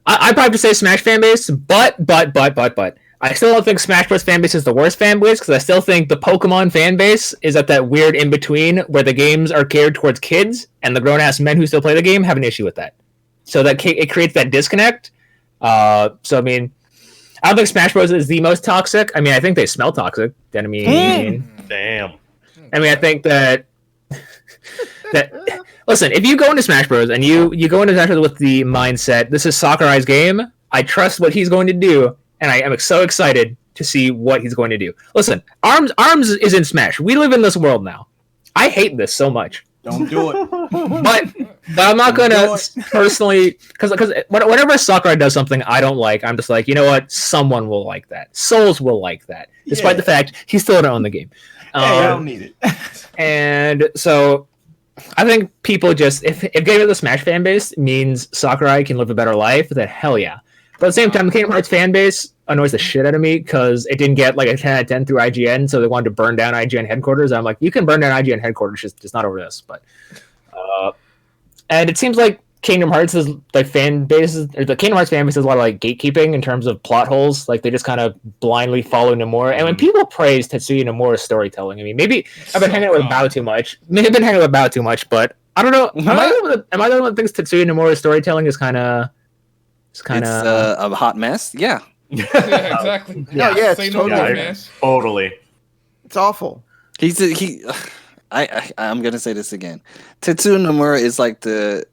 I'd probably say Smash fan base, but I still don't think Smash Bros. Fan base is the worst fan base because I still think the Pokemon fan base is at that weird in between where the games are geared towards kids and the grown ass men who still play the game have an issue with that. So that it creates that disconnect. So I mean, I don't think Smash Bros. Is the most toxic. I mean, I think they smell toxic. I mean, Damn. I think that listen, if you go into Smash Bros. And you go into Smash Bros. With the mindset, this is Sakurai's game. I trust what he's going to do. And I am so excited to see what he's going to do. Listen, Arms is in Smash. We live in this world now. I hate this so much. Don't do it. But I'm not going to personally... Because whenever Sakurai does something I don't like, I'm just like, you know what? Someone will like that. Souls will like that. Despite the fact he still don't own the game. I don't need it. And so... I think people just... If getting the Smash fan base means Sakurai can live a better life, then hell yeah. But at the same time, the Kingdom Hearts fan base annoys the shit out of me because it didn't get like a 10 out of 10 through IGN, so they wanted to burn down IGN headquarters. I'm like, you can burn down IGN headquarters, just not over this. But and it seems like Kingdom Hearts is like fan bases, or the Kingdom Hearts fan base is a lot of like gatekeeping in terms of plot holes. Like they just kind of blindly follow Nomura. And when people praise Tetsuya Nomura's storytelling, I mean, maybe I've been hanging out with Bao too much. Maybe I've been hanging out with Bao too much, but I don't know. Am I the one that thinks Tetsuya Nomura's storytelling is kind of? It's kind It's of a hot mess. Yeah. Yeah, exactly. No, yeah, it's Say no totally more, Yeah, man. Totally. It's awful. I'm gonna say this again. Tetsuya Nomura is like the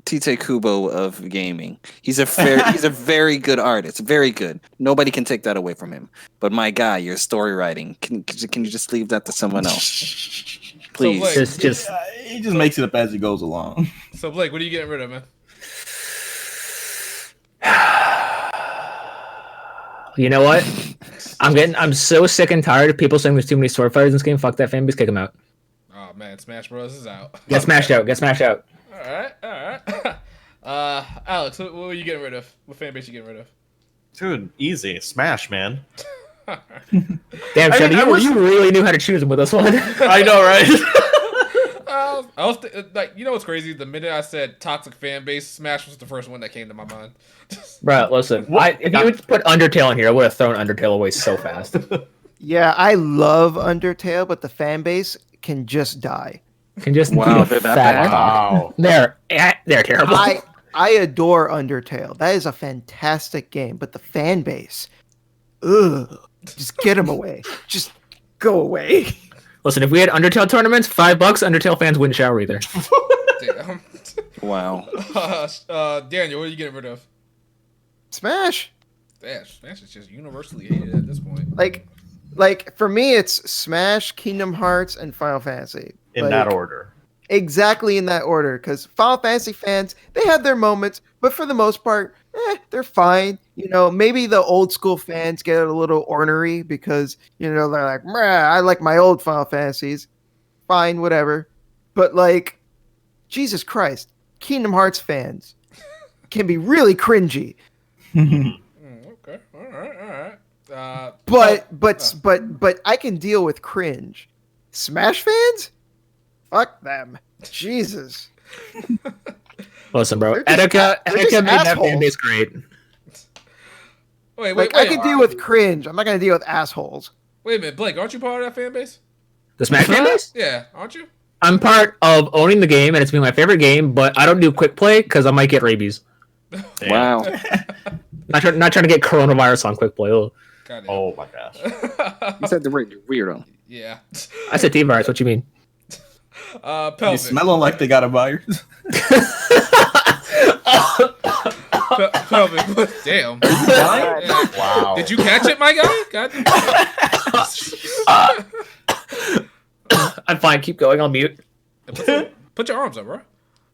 Tite Kubo of gaming. He's a very good artist. Very good. Nobody can take that away from him. But my guy, your story writing, can you just leave that to someone else? Please. Blake, just He just makes it up as he goes along. So Blake, what are you getting rid of, man? You know what? I'm so sick and tired of people saying there's too many sword fighters in this game. Fuck that fan base, kick them out. Oh man, Smash Bros is out. Get smashed out. Get smashed out. All right. Alex, what are you getting rid of? What fan base you getting rid of? Dude, easy. Smash, man. Damn, I Sheldon, mean, you really knew how to choose them with this one. I know, right? I was like, you know what's crazy? The minute I said toxic fan base, Smash was the first one that came to my mind. Bro, listen. If you would put Undertale in here, I would have thrown Undertale away so fast. Yeah, I love Undertale, but the fan base can just die. Can just Wow, be they're that fat. bad? Wow. They're terrible. I adore Undertale. That is a fantastic game, but the fan base, ugh, just get them away. Just go away. Listen, if we had Undertale tournaments, $5, Undertale fans wouldn't shower either. Damn. Wow. Daniel, what are you getting rid of? Smash. Smash is just universally hated at this point. Like for me, it's Smash, Kingdom Hearts, and Final Fantasy. In that order. Exactly in that order, because Final Fantasy fans, they have their moments, but for the most part, they're fine. You know, maybe the old school fans get a little ornery because, you know, they're like, I like my old Final Fantasies. Fine, whatever. But like, Jesus Christ, Kingdom Hearts fans can be really cringy. Okay, all right. But I can deal with cringe. Smash fans? Fuck them. Jesus. Listen, bro. They're just Etika made that assholes. fan base great. Wait. I can deal with cringe. I'm not gonna deal with assholes. Wait a minute, Blake. Aren't you part of that fan base? The Smash fan base? Yeah, aren't you? I'm part of owning the game, and it's been my favorite game, but I don't do quick play because I might get rabies. Damn. Wow. Not trying to get coronavirus on quick play. Oh, Goddamn. Oh my gosh. You said the word weirdo. Yeah. I said T-virus. What you mean? You Pelvic. smelling like they got a virus. Pelvic. Damn. Wow. Did you catch it, my guy? God. I'm fine. Keep going. I'll mute. Put your arms up, bro.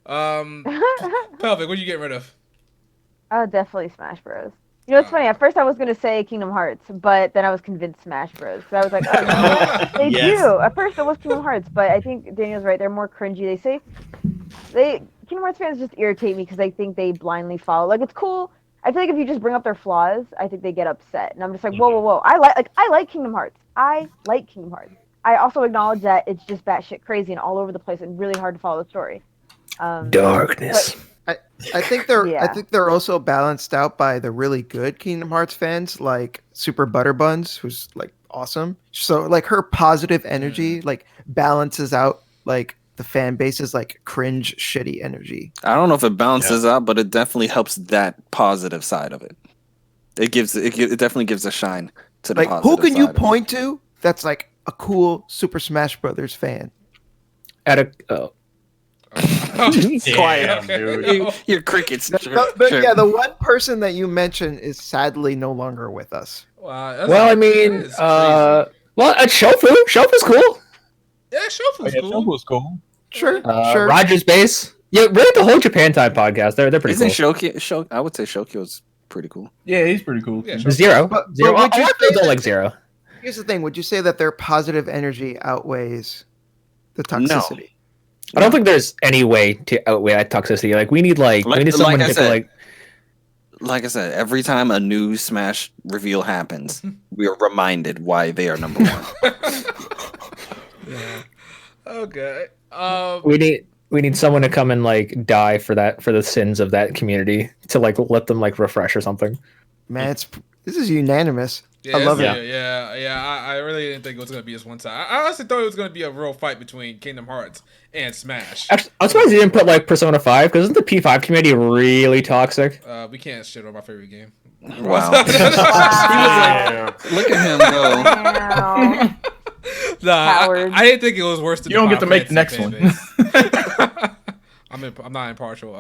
Pelvic, what are you getting rid of? Oh, definitely Smash Bros. You know, it's funny. At first, I was gonna say Kingdom Hearts, but then I was convinced Smash Bros. So I was like, oh, you know what? They Yes. do. At first, it was Kingdom Hearts, but I think Daniel's right. They're more cringy. Kingdom Hearts fans just irritate me because I think they blindly follow. Like, it's cool. I feel like if you just bring up their flaws, I think they get upset, and I'm just like, whoa. I like Kingdom Hearts. I like Kingdom Hearts. I also acknowledge that it's just batshit crazy and all over the place and really hard to follow the story. Darkness. I think they're Yeah. I think they're also balanced out by the really good Kingdom Hearts fans, like Super Butterbuns, who's like awesome. So like her positive energy like balances out like the fan base's like cringe shitty energy. I don't know if it balances out, but it definitely helps that positive side of it. It definitely gives a shine to the Like positive who can you side of it. point to that's like a cool Super Smash Brothers fan? Damn, dude. Your crickets. The one person that you mentioned is sadly no longer with us. Wow, Well, I mean, Shofu. Shofu's cool. yeah, Shofu's Yeah, cool. was cool. Sure, sure. Rogers Base. Yeah, really the whole Japan Time podcast. They're pretty Isn't cool. Shoki? I would say Shokyo's pretty cool. Yeah, he's pretty cool. Yeah, Shofu. Zero. But Zero. would you I say don't that- like Zero. Here's the thing: would you say that their positive energy outweighs the toxicity? I don't think there's any way to outweigh that toxicity. Like we need someone I to said, like. Like I said, every time a new Smash reveal happens, we are reminded why they are number one. Okay. We need someone to come and like die for the sins of that community to like let them like refresh or something. Man, this is unanimous. Yeah, I love it. Yeah. I really didn't think it was gonna be just one side. I honestly thought it was gonna be a real fight between Kingdom Hearts and Smash. Actually, I'm surprised you didn't put like Persona 5 because isn't the P5 community really toxic? We can't shit on my favorite game. Wow. Damn. Look at him go. Wow. Nah, Cowards. I didn't think it was worse than You don't the get to make the next Final one. Fantasy fan base. I'm not impartial.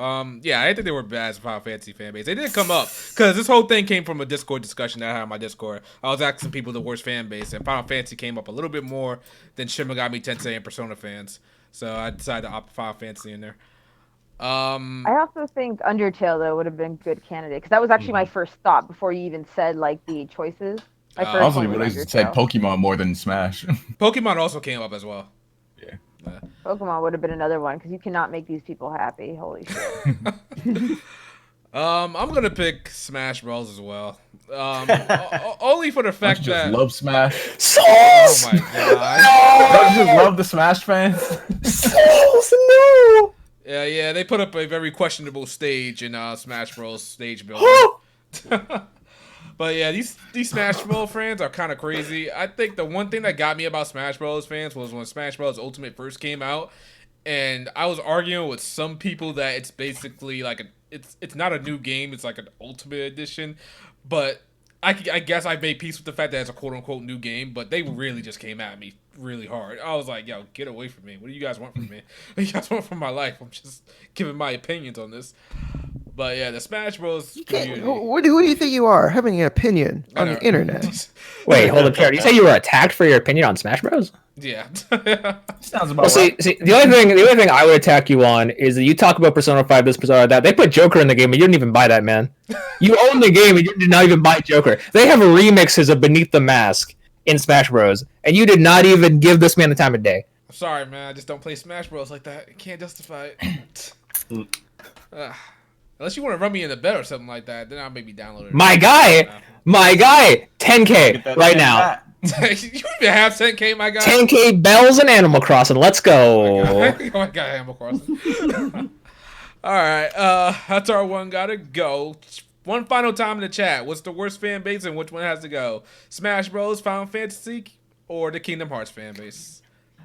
Yeah, I didn't think they were bad as a Final Fantasy fan base. They did come up because this whole thing came from a Discord discussion that I had on my Discord. I was asking people the worst fan base, and Final Fantasy came up a little bit more than Shin Megami Tensei and Persona fans. So I decided to opt Final Fantasy in there. I also think Undertale though would have been a good candidate because that was actually my first thought before you even said like the choices. My first Also, one was really said Undertale. Pokemon more than Smash. Pokemon also came up as well. Pokemon would have been another one because you cannot make these people happy. Holy shit! I'm gonna pick Smash Bros as well. Only for the Don't fact you just that love Smash? oh my god. Don't you just love the Smash fans? Yeah, they put up a very questionable stage in Smash Bros. Stage building. But yeah, these Smash Bros. Fans are kind of crazy. I think the one thing that got me about Smash Bros. Fans was when Smash Bros. Ultimate first came out, and I was arguing with some people that it's basically like it's not a new game. It's like an Ultimate Edition, but I guess I made peace with the fact that it's a quote unquote new game. But they really just came at me really hard. I was like, yo, get away from me. What do you guys want from me? What do you guys want from my life? I'm just giving my opinions on this. But yeah, the Smash Bros. Community. Who do you think you are, having an opinion on the internet? Wait, hold up, Jared. You say you were attacked for your opinion on Smash Bros? Yeah. Sounds about Well, see, the only thing I would attack you on is that you talk about Persona 5, this Persona that. They put Joker in the game, and you didn't even buy that, man. You own the game, and you did not even buy Joker. They have remixes of Beneath the Mask in Smash Bros, and you did not even give this man the time of day. I'm sorry, man. I just don't play Smash Bros like that. I can't justify it. Unless you want to run me in the bed or something like that, then I'll maybe download it. My guy, 10K right now. You even have 10K, my guy. 10K bells and Animal Crossing. Let's go. Oh my god, Animal Crossing. All right, that's our one. Gotta go. One final time in the chat. What's the worst fan base and which one has to go? Smash Bros, Final Fantasy, or the Kingdom Hearts fan base?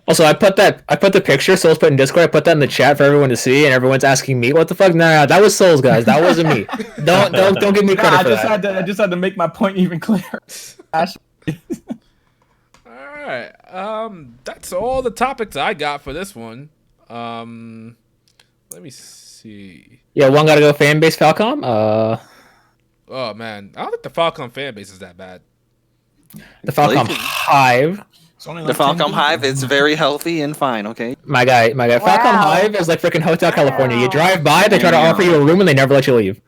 Also, I put the picture Souls put in Discord. I put that in the chat for everyone to see, and everyone's asking me, "What the fuck?" No, that was Souls, guys. That wasn't me. Don't give me credit for that. I just had to make my point even clearer. All right. That's all the topics I got for this one. Let me see. Yeah, one gotta go fan base Falcom. Oh man, I don't think the Falcom fan base is that bad. The Falcom Hive. The Falcom Hive is very healthy and fine, okay? My guy. Wow. Falcom Hive is like freaking Hotel California. You drive by, they try to offer you a room, and they never let you leave.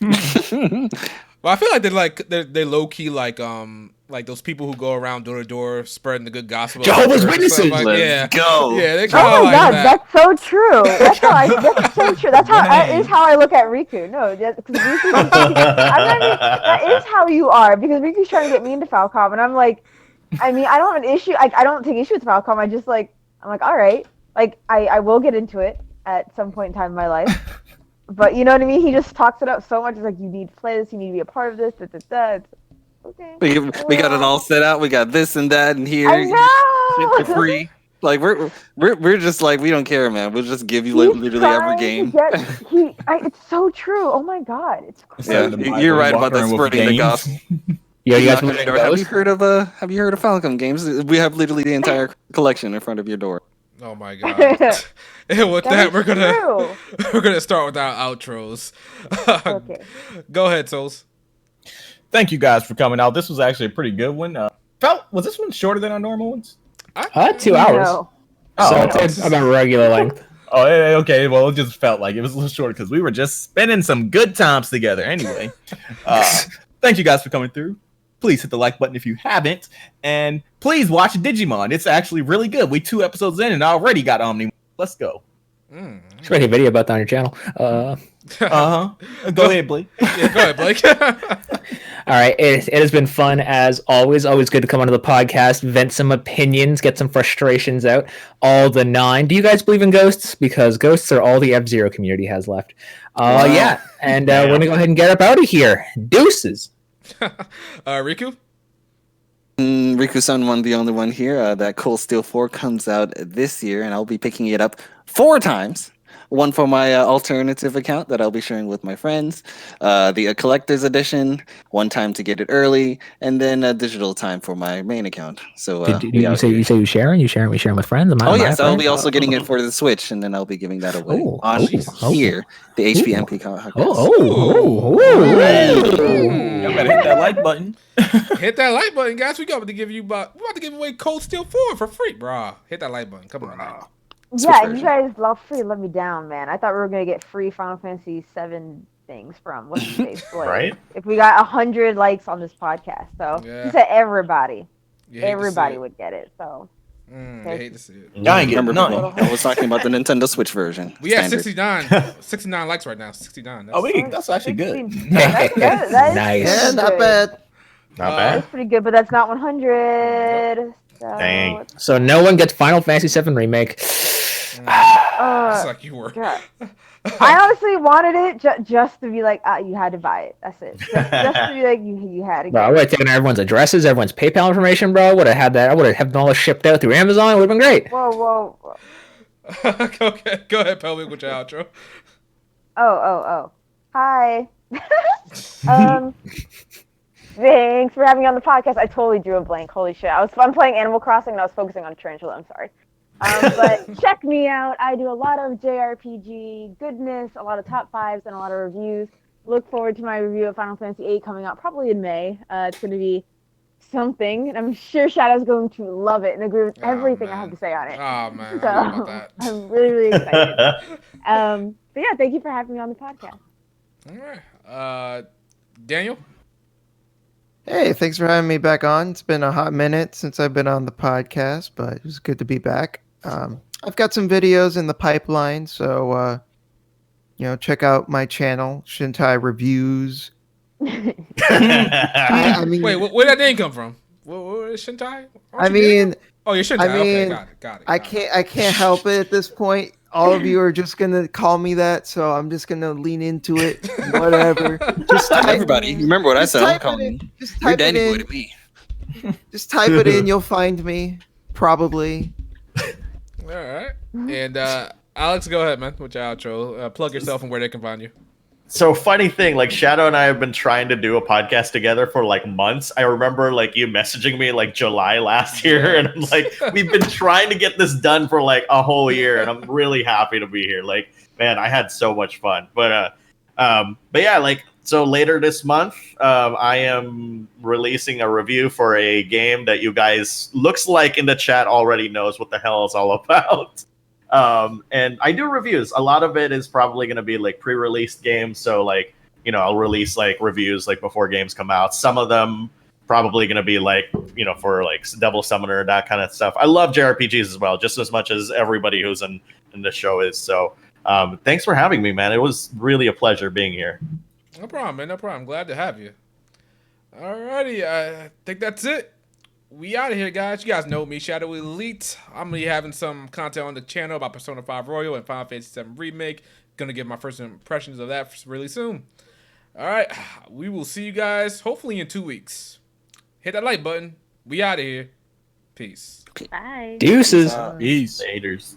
Well, I feel like they low key like those people who go around door to door spreading the good gospel. Jehovah's Witnesses. Let's go. Yeah, they Oh kind my of god, that. that's so true. That's so true. That is how I look at Riku. No, because Riku. That is how you are, because Riku's trying to get me into Falcom, and I'm like, I mean, I don't have an issue. I don't take issue with Falcom. I'm like, all right. Like, I will get into it at some point in time in my life. But you know what I mean? He just talks it up so much. It's like, you need to play this. You need to be a part of this. It's okay. We got it all set out. We got this and that and here. I know. Shit for free. Like we're just like, we don't care, man. We'll just give you literally every game. It's so true. Oh my god, it's crazy. Yeah, you're right about that spreading the gospel. Yo, you guys have you heard of Falcom games? We have literally the entire collection in front of your door. Oh my god. And with that, we're gonna start with our outros. Okay. Go ahead, Souls. Thank you guys for coming out. This was actually a pretty good one. Was this one shorter than our normal ones? 2 hours. No. So it's about regular length. Oh, okay. Well, it just felt like it was a little short because we were just spending some good times together. Anyway, thank you guys for coming through. Please hit the like button if you haven't, and please watch Digimon. It's actually really good. We 2 episodes in and already got Omni. Let's go. Should make a video about that on your channel. Go ahead, Blake. Yeah, go ahead, Blake. All right, it has been fun as always. Always good to come onto the podcast, vent some opinions, get some frustrations out. All the 9. Do you guys believe in ghosts? Because ghosts are all the F-Zero community has left. Yeah, and we're gonna go ahead and get up out of here. Deuces. Riku? Riku-san won the only one here. That Cold Steel 4 comes out this year, and I'll be picking it up 4 times. One for my alternative account that I'll be sharing with my friends. The collector's edition, one time to get it early, and then a digital time for my main account. So you say you sharing? You sharing? We sharing with friends? Yes, I'll be also getting it for the Switch, and then I'll be giving that away on here, the HPMP podcast. Y'all better hit that like button. Hit that like button, guys. We're about to give away Cold Steel 4 for free, bro. Hit that like button. Come on now. Yeah, you guys love free. Let me down, man. I thought we were gonna get free Final Fantasy VII things from what's his face, right? If we got 100 likes on this podcast, so he said everybody would get it. So I hate to see it. I ain't getting none. I was talking about the Nintendo Switch version. We have 69 likes right now. 69. That's actually good. That's good. That is Nice. Yeah, not bad. Not bad. That's pretty good, but that's not 100. So, Dang. So no one gets Final Fantasy VII Remake. It's like you were. God. I honestly wanted it just to be like, you had to buy it. That's it. Just to be like, you had to. Bro, I would have taken everyone's addresses, everyone's PayPal information, bro. Would have had that. I would have had all this shipped out through Amazon. It would have been great. Whoa. Okay, go ahead, Pelvic, with your outro. Oh. Hi. Thanks for having me on the podcast. I totally drew a blank. Holy shit. I'm playing Animal Crossing and I was focusing on Tarantula. I'm sorry. But check me out. I do a lot of JRPG goodness, a lot of top fives, and a lot of reviews. Look forward to my review of Final Fantasy VIII coming out probably in May. It's going to be something, and I'm sure Shadow's going to love it and agree with everything I have to say on it. Oh man, So I know about that. I'm really, really excited. But yeah, thank you for having me on the podcast. All right, Daniel. Hey, thanks for having me back on. It's been a hot minute since I've been on the podcast, but it was good to be back. I've got some videos in the pipeline, so check out my channel, Shintai Reviews. I mean, Wait, where'd that name come from? What is Shintai? I mean, oh, you're Shintai. Okay, got it. I can't help it at this point. All of you are just gonna call me that, so I'm just gonna lean into it. Whatever. Just Everybody, remember what I said. I'm calling you. Just You're type it Danny Boy in. to me. Just type it in. You'll find me. Probably. All right. And Alex, go ahead, man, with your outro. Plug yourself and where they can find you. So funny thing, like Shadow and I have been trying to do a podcast together for like months. I remember like you messaging me like July last year, and I'm like, we've been trying to get this done for like a whole year, and I'm really happy to be here. Like, man, I had so much fun. But yeah, like so later this month, I am releasing a review for a game that you guys looks like in the chat already knows what the hell it's all about. And I do reviews. A lot of it is probably going to be like pre-released games. So like, I'll release like reviews like before games come out. Some of them probably going to be like, for like Devil Summoner, that kind of stuff. I love JRPGs as well, just as much as everybody who's in the show is. So thanks for having me, man. It was really a pleasure being here. No problem, man. No problem. Glad to have you. Alrighty. I think that's it. We out of here, guys. You guys know me, Shadow Elite. I'm gonna be having some content on the channel about Persona 5 Royal and Final Fantasy VII Remake. Gonna give my first impressions of that really soon. All right, we will see you guys hopefully in 2 weeks. Hit that like button. We out of here. Peace. Bye. Deuces. Peace. Laters.